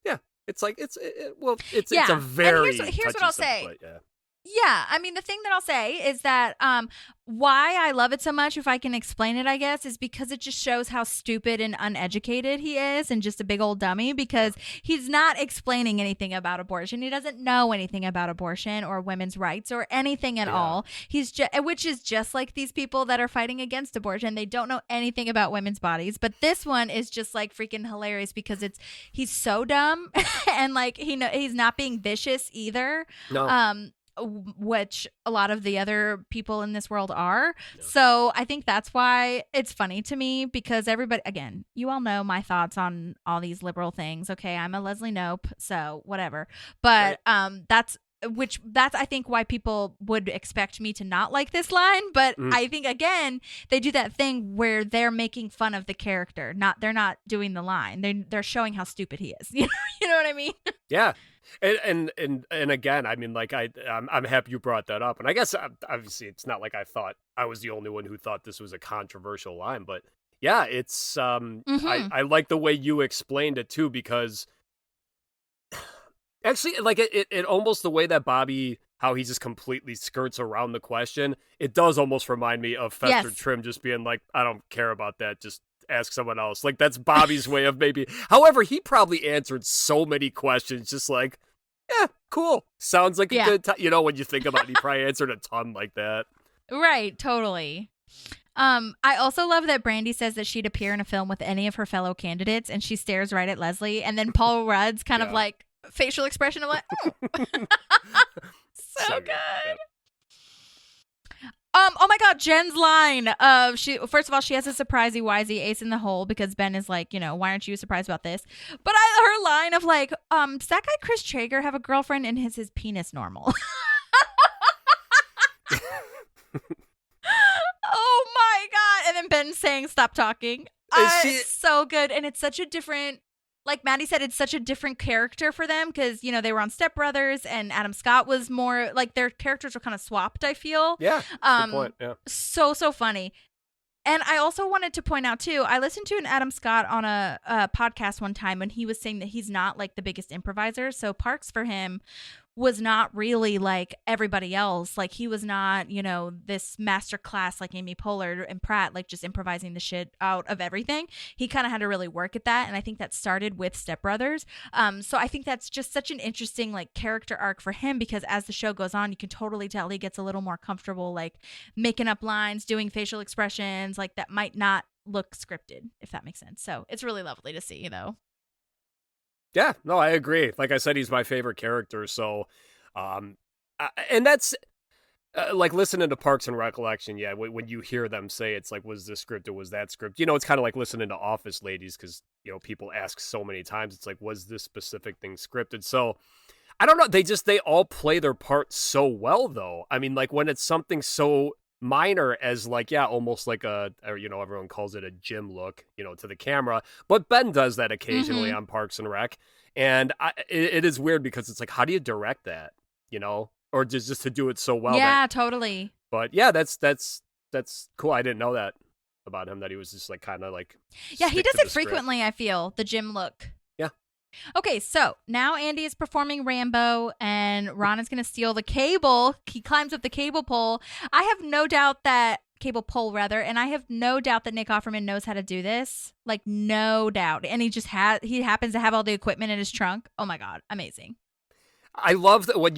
yeah, it's like it's a very and here's what I'll say. But, yeah. Yeah, I mean, the thing that I'll say is that why I love it so much, if I can explain it, I guess, is because it just shows how stupid and uneducated he is and just a big old dummy, because he's not explaining anything about abortion. He doesn't know anything about abortion or women's rights or anything at all. Which is just like these people that are fighting against abortion. They don't know anything about women's bodies. But this one is just like freaking hilarious because he's so dumb and like he's not being vicious either. No. Which a lot of the other people in this world are. Yeah. So I think that's why it's funny to me, because everybody, again, you all know my thoughts on all these liberal things. Okay, I'm a Leslie Knope, so whatever. But that's I think why people would expect me to not like this line. But I think, again, they do that thing where they're making fun of the character. They're not doing the line. They're showing how stupid he is. You know what I mean? Yeah. And again, I mean, like I'm happy you brought that up. And I guess obviously it's not like I thought I was the only one who thought this was a controversial line, but yeah, it's I like the way you explained it too, because actually, like it almost, the way that Bobby, how he just completely skirts around the question, it does almost remind me of Fester Trim just being like, I don't care about that, just ask someone else. Like, that's Bobby's way of maybe. However, he probably answered so many questions just like, yeah, cool, sounds like a good time. When you think about it, he probably answered a ton like that. Right, totally. I also love that Brandy says that she'd appear in a film with any of her fellow candidates, and she stares right at Leslie, and then Paul Rudd's kind of like facial expression of like, so good. Oh my God, Jen's line of first of all, she has a surprisey wisey ace in the hole because Ben is like, why aren't you surprised about this? But her line of like, does that guy Chris Traeger have a girlfriend, and is his penis normal? Oh my God. And then Ben saying, stop talking. It's so good. And it's such a different, like Maddie said, it's such a different character for them because, they were on Step Brothers, and Adam Scott was more like, their characters were kind of swapped, I feel. Yeah. Good point. Yeah. So funny. And I also wanted to point out too, I listened to an Adam Scott on a podcast one time, and he was saying that he's not like the biggest improviser. So Parks for him was not really like everybody else. Like, he was not, this master class like Amy Poehler and Pratt, like just improvising the shit out of everything. He kind of had to really work at that. And I think that started with Step Brothers. So I think that's just such an interesting like character arc for him, because as the show goes on, you can totally tell he gets a little more comfortable, like making up lines, doing facial expressions, like that might not look scripted, if that makes sense. So it's really lovely to see, Yeah, no, I agree. Like I said, he's my favorite character. So, and that's like listening to Parks and Recollection. Yeah, when you hear them say it's like, was this script or was that script? It's kind of like listening to Office Ladies, because people ask so many times. It's like, was this specific thing scripted? So, I don't know. They all play their part so well, though. I mean, like when it's something so minor as like, almost like everyone calls it a gym look, to the camera, but Ben does that occasionally on Parks and Rec, and it is weird because it's like, how do you direct that, or just to do it so well? Yeah, totally. But yeah, that's cool. I didn't know that about him, that he was just like kind of like, yeah, he does it frequently. I feel the gym look. Okay, so now Andy is performing Rambo, and Ron is going to steal the cable. He climbs up the cable pole. I have no doubt that cable pole, rather, and I have no doubt that Nick Offerman knows how to do this. Like, no doubt. And he happens to have all the equipment in his trunk. Oh my God, amazing. I love that when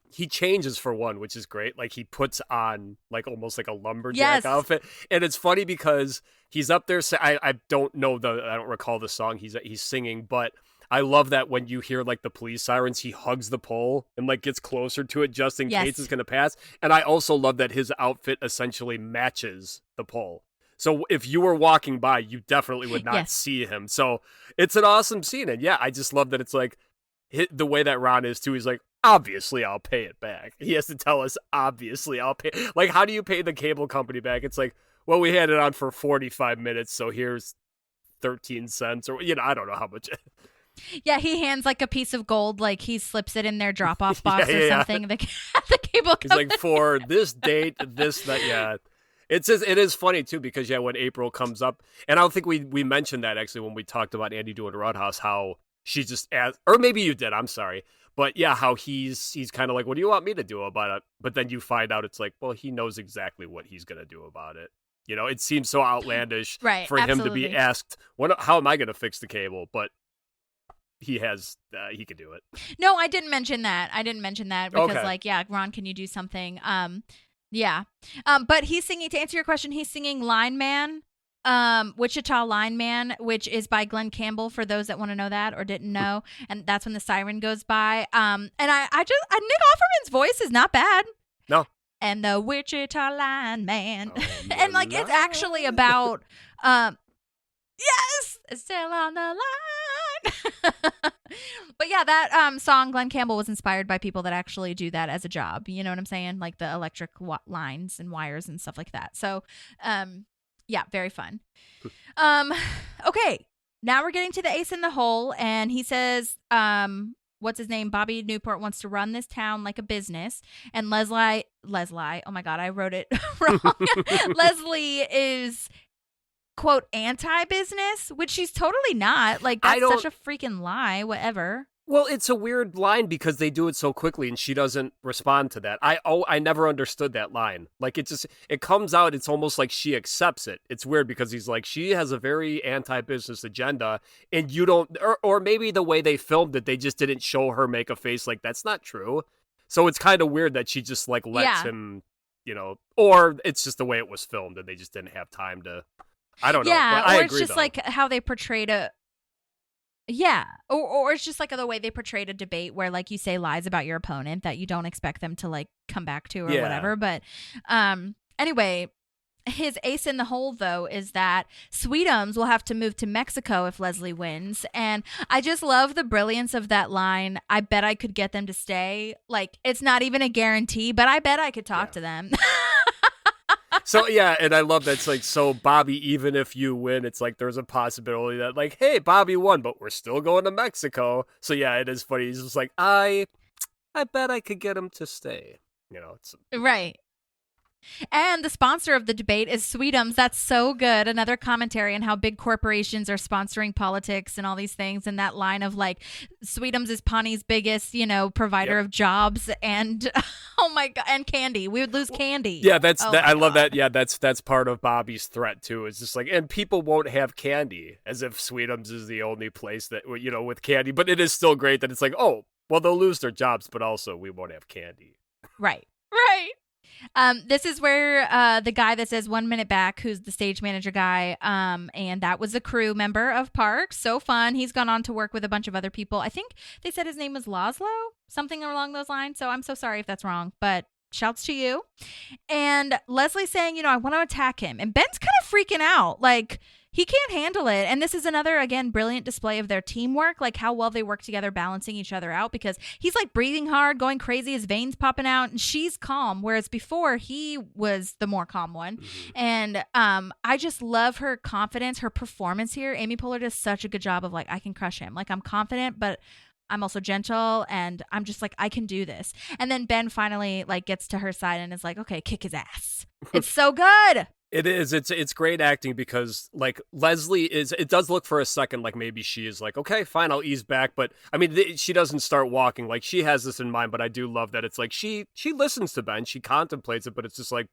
he changes for one, which is great. Like, he puts on like almost like a lumberjack outfit, and it's funny because he's up there. I don't recall the song he's singing, but I love that when you hear like the police sirens, he hugs the pole and like gets closer to it just in case it's going to pass. And I also love that his outfit essentially matches the pole. So if you were walking by, you definitely would not see him. So it's an awesome scene. And yeah, I just love that it's like the way that Ron is too. He's like, obviously I'll pay it back. He has to tell us, obviously I'll pay. Like, how do you pay the cable company back? It's like, well, we had it on for 45 minutes, so here's 13 cents or, I don't know how much. Yeah, he hands like a piece of gold, like he slips it in their drop-off box or something. The cable company. He's like, for this date, that. It is funny too, because when April comes up, and I don't think we mentioned that actually when we talked about Andy doing Roadhouse, how she just asked, or maybe you did, I'm sorry. But yeah, how he's kind of like, what do you want me to do about it? But then you find out it's like, well, he knows exactly what he's going to do about it. It seems so outlandish for him to be asked, how am I going to fix the cable? But he could do it. No, I didn't mention that. Because Ron, can you do something? But he's singing, to answer your question, he's singing Line Man, Wichita Line Man, which is by Glenn Campbell, for those that want to know that or didn't know. And that's when the siren goes by. And Nick Offerman's voice is not bad. No. And the Wichita Line Man. And it's actually about, yes, it's still on the line. But yeah, that song, Glenn Campbell, was inspired by people that actually do that as a job. You know what I'm saying? Like the electric lines and wires and stuff like that. So, very fun. Okay, now we're getting to the ace in the hole, and he says, what's his name? Bobby Newport wants to run this town like a business, and Leslie, oh my God, I wrote it wrong. Leslie is, quote, anti-business, which she's totally not. Like, that's such a freaking lie, whatever. Well, it's a weird line because they do it so quickly and she doesn't respond to that. I never understood that line. Like, it comes out, it's almost like she accepts it. It's weird because he's like, she has a very anti-business agenda, and you don't, or maybe the way they filmed it, they just didn't show her make a face like, that's not true. So it's kind of weird that she just like lets him, or it's just the way it was filmed and they just didn't have time to, I don't know. Yeah, but I or agree, it's just like how they portrayed a. Yeah, or it's just like the way they portrayed a debate where, like, you say lies about your opponent that you don't expect them to like come back to or whatever. But anyway, his ace in the hole though is that Sweetums will have to move to Mexico if Leslie wins, and I just love the brilliance of that line. I bet I could get them to stay. Like, it's not even a guarantee, but I bet I could talk to them. So, yeah, and I love that it's like, so Bobby, even if you win, it's like there's a possibility that, like, hey, Bobby won, but we're still going to Mexico. So, yeah, it is funny. He's just like, I bet I could get him to stay. It's right. And the sponsor of the debate is Sweetums. That's so good. Another commentary on how big corporations are sponsoring politics and all these things. And that line of like, Sweetums is Pawnee's biggest, provider of jobs and, oh my God, and candy. We would lose candy. Yeah, I love that. Yeah, that's part of Bobby's threat too. It's just like, and people won't have candy, as if Sweetums is the only place that, with candy. But it is still great that it's like, oh, well, they'll lose their jobs, but also we won't have candy. Right. This is where the guy that says 1 minute back, who's the stage manager guy, and that was a crew member of Parks. So fun. He's gone on to work with a bunch of other people. I think they said his name was Laszlo, something along those lines. So I'm so sorry if that's wrong, but shouts to you. And Leslie saying, I want to attack him. And Ben's kind of freaking out. Like, he can't handle it. And this is another, again, brilliant display of their teamwork, like how well they work together, balancing each other out, because he's like breathing hard, going crazy, his veins popping out, and she's calm, whereas before he was the more calm one. And I just love her confidence, her performance here. Amy Poehler does such a good job of like, I can crush him. Like, I'm confident, but I'm also gentle, and I'm just like, I can do this. And then Ben finally like gets to her side and is like, okay, kick his ass. It's so good. It is. It's great acting because, like, Leslie it does look for a second like maybe she is like, okay, fine, I'll ease back. But, I mean, she doesn't start walking. Like, she has this in mind, but I do love that it's like she listens to Ben. She contemplates it, but it's just like,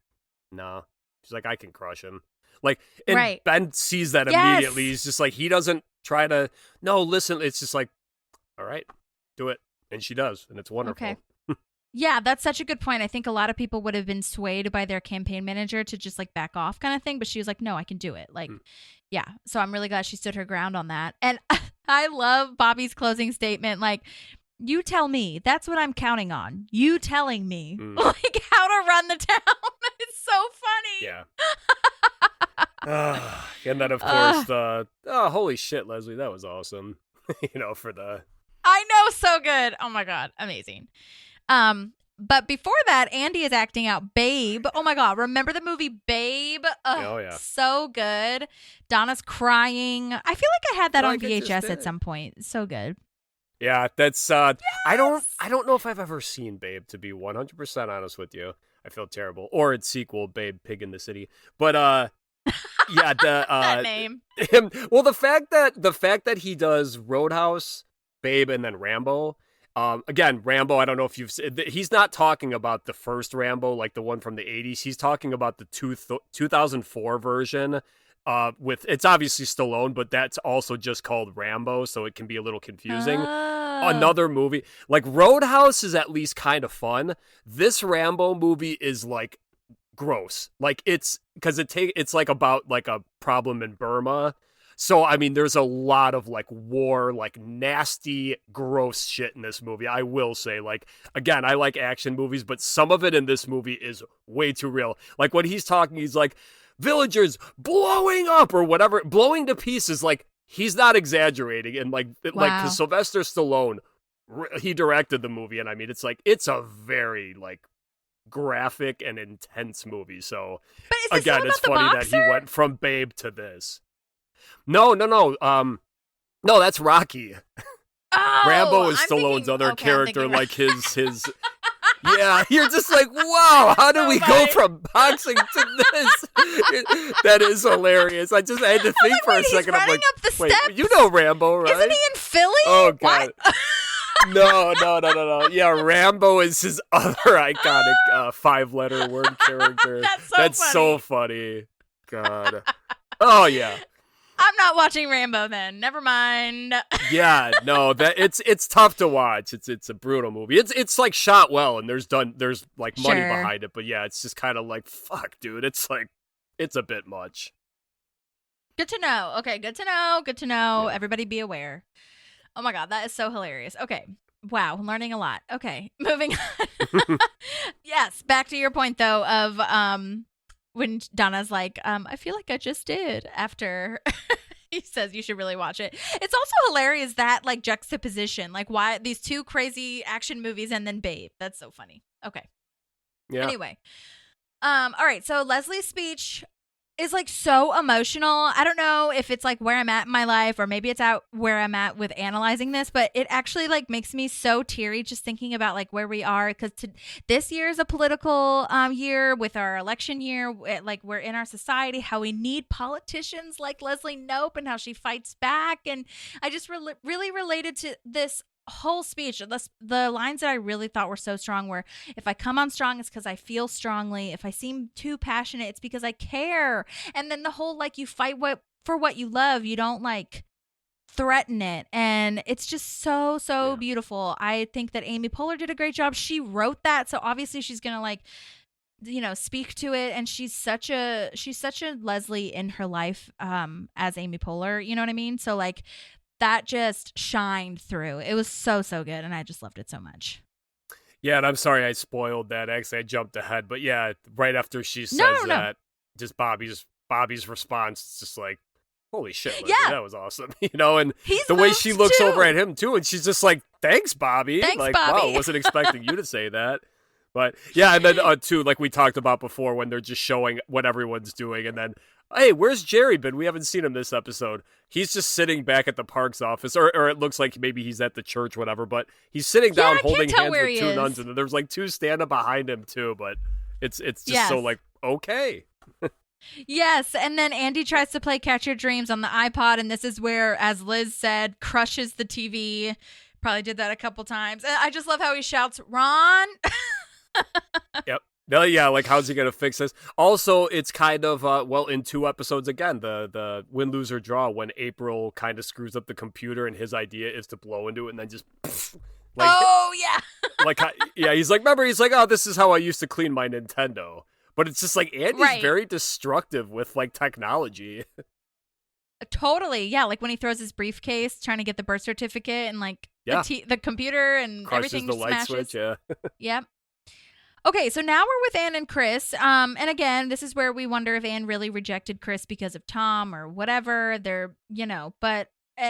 nah. She's like, I can crush him. Like, and Ben sees that immediately. He's just like, he doesn't try to, no, listen. It's just like, all right, do it. And she does, and it's wonderful. Okay. Yeah, that's such a good point. I think a lot of people would have been swayed by their campaign manager to just like back off kind of thing. But she was like, no, I can do it. Like, yeah. So I'm really glad she stood her ground on that. And I love Bobby's closing statement. Like, you tell me. That's what I'm counting on. You telling me like how to run the town. It's so funny. Yeah. And then, of course, holy shit, Leslie, that was awesome. For the... I know, so good. Oh, my God. Amazing. But before that, Andy is acting out Babe. Oh, my God. Remember the movie Babe? Oh, yeah. So good. Donna's crying. I feel like I had that on VHS at some point. So good. Yeah, that's... Yes! I don't know if I've ever seen Babe, to be 100% honest with you. I feel terrible. Or its sequel, Babe, Pig in the City. But, yeah, that name. Well, the fact that he does Roadhouse, Babe, and then Rambo... again, Rambo, I don't know if he's not talking about the first Rambo, like the one from the 80s. He's talking about the 2004 version, it's obviously Stallone, but that's also just called Rambo, so it can be a little confusing. Another movie, like Roadhouse is at least kind of fun. This Rambo movie is like gross. Like it's like about like a problem in Burma. So, I mean, there's a lot of, like, war, like, nasty, gross shit in this movie, I will say. Like, again, I like action movies, but some of it in this movie is way too real. Like, when he's talking, he's like, villagers blowing up or whatever, blowing to pieces. Like, he's not exaggerating. And, like, because Sylvester Stallone, he directed the movie, and, I mean, it's a very, like, graphic and intense movie. So, again, it's funny that he went from Babe to this. No. No, that's Rocky. Oh, Rambo is Stallone's other character, like his. Yeah, you're just like, wow, how do we go from boxing to this? That is hilarious. I had to think for a second. I'm like, up the wait, steps. you know Rambo, right? Isn't he in Philly? Oh, God. No. Yeah, Rambo is his other iconic 5-letter word character. That's so funny. God. Oh, yeah. I'm not watching Rambo then. Never mind. Yeah, no, that it's tough to watch. It's a brutal movie. It's like shot well, and there's like money behind it, but yeah, it's just kind of like, fuck, dude. It's like, it's a bit much. Good to know. Okay, good to know. Yeah. Everybody be aware. Oh my God, that is so hilarious. Okay. Wow, learning a lot. Okay, moving on. Yes, back to your point though of when Donna's like, I feel like I just did after he says you should really watch it. It's also hilarious that like juxtaposition, like why these two crazy action movies and then Babe. That's so funny. Okay. Yeah. Anyway. All right. So Leslie's speech is like so emotional. I don't know if it's like where I'm at in my life or maybe it's out where I'm at with analyzing this, but it actually like makes me so teary just thinking about like where we are because this year is a political year with our election year. Like we're in our society, how we need politicians like Leslie Knope and how she fights back. And I just really related to this whole speech. The lines that I really thought were so strong were, if I come on strong, it's because I feel strongly. If I seem too passionate, it's because I care. And then the whole, like, you fight for what you love. You don't, like, threaten it. And it's just so beautiful. I think that Amy Poehler did a great job. She wrote that. So obviously she's going to, like, you know, speak to it. And she's such a Leslie in her life as Amy Poehler. You know what I mean? So, like, that just shined through. It was so good, and I just loved it so much. Yeah, and I'm sorry I spoiled that. Actually, I jumped ahead, but yeah, right after she says that, just Bobby's response is just like, holy shit, Leslie, that was awesome. You know, and the way she looks over at him too, and she's just like, thanks, Bobby. Thanks, Bobby. Wow, wasn't expecting you to say that. But yeah, and then too, like we talked about before, when they're just showing what everyone's doing, and then, hey, where's Jerry been? We haven't seen him this episode. He's just sitting back at the park's office, or it looks like maybe he's at the church, whatever, but he's sitting down holding hands with two nuns, and there's like two standing behind him too, but it's just so like, okay. Yes, and then Andy tries to play Catch Your Dreams on the iPod, and this is where, as Liz said, crushes the TV. Probably did that a couple times. And I just love how he shouts, Ron! Yep. Yeah, like, how's he going to fix this? Also, it's kind of, in 2 episodes again, the win, lose, or draw, when April kind of screws up the computer and his idea is to blow into it and then just, like, oh, yeah. Like, yeah, he's like, remember, he's like, oh, this is how I used to clean my Nintendo. But it's just like, Andy's very destructive with, like, technology. Totally, yeah, like when he throws his briefcase trying to get the birth certificate and, like, the computer and crushes everything the just light smashes. switch, yeah. Yep. Okay, so now we're with Anne and Chris. And again, this is where we wonder if Anne really rejected Chris because of Tom or whatever. But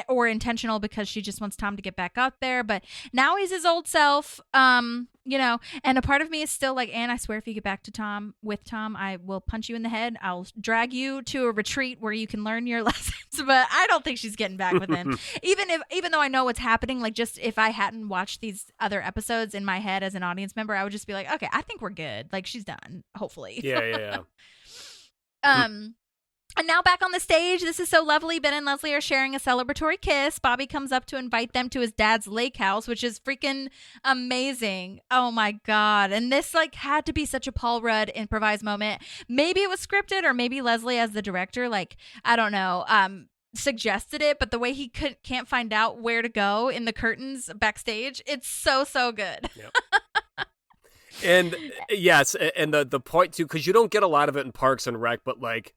or intentional because she just wants Tom to get back out there. But now he's his old self. And a part of me is still like, Anne, I swear if you get back to with Tom, I will punch you in the head. I'll drag you to a retreat where you can learn your lessons. But I don't think she's getting back with him. Even though I know what's happening, like just if I hadn't watched these other episodes in my head as an audience member, I would just be like, okay, I think we're good. Like she's done, hopefully. Yeah. And now back on the stage, this is so lovely. Ben and Leslie are sharing a celebratory kiss. Bobby comes up to invite them to his dad's lake house, which is freaking amazing. Oh my God. And this like had to be such a Paul Rudd improvised moment. Maybe it was scripted or maybe Leslie as the director, like, I don't know, suggested it, but the way he can't find out where to go in the curtains backstage, it's so good. Yep. And yes, and the point too, because you don't get a lot of it in Parks and Rec, but like,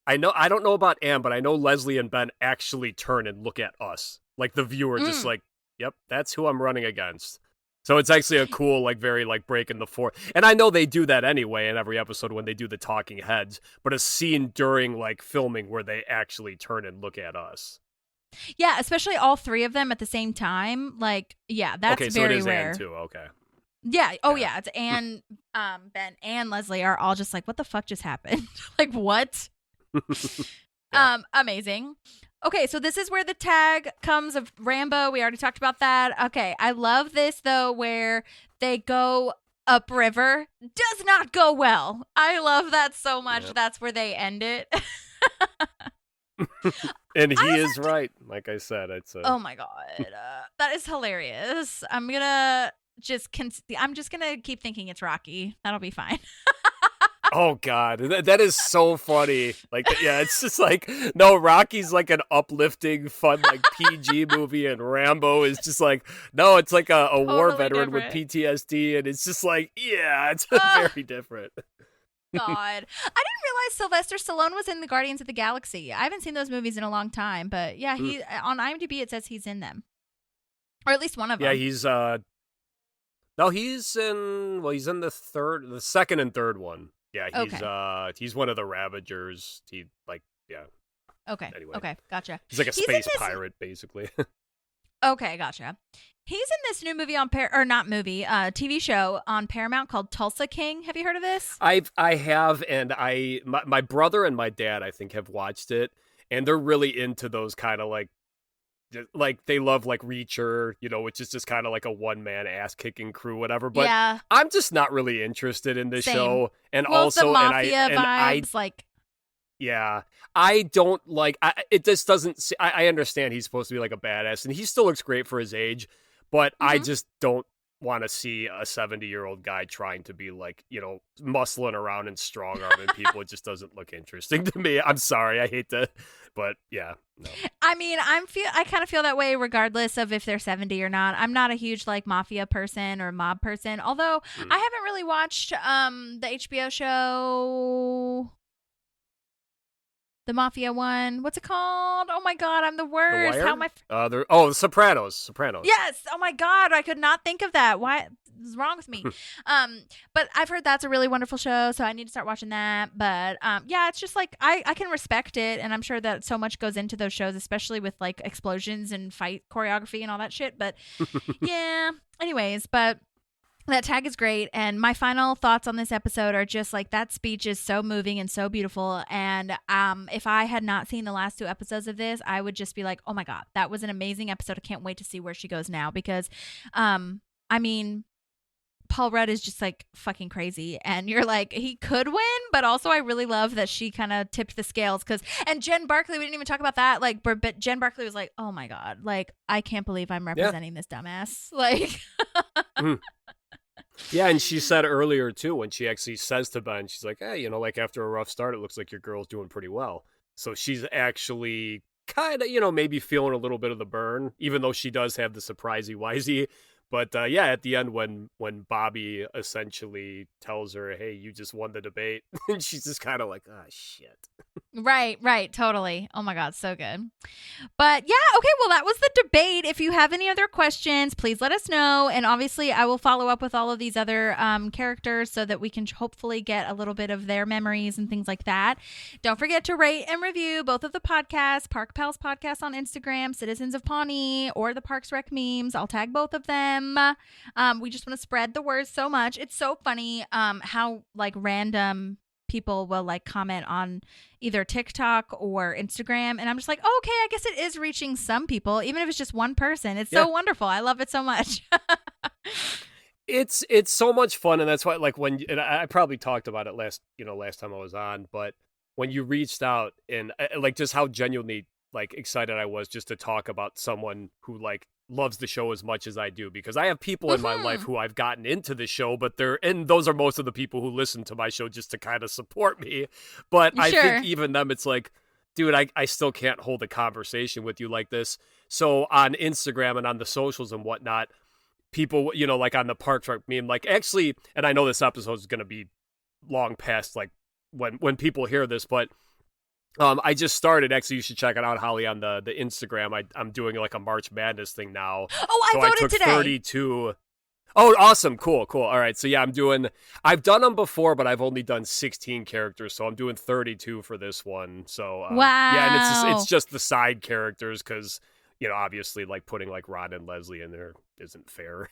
I don't know about Anne, but I know Leslie and Ben actually turn and look at us. Like the viewer just like, yep, that's who I'm running against. So it's actually a cool, like very like breaking the fourth. And I know they do that anyway in every episode when they do the talking heads, but a scene during like filming where they actually turn and look at us. Yeah, especially all three of them at the same time. Like, yeah, that's okay, so very it is rare. Anne too. Okay. Yeah. Oh, yeah. It's Anne, Ben, and Leslie are all just like, what the fuck just happened? Like, what? Amazing. Okay, so this is where the tag comes of Rambo. We already talked about that. Okay, I love this though, where they go upriver. Does not go well. I love that so much. Yep. That's where they end it. And he is right. Like I said, it's oh my God, that is hilarious. I'm just gonna keep thinking it's Rocky. That'll be fine. Oh God, that is so funny. Like, yeah, it's just like, no, Rocky's like an uplifting, fun, like PG movie, and Rambo is just like, no, it's like a totally war veteran different. With PTSD, and it's just like, yeah, it's very different. God, I didn't realize Sylvester Stallone was in the Guardians of the Galaxy. I haven't seen those movies in a long time, but yeah, he on IMDb it says he's in them, or at least one of them. Yeah, he's no, he's in the second and third one. Yeah, he's one of the Ravagers. Okay. Anyway. Okay, gotcha. He's like a space pirate, basically. Okay, gotcha. He's in this new movie TV show on Paramount called Tulsa King. Have you heard of this? I have, and my brother and my dad, I think, have watched it, and they're really into those kind of like they love like Reacher, which is just kind of like a one-man ass-kicking crew, whatever. But yeah. I'm just not really interested in this show. And also, the mafia vibes, like. Yeah, I don't like. It just doesn't. I understand he's supposed to be like a badass, and he still looks great for his age. But I just don't want to see a 70-year-old guy trying to be like, muscling around and strong arming people. It just doesn't look interesting to me. I'm sorry, I hate to. But yeah, no. I mean, I kind of feel that way regardless of if they're 70 or not. I'm not a huge like mafia person or mob person, although I haven't really watched the HBO show, the mafia one. What's it called? Oh my God, I'm the worst. How am I? The Sopranos. Yes. Oh my God, I could not think of that. Why? What's wrong with me? But I've heard that's a really wonderful show, so I need to start watching that. But yeah, it's just like I can respect it, and I'm sure that so much goes into those shows, especially with like explosions and fight choreography and all that shit. But yeah, anyways, but that tag is great, and my final thoughts on this episode are just like that speech is so moving and so beautiful. And if I had not seen the last two episodes of this, I would just be like, oh my God, that was an amazing episode. I can't wait to see where she goes now, because I mean, Paul Rudd is just like fucking crazy, and you're like, he could win, but also I really love that she kind of tipped the scales, and Jen Barkley, we didn't even talk about that, like, but Jen Barkley was like, oh my God, like, I can't believe I'm representing this dumbass, like. Yeah, and she said earlier too, when she actually says to Ben, she's like, hey, like after a rough start, it looks like your girl's doing pretty well. So she's actually kind of, maybe feeling a little bit of the burn, even though she does have the surprisey wisey. But yeah, at the end, when Bobby essentially tells her, hey, you just won the debate, and she's just kind of like, oh, shit. Right, totally. Oh my God, so good. But yeah, okay, well, that was the debate. If you have any other questions, please let us know. And obviously, I will follow up with all of these other characters so that we can hopefully get a little bit of their memories and things like that. Don't forget to rate and review both of the podcasts, Park Pals Podcast on Instagram, Citizens of Pawnee, or the Parks Rec memes. I'll tag both of them. We just want to spread the word so much. It's so funny how like random people will like comment on either TikTok or Instagram, and I'm just like, oh, okay, I guess it is reaching some people, even if it's just one person. It's so wonderful. I love it so much. It's so much fun, and that's why, like, and I probably talked about it last time I was on, but when you reached out and like just how genuinely like excited I was just to talk about someone who like loves the show as much as I do, because I have people in my life who I've gotten into the show, but those are most of the people who listen to my show just to kind of support me. But I think even them, it's like, dude, I still can't hold a conversation with you like this. So on Instagram and on the socials and whatnot, people, like on the Park Truck meme, like actually, and I know this episode is going to be long past like when people hear this, but I just started. Actually, you should check it out, Holly, on the Instagram. I'm doing like a March Madness thing now. Oh, I voted today. 32. Oh, awesome. Cool. All right. So yeah, I've done them before, but I've only done 16 characters. So I'm doing 32 for this one. So wow. Yeah, and it's just the side characters because, obviously like putting like Ron and Leslie in there isn't fair.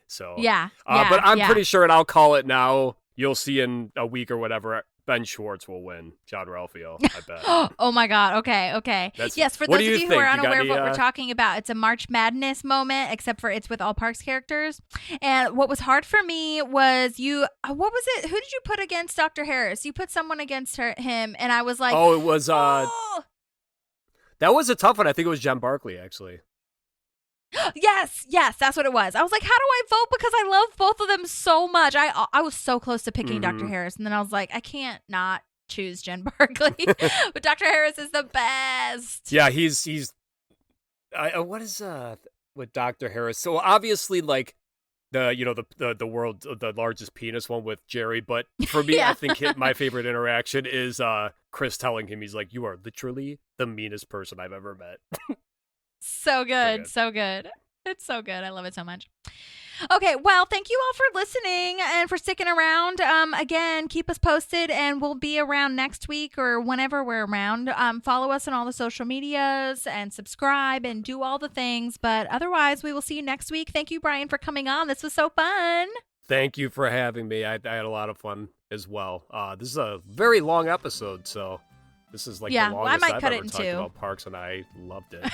So yeah. But I'm pretty sure, and I'll call it now. You'll see in a week or whatever, Ben Schwartz will win. John Ralphio, I bet. Oh my God. Okay. Yes, for those of you who are unaware of what we're talking about, it's a March Madness moment, except for it's with all Parks characters. And what was hard for me was what was it? Who did you put against Dr. Harris? You put someone against him, and I was like, oh, it was, that was a tough one. I think it was Jen Barkley, actually. Yes, that's what it was. I was like, how do I vote? Because I love both of them so much. I was so close to picking Dr. Harris, and then I was like, I can't not choose Jen Barkley. But Dr. Harris is the best. Yeah, he's what is with Dr. Harris? So obviously, like the world, the largest penis one with Jerry. But for me, I think my favorite interaction is Chris telling him, he's like, "You are literally the meanest person I've ever met." So good. It's so good. I love it so much. Okay, well, thank you all for listening and for sticking around. Again, keep us posted, and we'll be around next week or whenever we're around. Follow us on all the social medias and subscribe and do all the things. But otherwise, we will see you next week. Thank you, Bryon, for coming on. This was so fun. Thank you for having me. I had a lot of fun as well. This is a very long episode, so... This is like the longest I've ever talked about parks, and I loved it.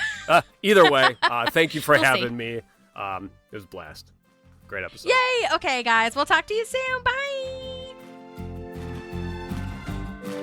Either way, thank you for having me. It was a blast. Great episode. Yay! Okay, guys, we'll talk to you soon. Bye!